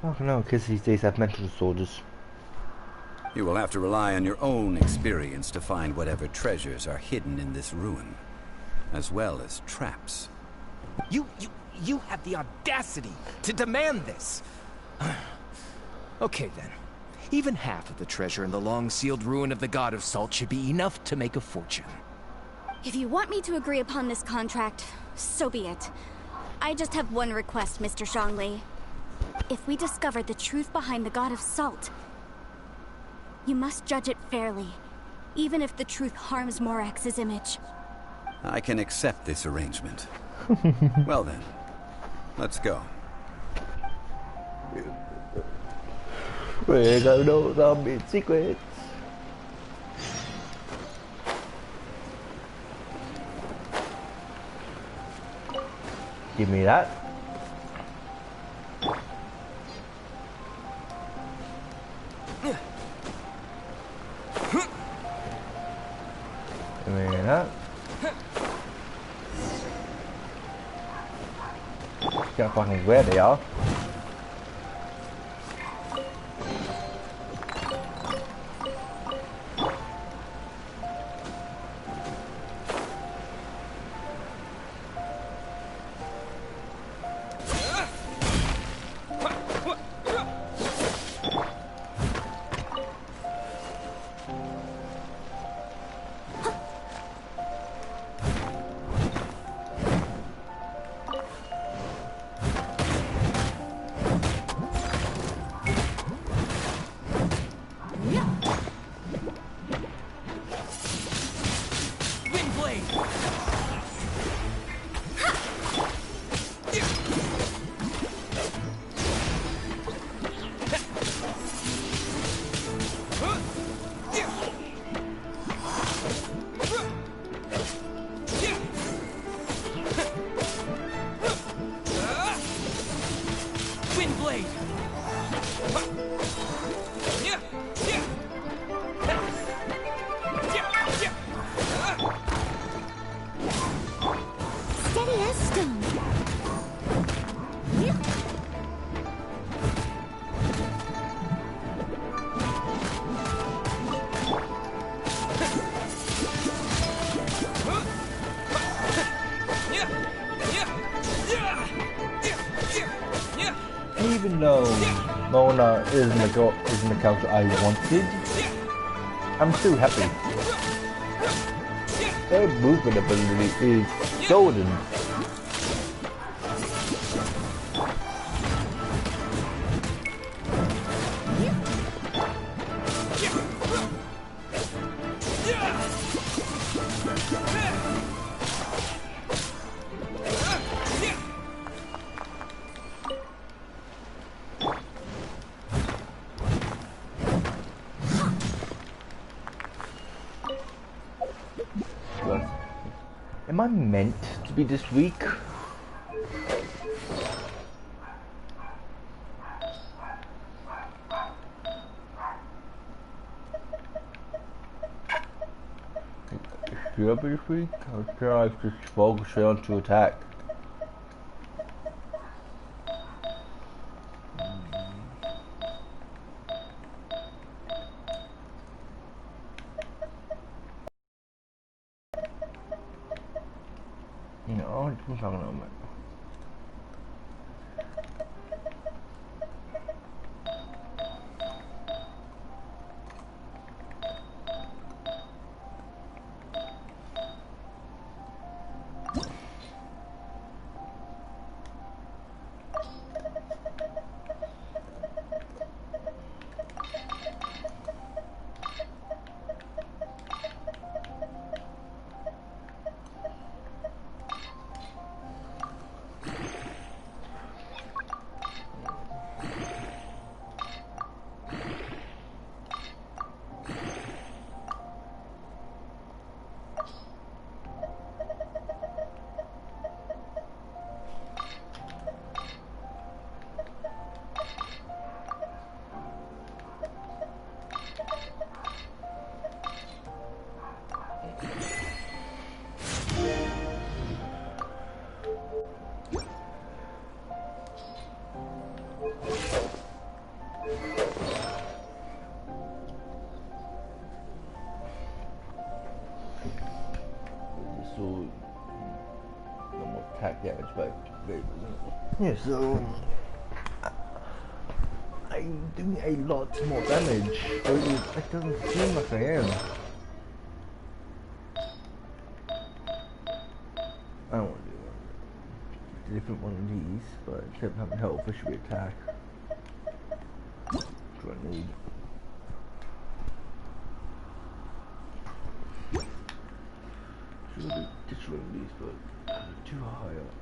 Oh no, kids these days have mental disorders. You will have to rely on your own experience to find whatever treasures are hidden in this ruin, as well as traps. You have the audacity to demand this. Okay then. Even half of the treasure in the long-sealed ruin of the God of Salt should be enough to make a fortune. If you want me to agree upon this contract, so be it. I just have one request, Mr. Zhongli. If we discover the truth behind the God of Salt, you must judge it fairly, even if the truth harms Morax's image. I can accept this arrangement. Well then, let's go. We're gonna know some secrets. Give me that. Give me that. Can't fucking where they are. even though Mona isn't the character I wanted, I'm still happy. Her movement ability is golden. Am I meant to be this weak? Should I be this weak? Or should I just focus on to attack? No, it's not gonna matter. So, no more attack damage, but yeah, so I'm doing a lot more damage, but it doesn't seem like I am. I don't want to do a different one of these, but instead of having health, I should be attack. That's what I need. Should be destroying these, but too high up.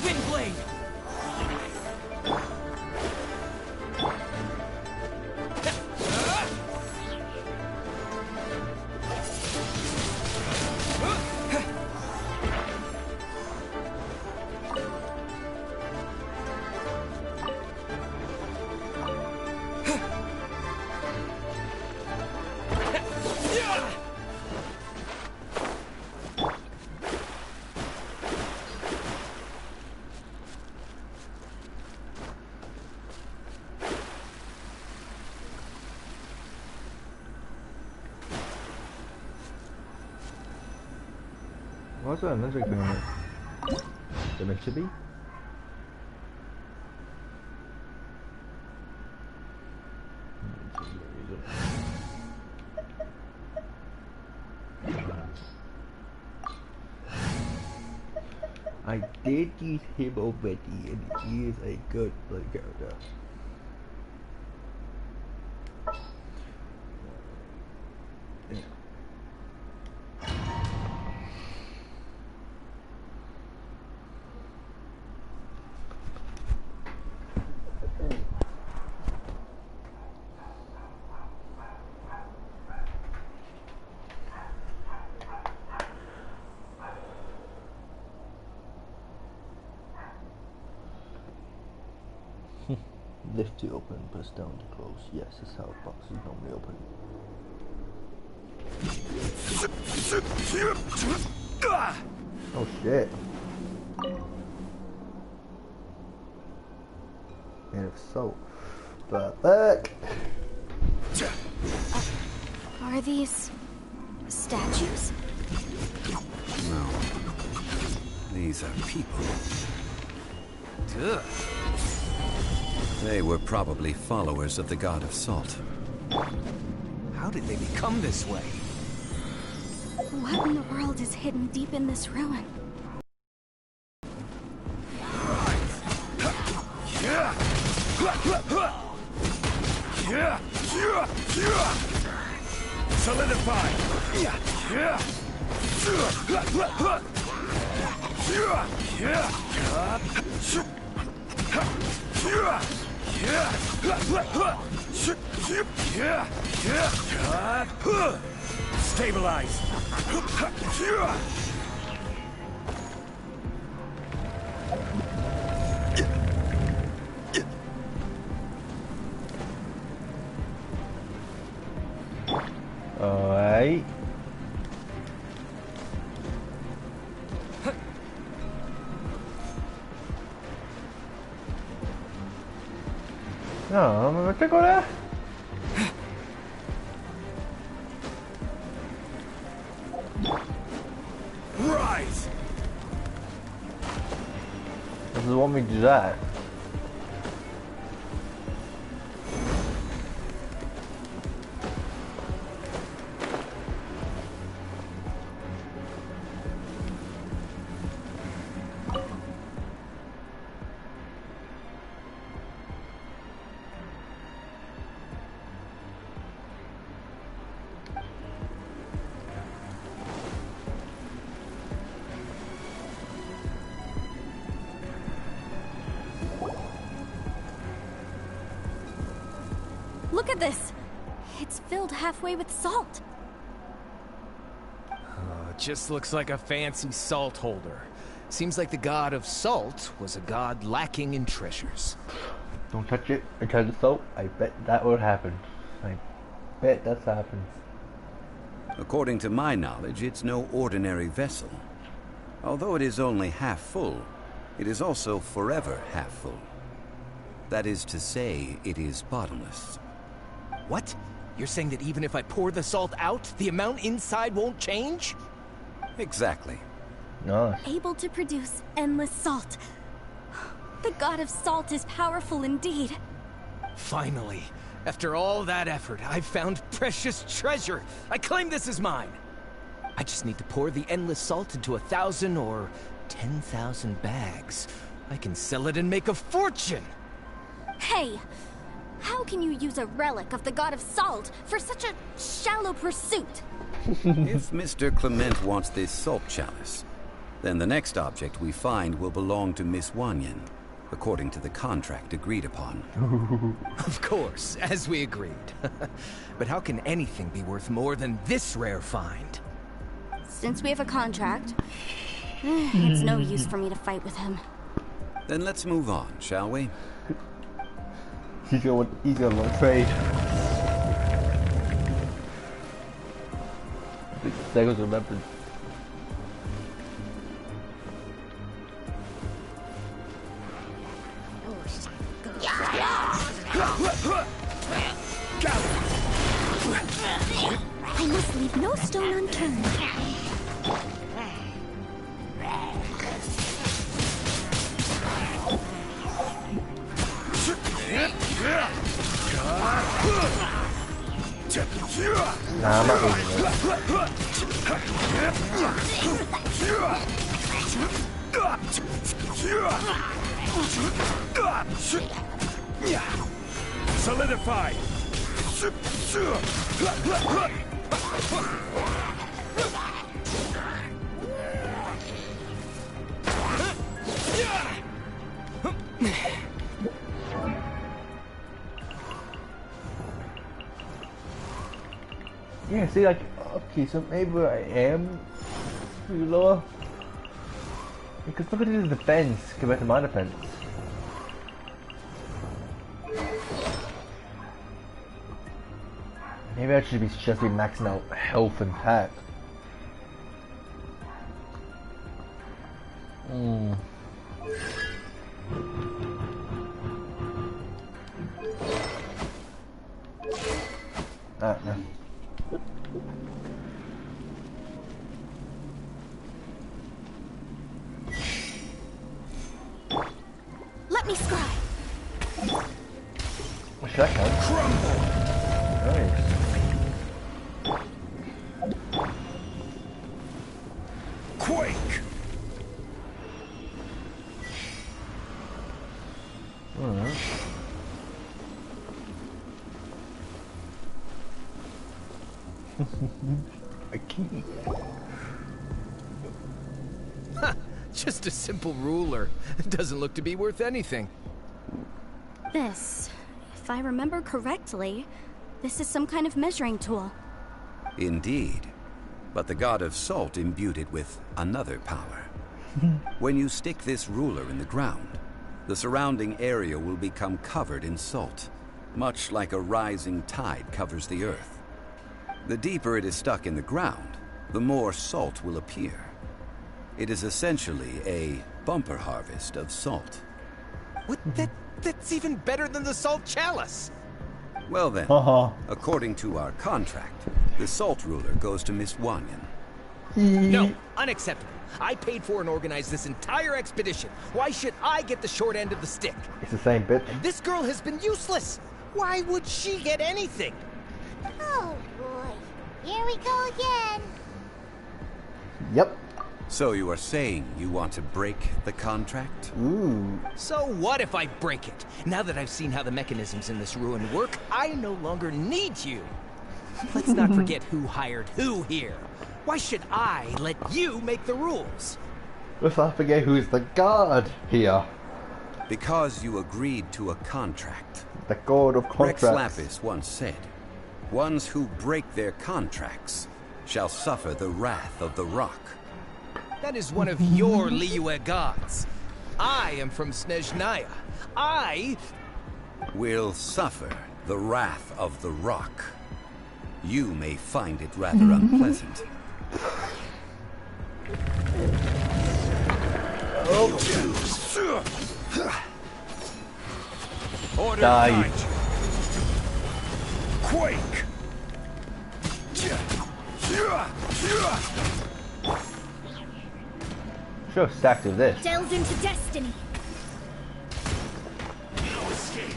Twin Blade! What's that another thing on it? They're meant to be? I did use him already, and he is a good blood character. Yeah. Lift to open, press down to close. Yes, that's how boxes normally open. Oh shit. And if so, back. Are these statues? No. These are people. Ugh. They were probably followers of the god of salt. How did they become this way? What in the world is hidden deep in this ruin? Solidify! Stabilize! Alright. No, I'm gonna check on that. Rise! Does it want me to do that? Look at this! It's filled halfway with salt. Just looks like a fancy salt holder. Seems like the god of salt was a god lacking in treasures. Don't touch it. I tried the salt. I bet that would happen. I bet that's happened. According to my knowledge, it's no ordinary vessel. Although it is only half full, it is also forever half full. That is to say, it is bottomless. What? You're saying that even if I pour the salt out, the amount inside won't change? Exactly. No. Able to produce endless salt. The god of salt is powerful indeed. Finally, after all that effort, I've found precious treasure. I claim this as mine. I just need to pour the endless salt into 1,000 or 10,000 bags. I can sell it and make a fortune. Hey, how can you use a relic of the god of salt for such a shallow pursuit? If Mr. Clement wants this salt chalice, Then the next object we find will belong to Miss Wanyan, according to the contract agreed upon. Of course, as we agreed. But how can anything be worth more than this rare find? Since we have a contract, it's no use for me to fight with him. Then let's move on, shall we? He's gonna want trade. There goes the weapon. I must leave no stone unturned. Nah, I'm not losing it. Solidify! Yeah, see, like, okay, so maybe I am pretty lower. Because look at his defense compared to my defense. Maybe I should just be maxing out health and attack. No. Let me scry. What should I count? Crumble. Nice. Quake! Alright. A key. Ha! Just a simple ruler. It doesn't look to be worth anything. This, if I remember correctly, this is some kind of measuring tool. Indeed. But the god of salt imbued it with another power. When you stick this ruler in the ground, the surrounding area will become covered in salt, much like a rising tide covers the earth. The deeper it is stuck in the ground, the more salt will appear. It is essentially a bumper harvest of salt. What? That's even better than the salt chalice! Well then, according to our contract, the salt ruler goes to Miss Wanyan. No, unacceptable. I paid for and organized this entire expedition. Why should I get the short end of the stick? It's the same bitch. And this girl has been useless. Why would she get anything? Oh boy, here we go again. Yep. So you are saying you want to break the contract? Ooh. So what if I break it? Now that I've seen how the mechanisms in this ruin work, I no longer need you. Let's not forget who hired who here. Why should I let you make the rules? Let's not forget who's the god here. Because you agreed to a contract. The god of contracts. Rex Lapis once said, ones who break their contracts shall suffer the wrath of the rock. That is one of your Liyue gods. I am from Snezhnaya. I will suffer the wrath of the rock. You may find it rather unpleasant. Order Die. right. Quake! Should have stacked with this. Delve into destiny. No escape.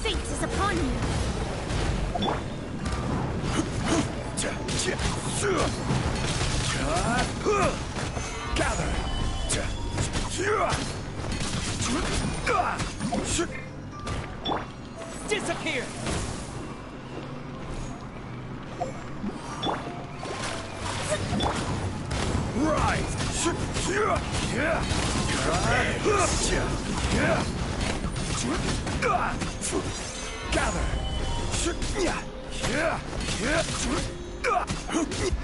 Fate is upon you. Gather. disappear. Rise. Gather!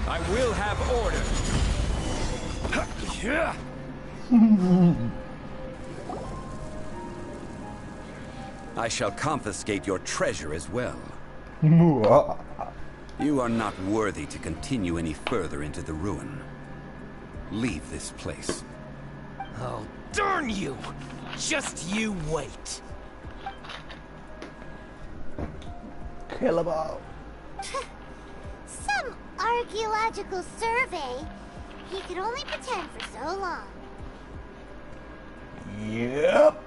I will have order! I shall confiscate your treasure as well. You are not worthy to continue any further into the ruin. Leave this place. Oh, darn you! Just you wait! Kill 'em all. Some archaeological survey. He could only pretend for so long. Yep.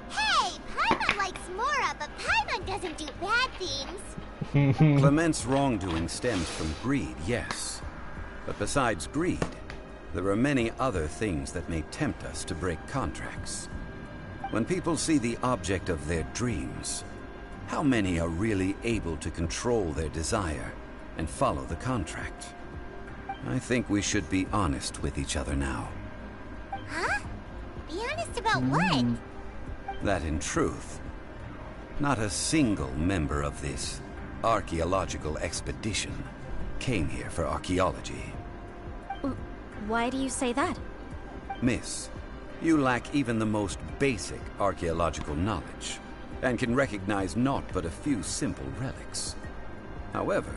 Hey, Paimon likes Mora, but Paimon doesn't do bad things. Clement's wrongdoing stems from greed, yes. But besides greed, there are many other things that may tempt us to break contracts. When people see the object of their dreams, how many are really able to control their desire and follow the contract? I think we should be honest with each other now. Huh? Be honest about what? That in truth, not a single member of this archaeological expedition came here for archaeology. Why do you say that? Miss, you lack even the most basic archaeological knowledge, and can recognize naught but a few simple relics. However,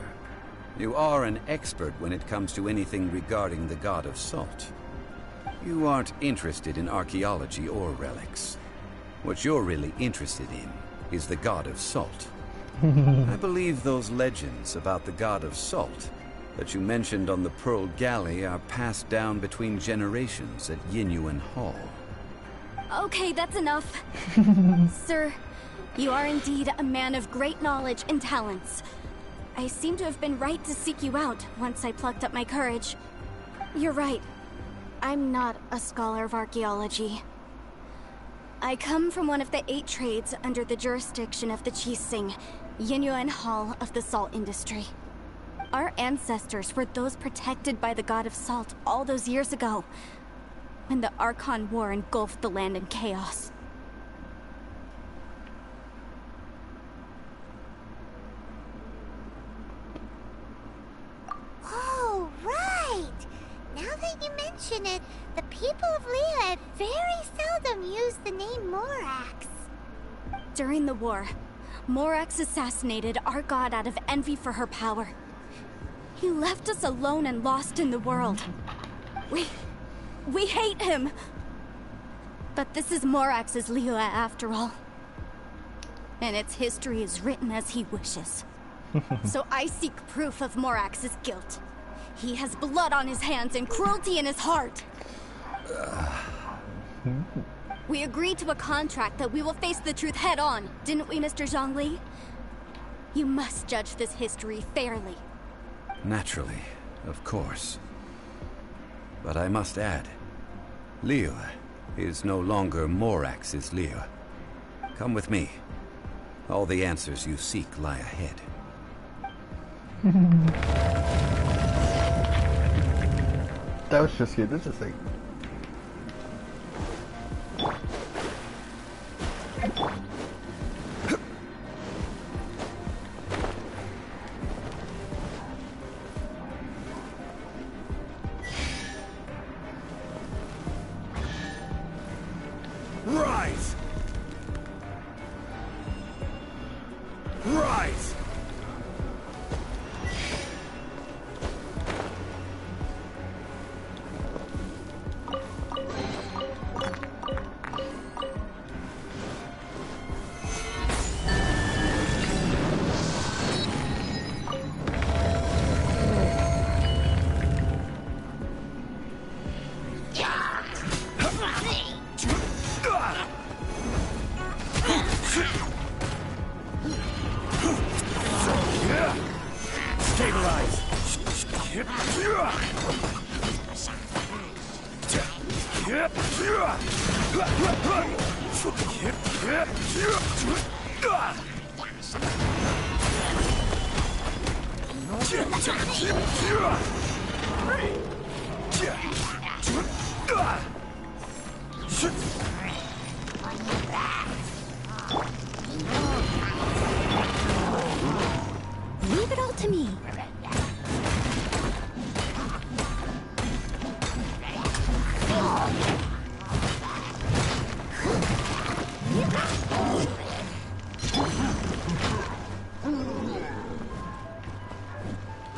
you are an expert when it comes to anything regarding the god of salt. You aren't interested in archaeology or relics. What you're really interested in is the god of salt. I believe those legends about the god of salt that you mentioned on the Pearl Galley are passed down between generations at Yinyuan Hall. Okay, that's enough. Sir, you are indeed a man of great knowledge and talents. I seem to have been right to seek you out once I plucked up my courage. You're right. I'm not a scholar of archaeology. I come from one of the 8 trades under the jurisdiction of the Qixing, Yinyuan Hall of the salt industry. Our ancestors were those protected by the god of salt all those years ago, when the Archon War engulfed the land in chaos. Oh, right! Now that you mention it, the people of Leah very seldom use the name Morax. During the war, Morax assassinated our god out of envy for her power. He left us alone and lost in the world. We hate him! But this is Morax's Leah after all. And its history is written as he wishes. So I seek proof of Morax's guilt. He has blood on his hands and cruelty in his heart. We agreed to a contract that we will face the truth head on, didn't we, Mr. Zhongli? You must judge this history fairly. Naturally, of course. But I must add, Liu is no longer Morax's Liu. Come with me. All the answers you seek lie ahead. That was just good. This is like. Rise! Rise! Leave it all to me.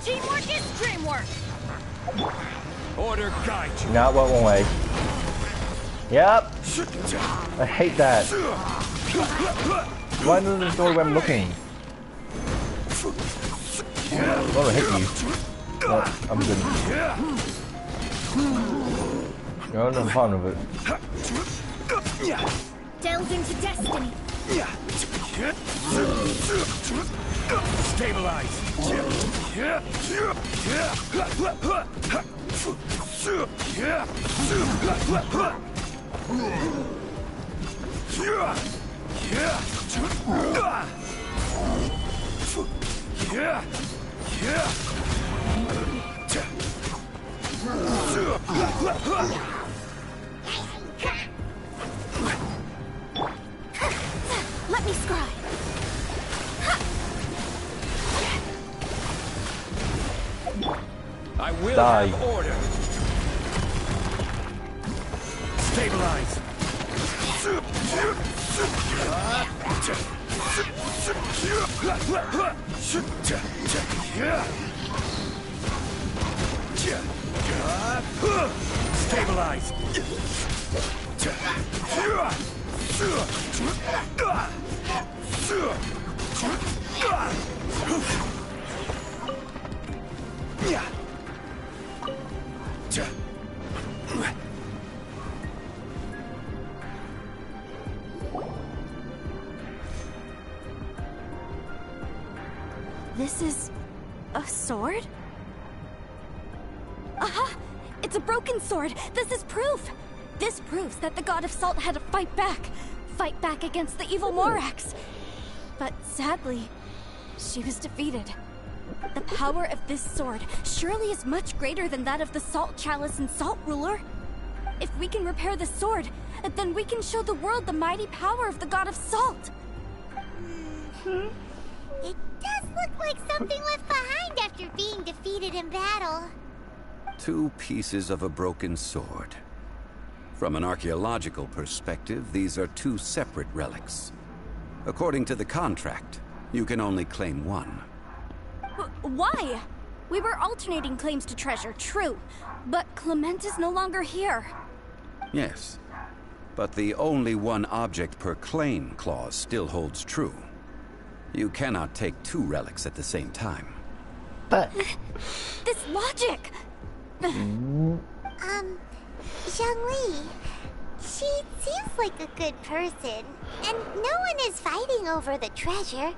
Teamwork is dreamwork. Order guide you. No, well, one way. Yep. I hate that. Why doesn't it know where I'm looking? Oh, I hit you. No, I'm good. No, I'm fine with it. Delve into destiny. Stabilize. Let me scry. I will Die. have order. Stabilize. Stabilize. This is a sword? Aha! It's a broken sword! This is proof! This proves that the God of Salt had to fight back. Fight back against the evil Morax. But sadly, she was defeated. The power of this sword surely is much greater than that of the Salt Chalice and Salt Ruler. If we can repair the sword, then we can show the world the mighty power of the God of Salt. It does look like something left behind after being defeated in battle. 2 pieces of a broken sword. From an archaeological perspective, these are 2 separate relics. According to the contract, you can only claim one. Why? We were alternating claims to treasure, true. But Clement is no longer here. Yes, but the only one object per claim clause still holds true. You cannot take 2 relics at the same time. But This logic! Zhongli, she seems like a good person, and no one is fighting over the treasure.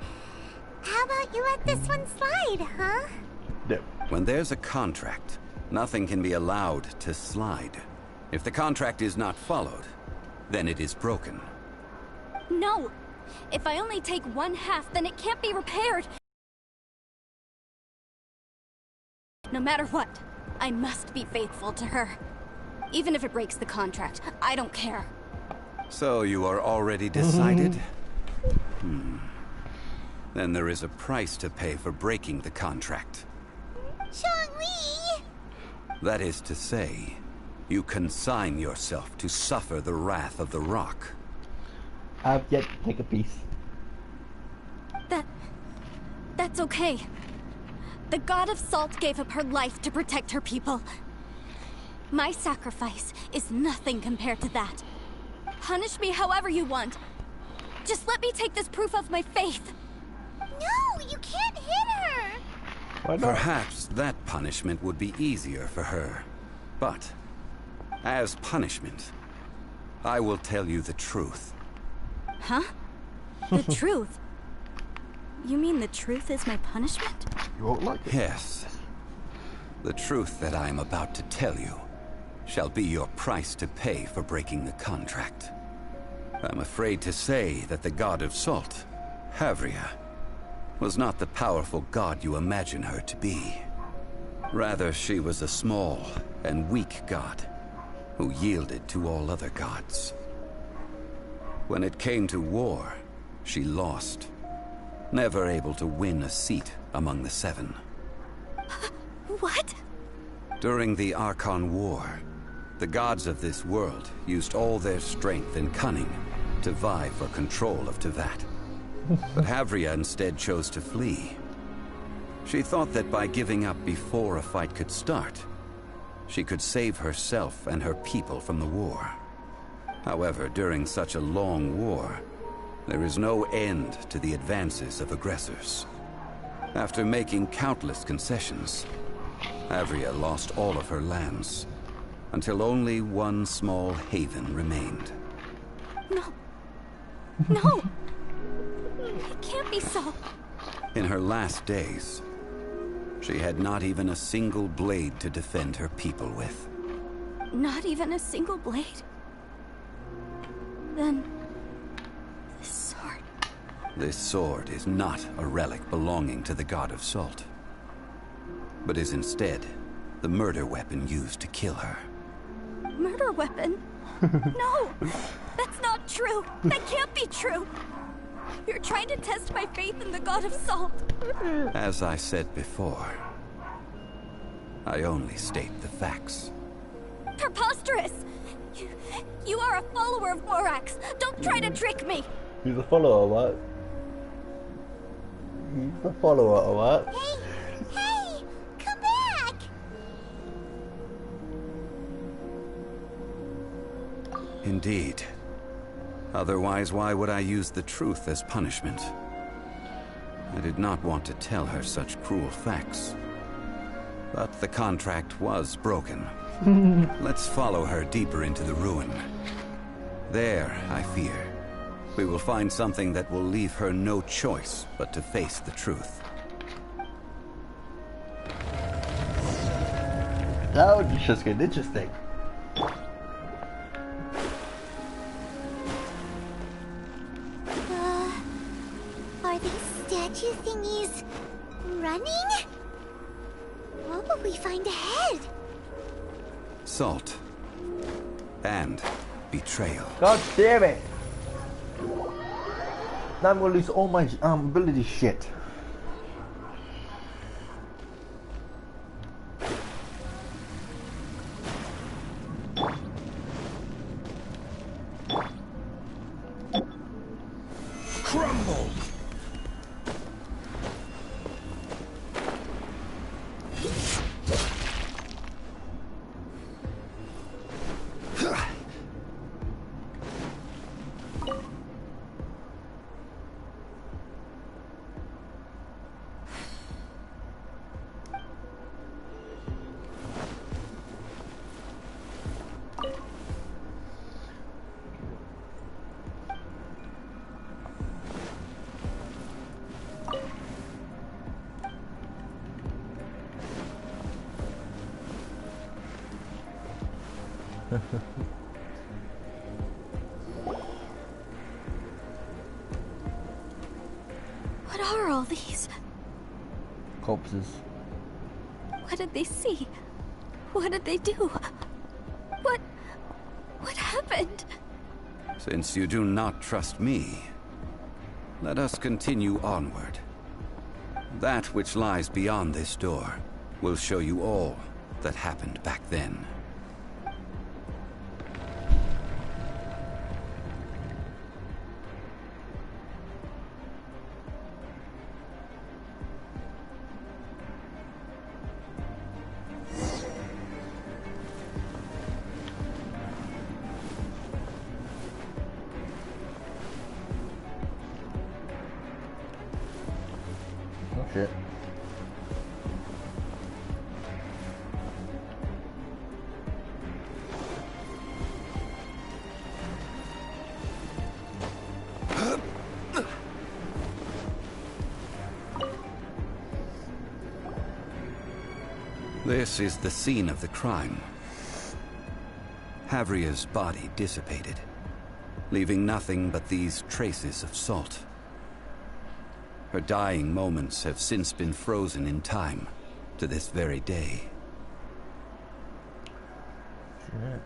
How about you let this one slide, huh? no. When there's a contract, nothing can be allowed to slide. If the contract is not followed, then it is broken. No! If I only take 1/2, then it can't be repaired! No matter what, I must be faithful to her. Even if it breaks the contract, I don't care. So you are already decided? Then there is a price to pay for breaking the contract. Zhongli! That is to say, you consign yourself to suffer the wrath of the rock. I've yet to take a piece. That's okay. The God of Salt gave up her life to protect her people. My sacrifice is nothing compared to that. Punish me however you want. Just let me take this proof of my faith. No, you can't hit her! Why not? Perhaps that punishment would be easier for her. But, as punishment, I will tell you the truth. Huh? The truth? You mean the truth is my punishment? You won't like it. Yes. The truth that I am about to tell you shall be your price to pay for breaking the contract. I'm afraid to say that the God of Salt, Havria, was not the powerful god you imagine her to be. Rather, she was a small and weak god, who yielded to all other gods. When it came to war, she lost, never able to win a seat among the seven. What? During the Archon War, the gods of this world used all their strength and cunning to vie for control of Tevat. But Havria instead chose to flee. She thought that by giving up before a fight could start, she could save herself and her people from the war. However, during such a long war, there is no end to the advances of aggressors. After making countless concessions, Havria lost all of her lands, until only one small haven remained. No. No! It can't be so. In her last days, she had not even a single blade to defend her people with. Not even a single blade? Then... this sword... This sword is not a relic belonging to the god of salt, but is instead the murder weapon used to kill her. Murder weapon? No! That's not true! That can't be true! You're trying to test my faith in the god of salt! As I said before, I only state the facts. Preposterous! You are a follower of Morax! Don't try to trick me! He's a follower, what? He's a follower, or what? Hey! Hey! Come back! Indeed. Otherwise, why would I use the truth as punishment? I did not want to tell her such cruel facts. But the contract was broken. Let's follow her deeper into the ruin. There, I fear, we will find something that will leave her no choice but to face the truth. That would just get interesting. Are these statue thingies running? What will we find ahead? Salt. And betrayal. God damn it! Now I'm gonna lose all my ability shit. Crumble! What are all these? Corpses. What did they see? What did they do? What happened? Since you do not trust me, let us continue onward. That which lies beyond this door will show you all that happened back then. Oh shit. This is the scene of the crime. Havria's body dissipated, leaving nothing but these traces of salt. Her dying moments have since been frozen in time to this very day. Shit.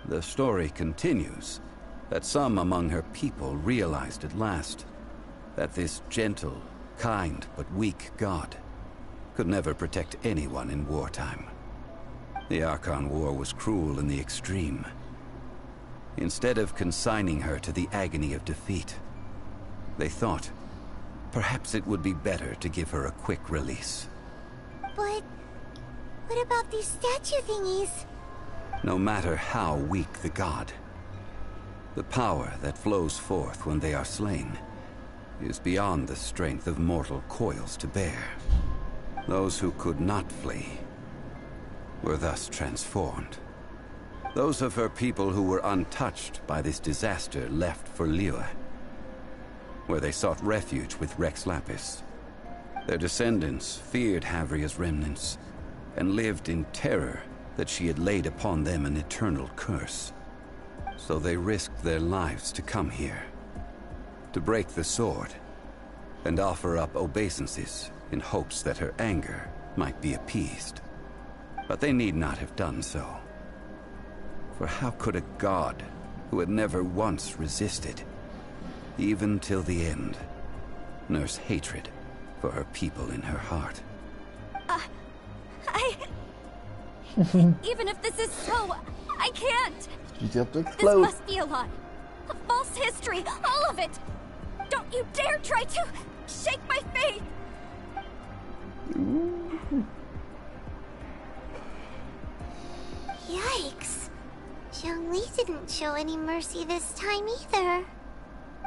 The story continues that some among her people realized at last that this gentle, kind, but weak god could never protect anyone in wartime. The Archon War was cruel in the extreme. Instead of consigning her to the agony of defeat, they thought perhaps it would be better to give her a quick release. But what about these statue thingies? No matter how weak the god, the power that flows forth when they are slain is beyond the strength of mortal coils to bear. Those who could not flee were thus transformed. Those of her people who were untouched by this disaster left for Liyue, where they sought refuge with Rex Lapis. Their descendants feared Havria's remnants and lived in terror that she had laid upon them an eternal curse. So they risked their lives to come here, to break the sword and offer up obeisances in hopes that her anger might be appeased. But they need not have done so. For how could a god who had never once resisted, even till the end, nurse hatred for her people in her heart? Even if this is so, I can't. You have to This explode. must be a lie. A false history, all of it. Don't you dare try to shake my faith. Yikes. Zhongli didn't show any mercy this time either.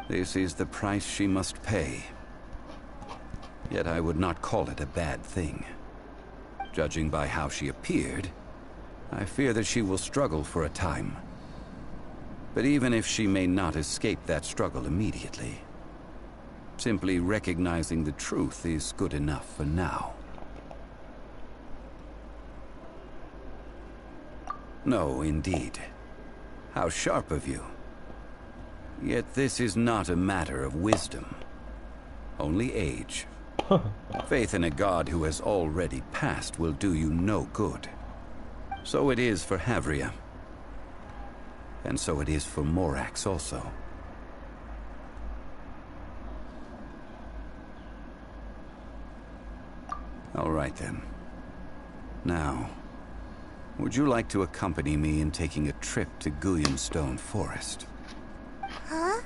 This is the price she must pay. Yet I would not call it a bad thing. Judging by how she appeared, I fear that she will struggle for a time. But even if she may not escape that struggle immediately, simply recognizing the truth is good enough for now. No, indeed. How sharp of you. Yet this is not a matter of wisdom, only age. Faith in a god who has already passed will do you no good. So it is for Havria. And so it is for Morax also. All right then. Now, would you like to accompany me in taking a trip to Guyanstone Forest? Huh?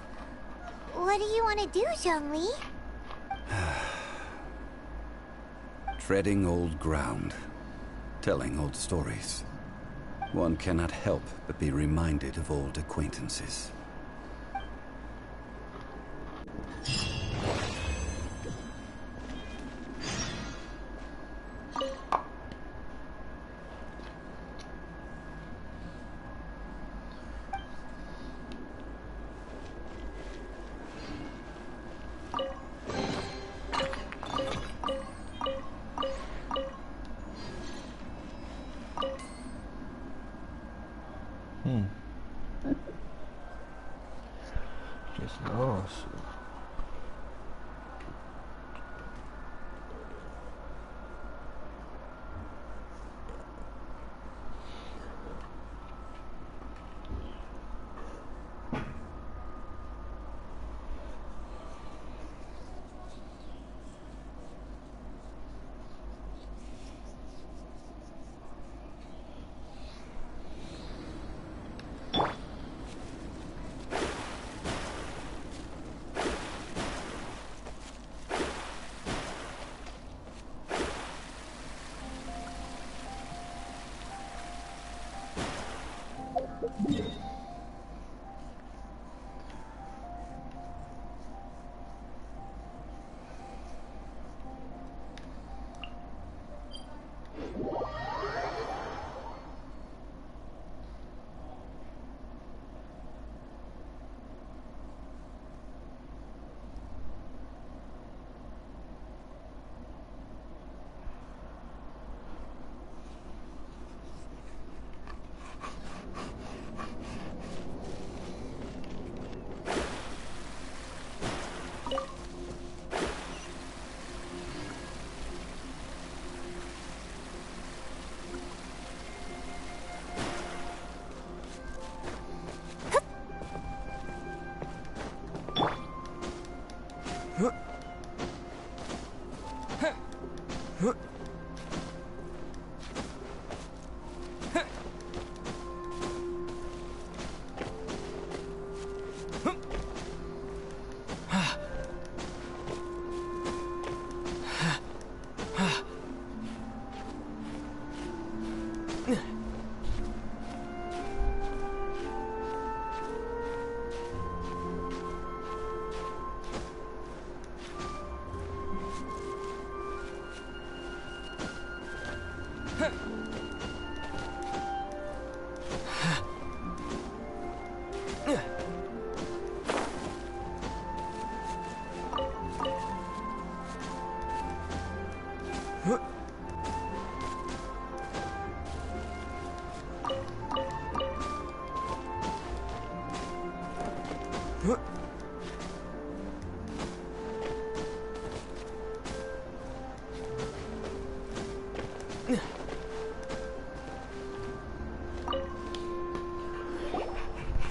What do you want to do, Zhongli? Treading old ground, telling old stories. One cannot help but be reminded of old acquaintances. Just nice.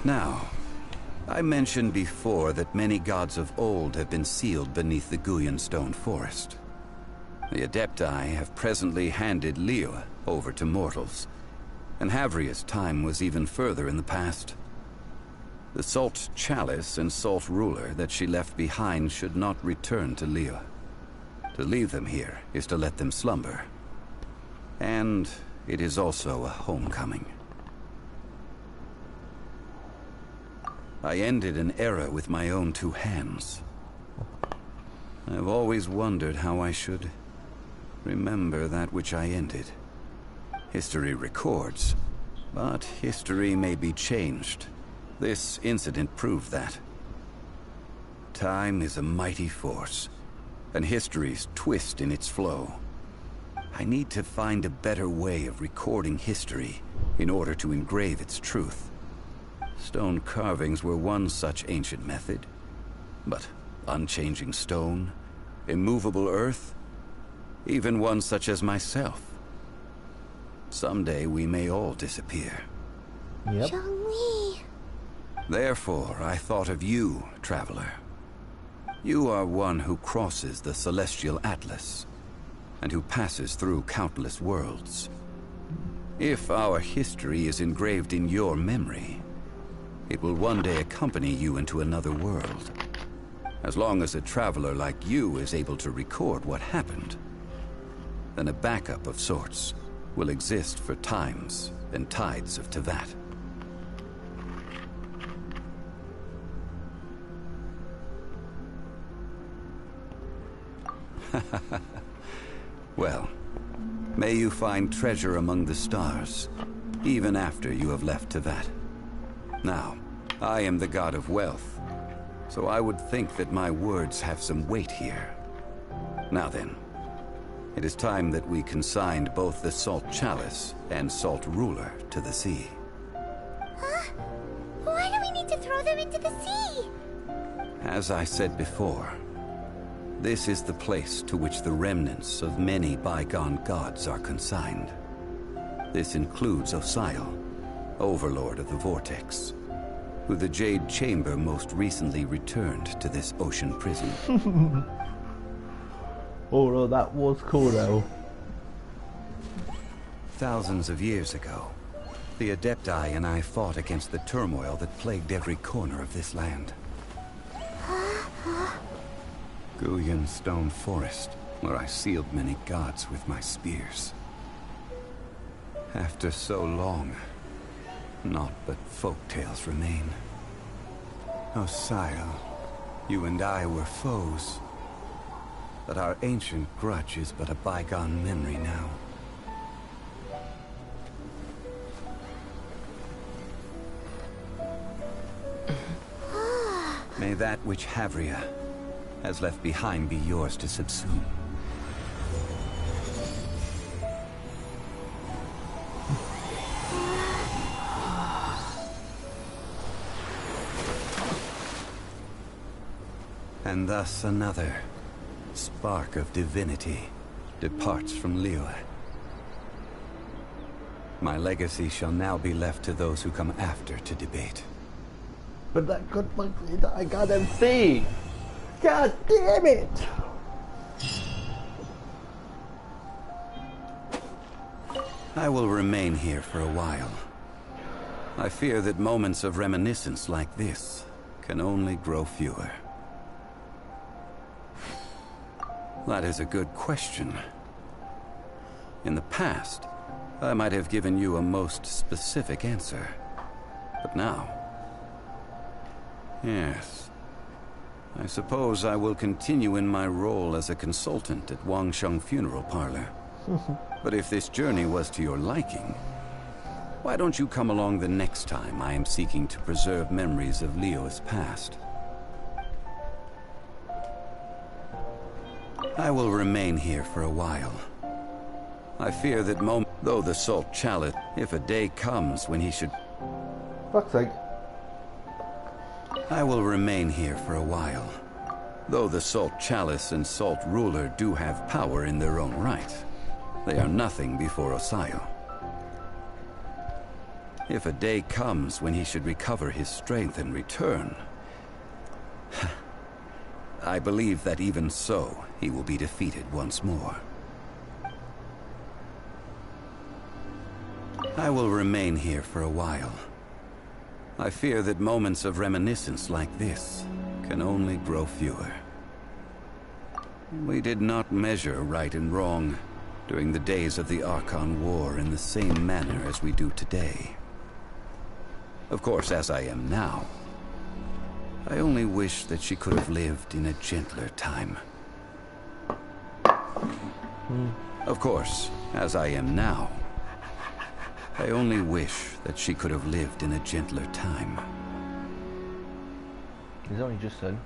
Now, I mentioned before that many gods of old have been sealed beneath the Guyan stone forest. The Adepti have presently handed Liyue over to mortals, and Havria's time was even further in the past. The Salt Chalice and Salt Ruler that she left behind should not return to Liyue. To leave them here is to let them slumber. And it is also a homecoming. I ended an era with my own two hands. I've always wondered how I should remember that which I ended. History records, but history may be changed. This incident proved that. Time is a mighty force, and history's twist in its flow. I need to find a better way of recording history in order to engrave its truth. Stone carvings were one such ancient method, but unchanging stone, immovable earth, even one such as myself. Someday we may all disappear. Yep. Zhongli. Therefore, I thought of you, traveler. You are one who crosses the celestial atlas, and who passes through countless worlds. If our history is engraved in your memory, it will one day accompany you into another world. As long as a traveler like you is able to record what happened, then a backup of sorts will exist for times and tides of Teyvat. Well, may you find treasure among the stars, even after you have left Teyvat. Now, I am the god of wealth, so I would think that my words have some weight here. Now then, it is time that we consigned both the Salt Chalice and Salt Ruler to the sea. Huh? Why do we need to throw them into the sea? As I said before, this is the place to which the remnants of many bygone gods are consigned. This includes Osial, Overlord of the Vortex, who the Jade Chamber most recently returned to this ocean prison. Although that was cool though. Thousands of years ago, the Adepti and I fought against the turmoil that plagued every corner of this land. Guyan Stone Forest, where I sealed many gods with my spears. After so long, naught but folk tales remain. Osial, you and I were foes, but our ancient grudge is but a bygone memory now. May that which Havria has left behind be yours to subsume. And thus another spark of divinity departs from Liyue. My legacy shall now be left to those who come after to debate. But that good monkey that I got MC. God damn it! I will remain here for a while. I fear that moments of reminiscence like this can only grow fewer. That is a good question. In the past, I might have given you a most specific answer. But now... Yes. I suppose I will continue in my role as a consultant at Wangsheng Funeral Parlor. But if this journey was to your liking, why don't you come along the next time I am seeking to preserve memories of Liyue's past? I will remain here for a while. I fear that though the Salt Chalice, if a day comes when he should... Fuck's sake. I will remain here for a while. Though the Salt Chalice and Salt Ruler do have power in their own right, they are nothing before Osayo. If a day comes when he should recover his strength and return, I believe that even so, he will be defeated once more. I will remain here for a while. I fear that moments of reminiscence like this can only grow fewer. We did not measure right and wrong during the days of the Archon War in the same manner as we do today. Of course, as I am now, I only wish that she could have lived in a gentler time. Of course, as I am now, I only wish that she could have lived in a gentler time. He's only just said.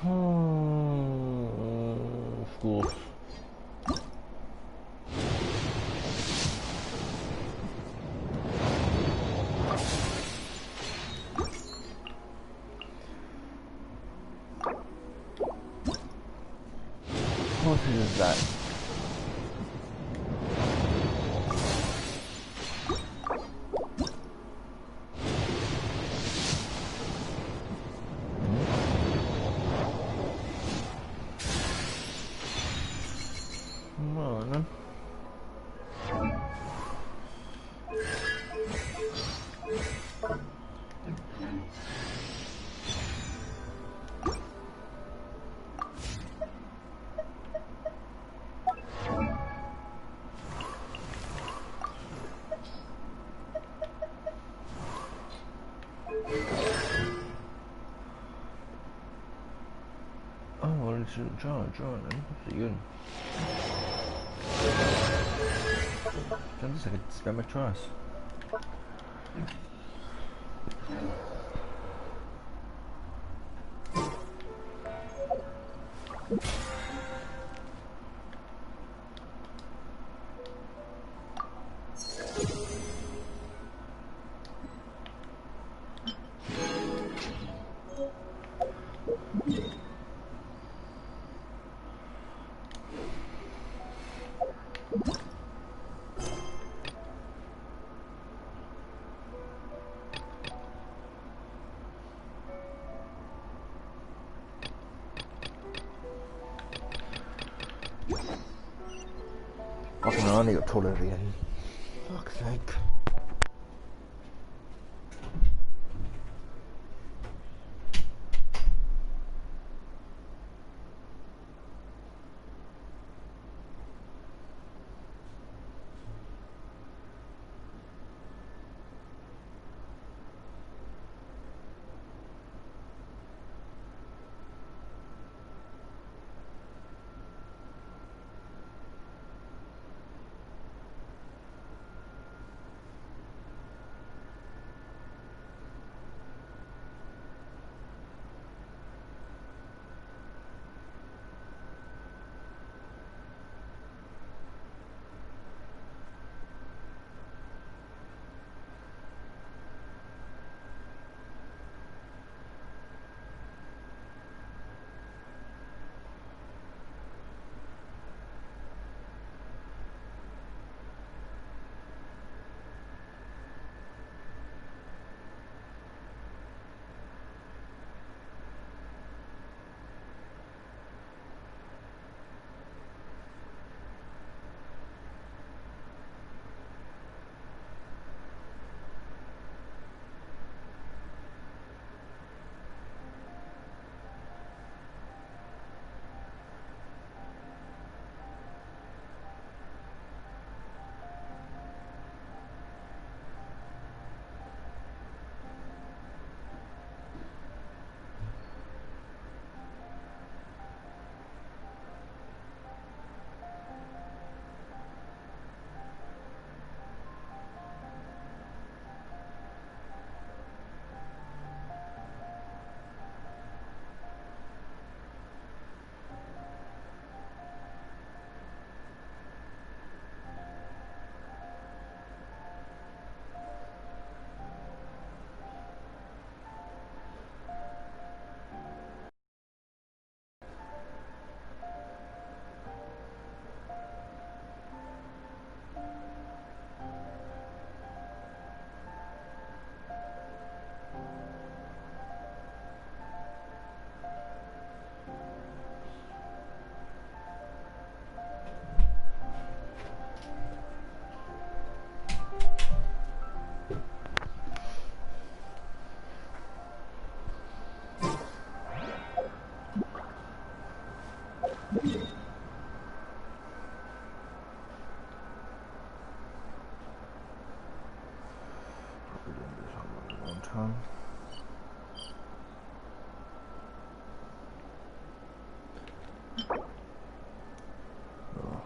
Oh. School. What is that? Draw then. Pretty good. Just like a spam my choice. only got taller at the end. Fuck's sake.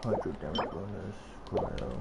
Hydro damage bonus, cryo.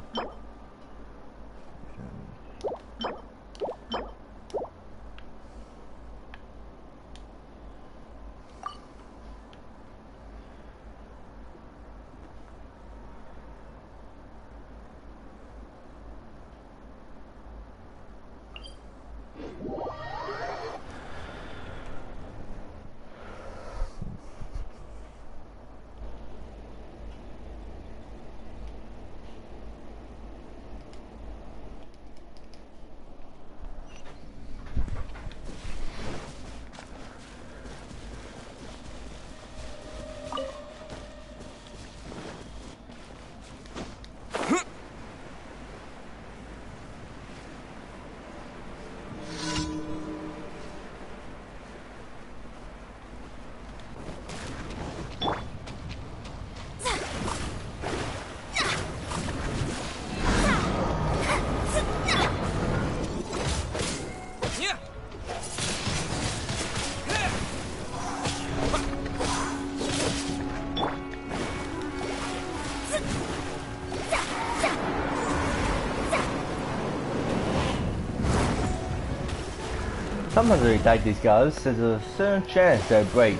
Sometimes when you take these guys, there's a certain chance they'll break.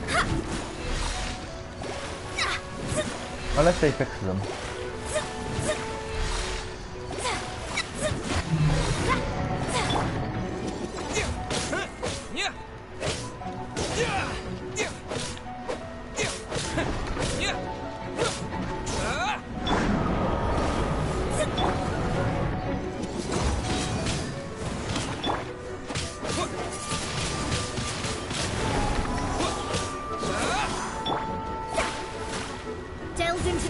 Unless they fix them. Delved into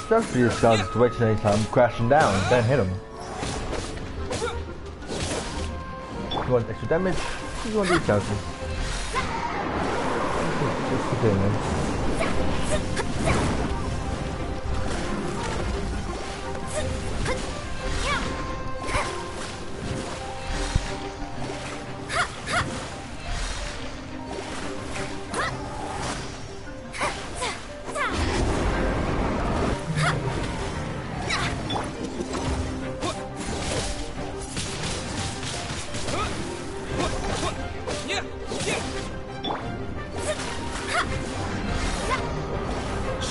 sucks for these guys to wait till any time, crashing down, then hit them. You want extra damage? You want these chances? Just the thing, man.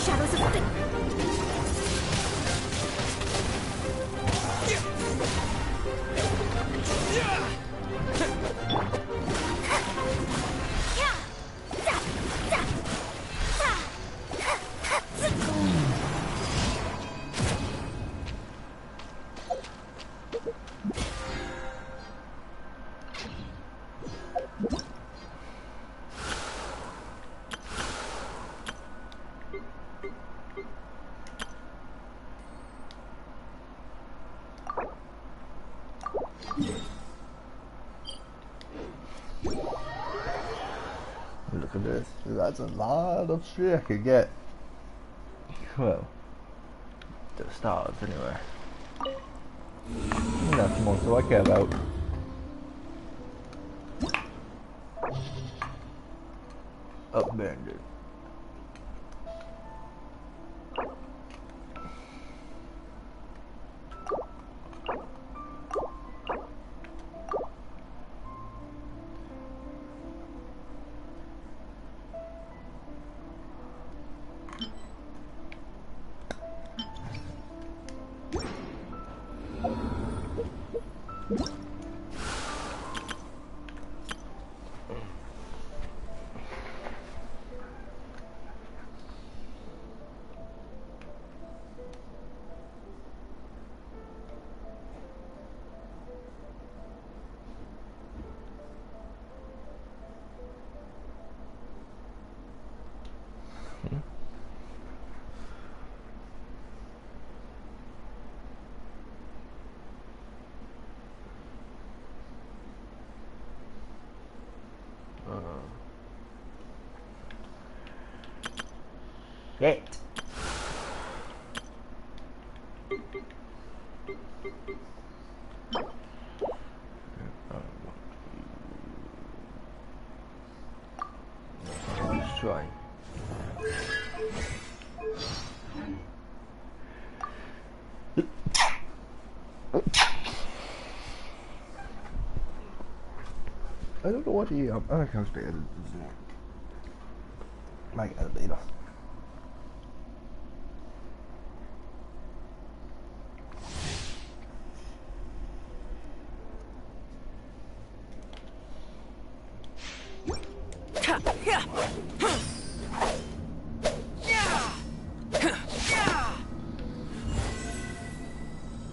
Shadows of Fate. Look at this. That's a lot of shit I could get. Well, the stars anyway. That's the monster I care about. Abandoned. Shit. Let's try. I don't know what the other coast is. Like elevator.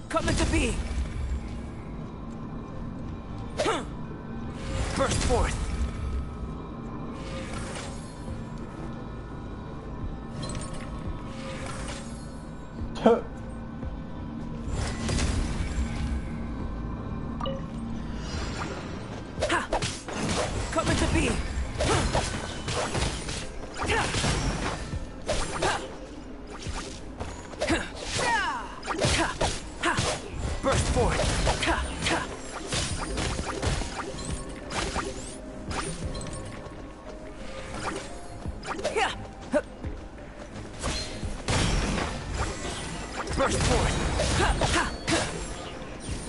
Come into being. Burst forth. Come into being. Burst forth. Burst forth.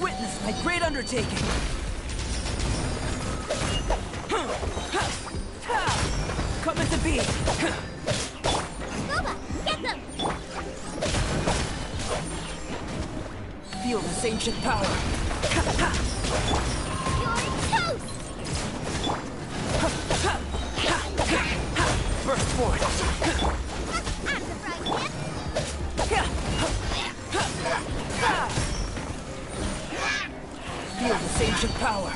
Witness my great undertaking. Come into being. Boba, get them! Feel this ancient power. You're toast! Burst forth. I'm surprised, Feel this ancient power.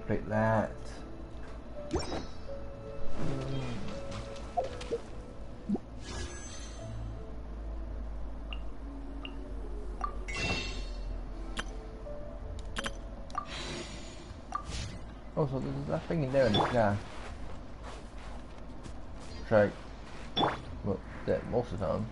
complete that. Also, there's that thing in there in the sky. Try. Well, that most of the time.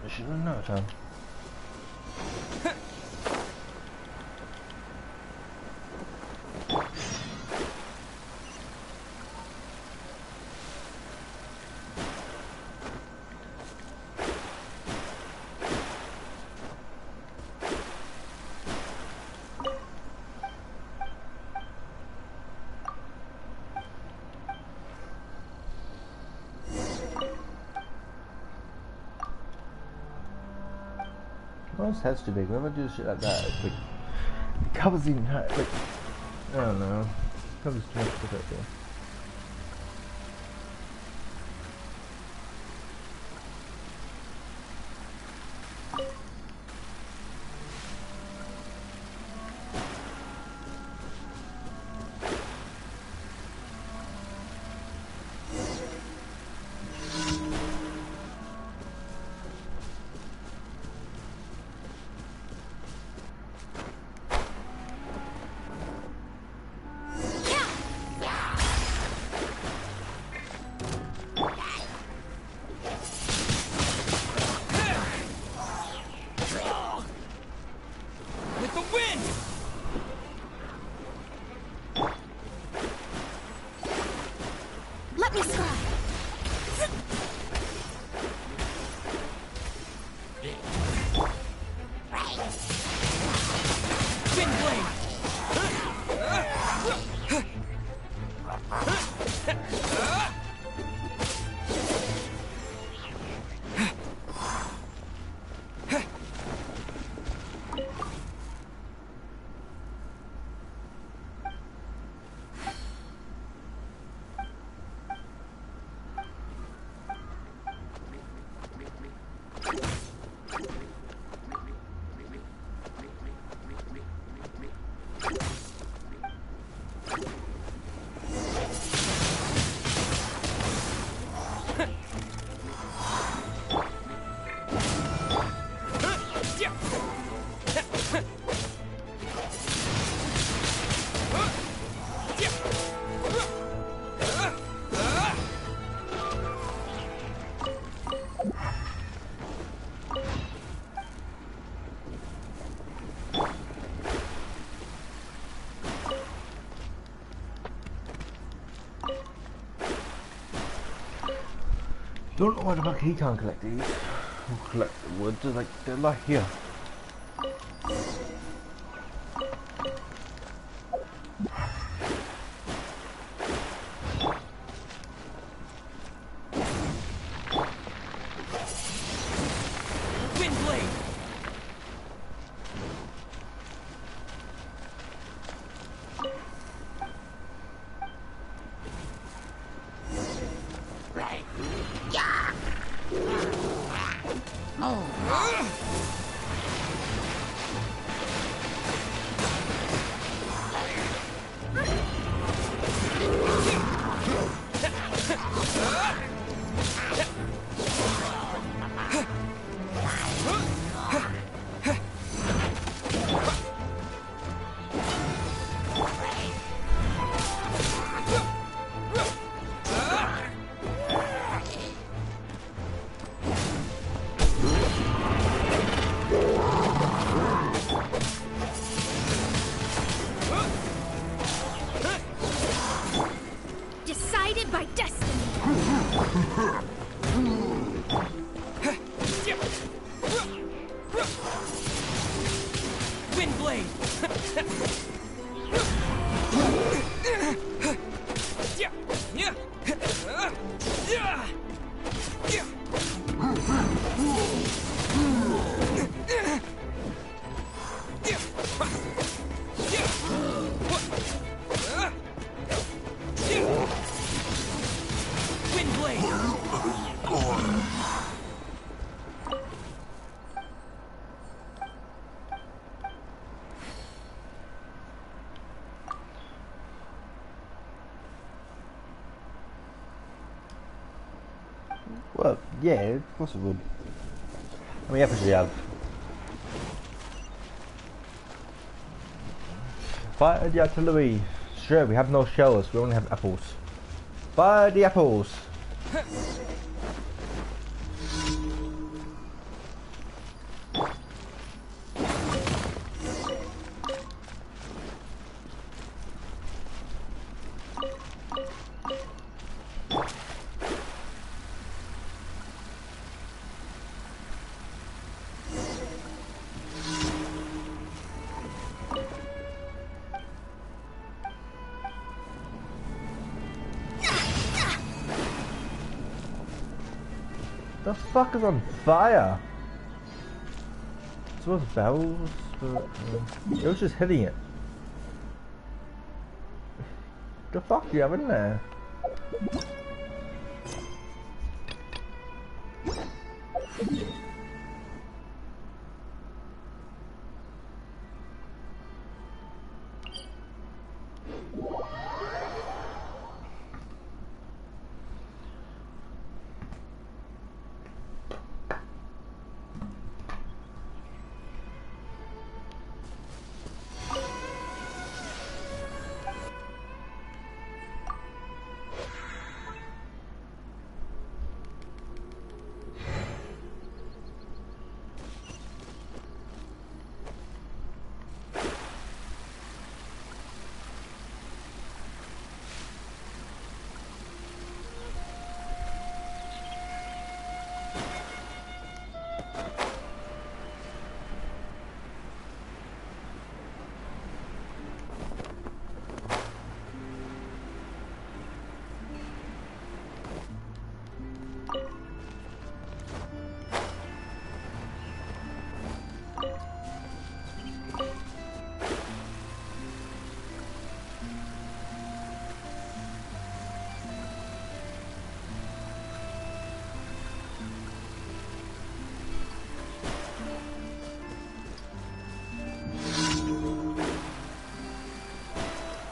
I should have known time. My head's too big. Whenever I do shit like that, it's like, it covers even like, I don't know. It covers too much stuff out there. Don't know why the fuck he can't collect these. Or collect the wood, they're like here. Well, yeah, of course it would. I mean, obviously, have. Fire the artillery. Sure, we have no shells, we only have apples. Fire the apples! The fuck is on fire? So those barrels, it was just hitting it. The fuck do you have in there?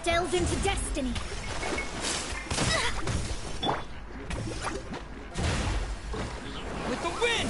Delve into destiny. With the wind!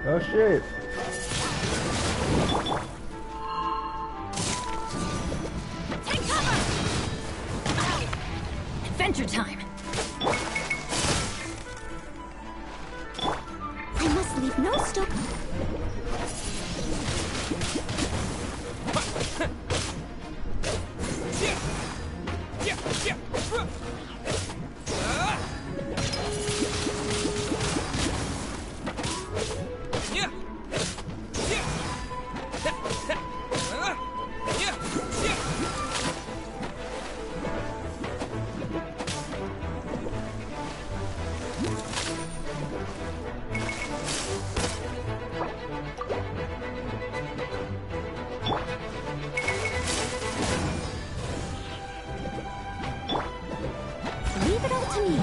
Oh shit! Take cover! Adventure time! I must leave no stone. Leave it all to me.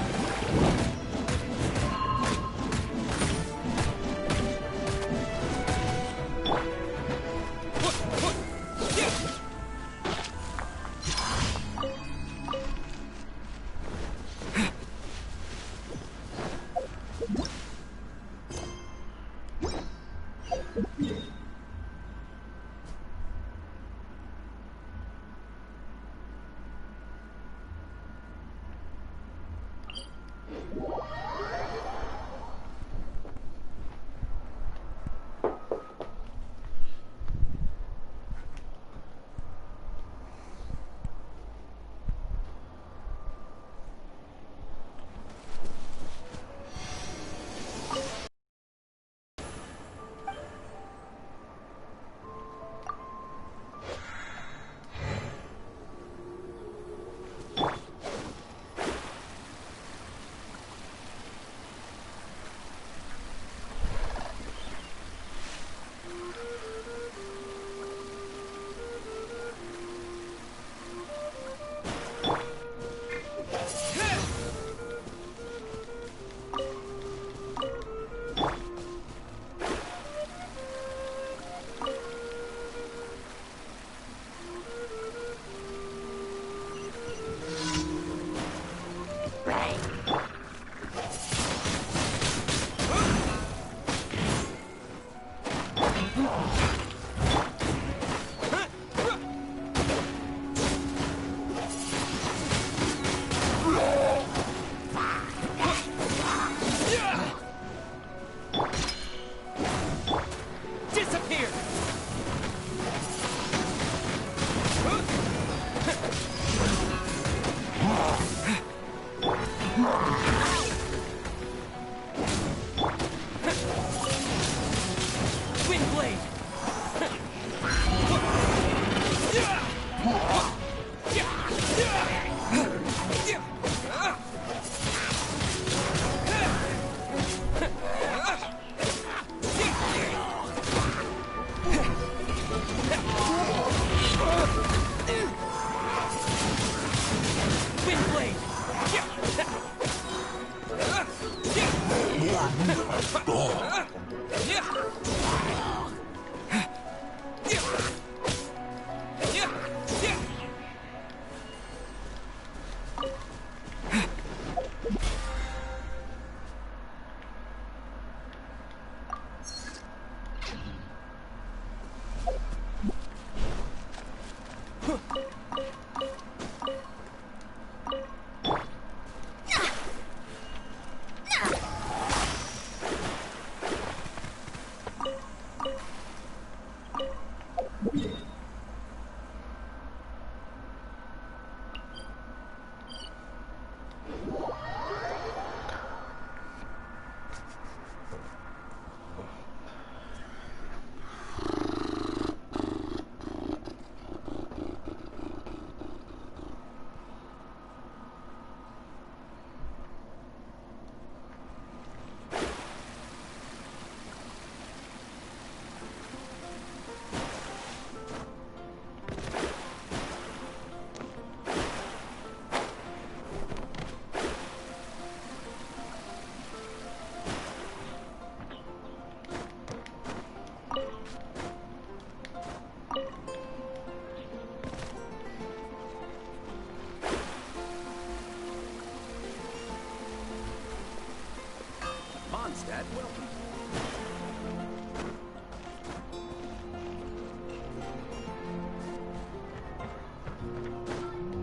Mondstadt, welcome.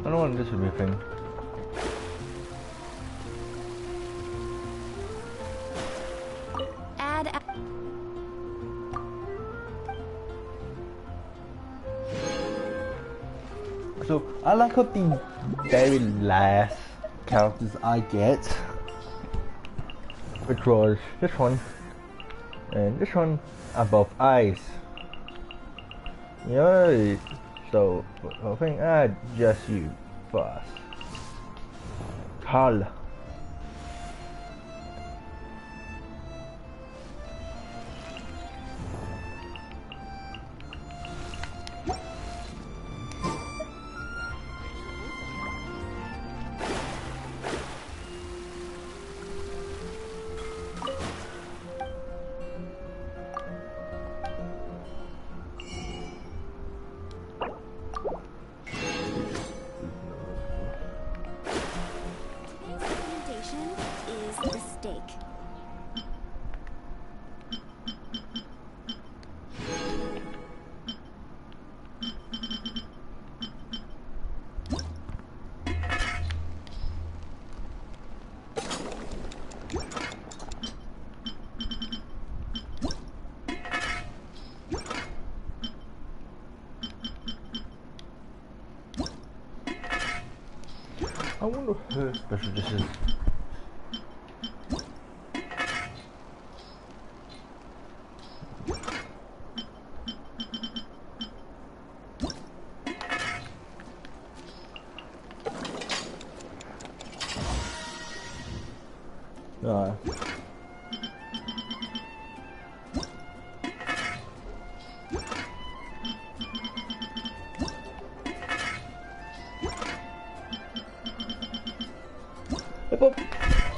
I don't want this to be a thing. Add. So I like how the very last characters I get, which was this one and this one, are both eyes. Yay! So I think I just you first. Hull. I wonder if her special this is. No. But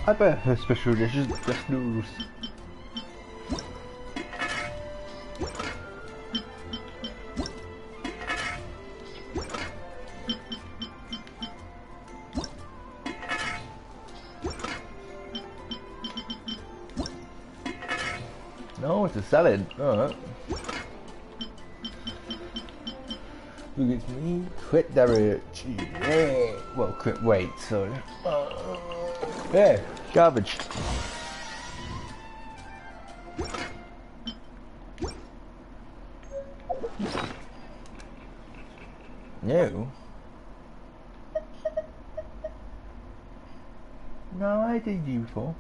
I bet her special dish is just noodles. No, it's a salad. Alright. Look at me, quit damage. Yeah. Well, quit weight, sorry. Yeah, garbage. No. No, I did you before.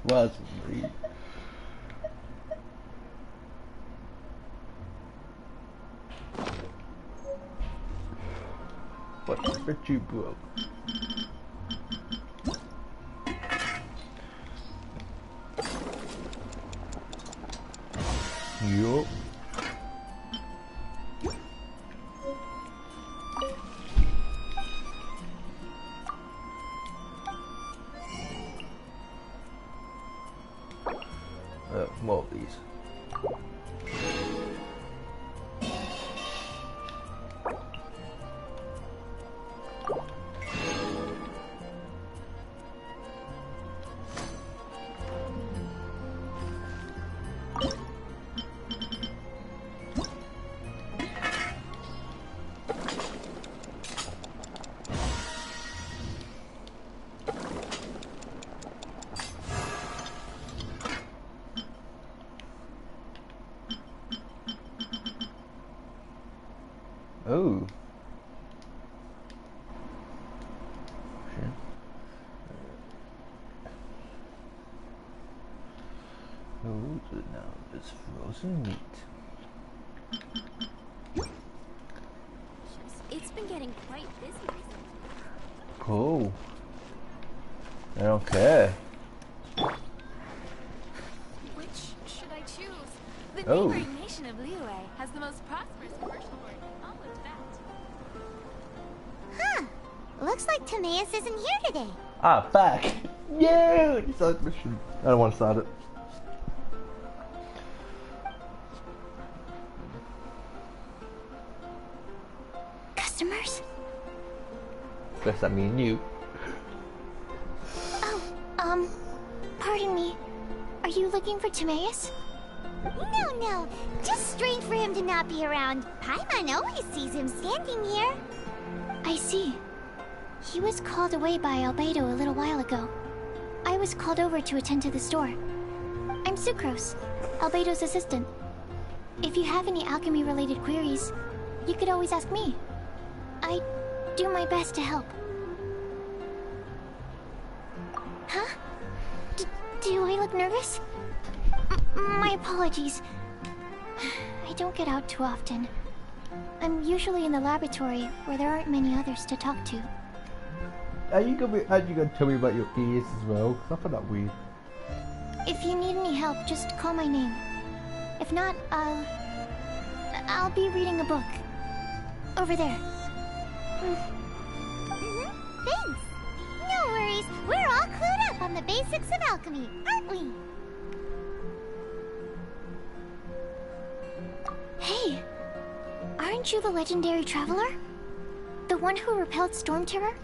Was me. What bet you broke? Yup. More of these. Oh. Shit. Oh, so now it's frozen meat. It's been getting quite busy recently. Cool. I don't care. Which should I choose? The Oh. neighboring nation of Liyue has the most prosperous commercial port in all of that. Huh. Looks like Timaeus isn't here today. Ah, back! Yeah! Start mission. I don't want to start it. Customers? Guess that mean you. Oh, pardon me. Are you looking for Timaeus? No. Just strange for him to not be around. Paimon always sees him standing here. I see. He was called away by Albedo a little while ago. I was called over to attend to the store. I'm Sucrose, Albedo's assistant. If you have any alchemy-related queries, you could always ask me. I do my best to help. Huh? Do I look nervous? My apologies. I don't get out too often. I'm usually in the laboratory where there aren't many others to talk to. Are you gonna tell me about your ears as well? 'Cause I find that weird. If you need any help, just call my name. If not, I'll be reading a book. Over there. Thanks. No worries. We're all clued up on the basics of alchemy, aren't we? Hey, aren't you the legendary traveler? The one who repelled Storm Terror?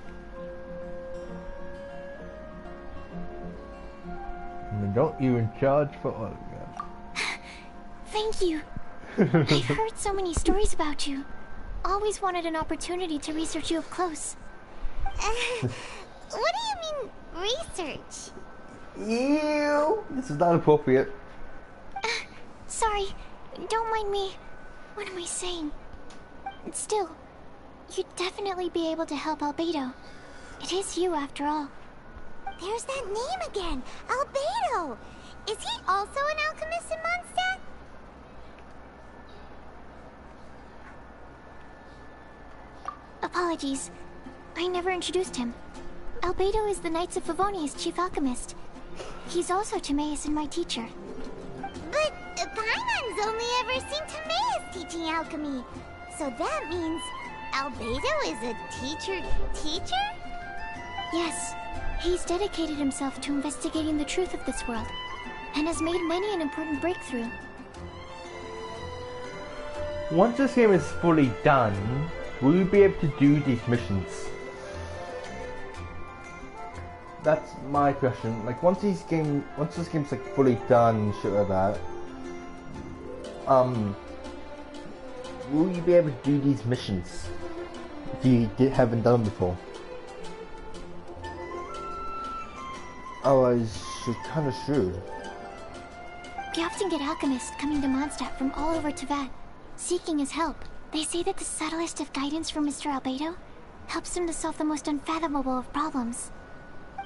Don't even charge for autographs. Thank you. I've heard so many stories about you. Always wanted an opportunity to research you up close. What do you mean, research? Ew! This is not appropriate. Sorry, don't mind me. What am I saying? Still, you'd definitely be able to help Albedo. It is you, after all. There's that name again, Albedo! Is he also an alchemist in Mondstadt? Apologies. I never introduced him. Albedo is the Knights of Favonia's chief alchemist. He's also Timaeus and my teacher. But Paimon's only ever seen Timaeus teaching alchemy. So that means Albedo is a teacher? Yes. He's dedicated himself to investigating the truth of this world, and has made many an important breakthrough. Once this game is fully done, will you be able to do these missions? That's my question. Like once this game's like fully done, shit like that. Will you be able to do these missions if you haven't done them before? Otherwise, you're kind of sure. We often get alchemists coming to Mondstadt from all over Teyvat, seeking his help. They say that the subtlest of guidance from Mr. Albedo helps him to solve the most unfathomable of problems.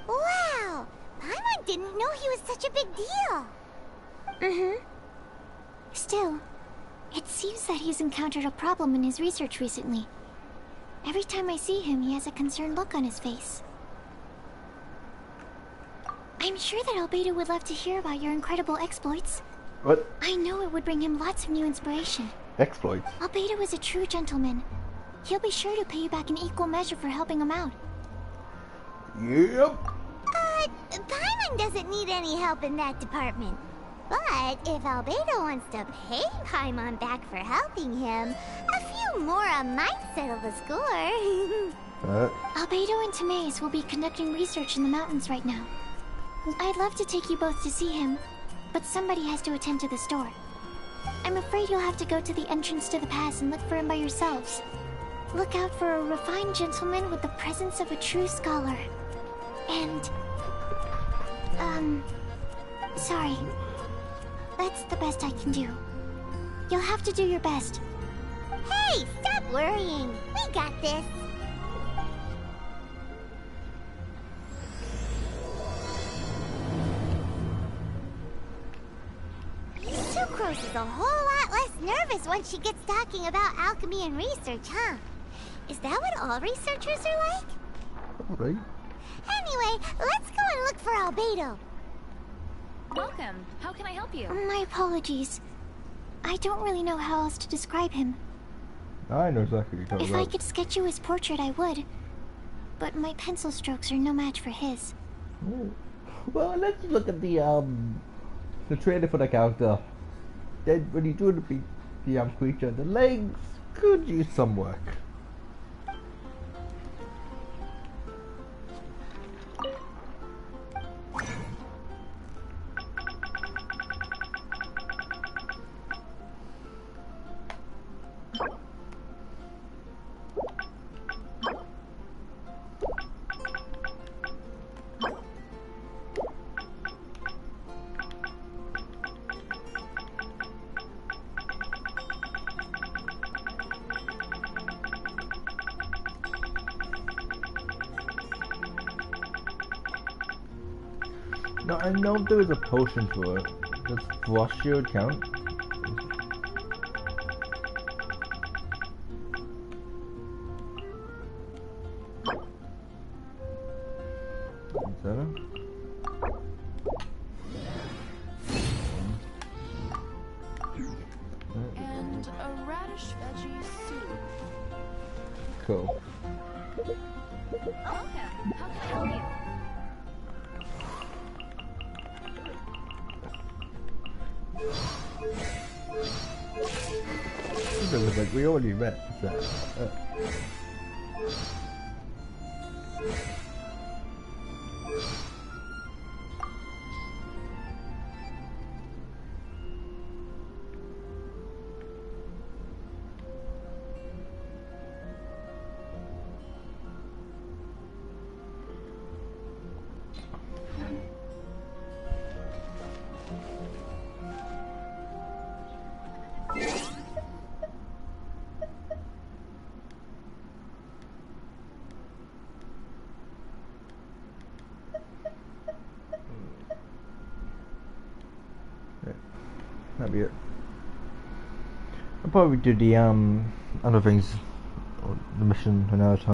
Wow! Paimon didn't know he was such a big deal! Still, it seems that he's encountered a problem in his research recently. Every time I see him, he has a concerned look on his face. I'm sure that Albedo would love to hear about your incredible exploits. What? I know it would bring him lots of new inspiration. Exploits? Albedo is a true gentleman. He'll be sure to pay you back in equal measure for helping him out. Yep. Paimon doesn't need any help in that department. But if Albedo wants to pay Paimon back for helping him, a few more might settle the score. Albedo and Timaeus will be conducting research in the mountains right now. I'd love to take you both to see him, but somebody has to attend to the store. I'm afraid you'll have to go to the entrance to the pass and look for him by yourselves. Look out for a refined gentleman with the presence of a true scholar. And... sorry. That's the best I can do. You'll have to do your best. Hey, stop worrying. We got this. Sucrose is a whole lot less nervous once she gets talking about alchemy and research, huh? Is that what all researchers are like? Right. Anyway, let's go and look for Albedo. Welcome. How can I help you? My apologies. I don't really know how else to describe him. I know exactly what you're talking If about. I could sketch you his portrait, I would. But my pencil strokes are no match for his. Oh. Well, let's look at the trailer for the character. Then when you do the creature, the legs could use some work. No, I know there is a potion for it. Does Frost Shield count? Is that it? And a radish veggie soup. Cool. Welcome. How can I help you? It was like we already met. So, that'd be it. I'll probably do the other things, or the mission another time.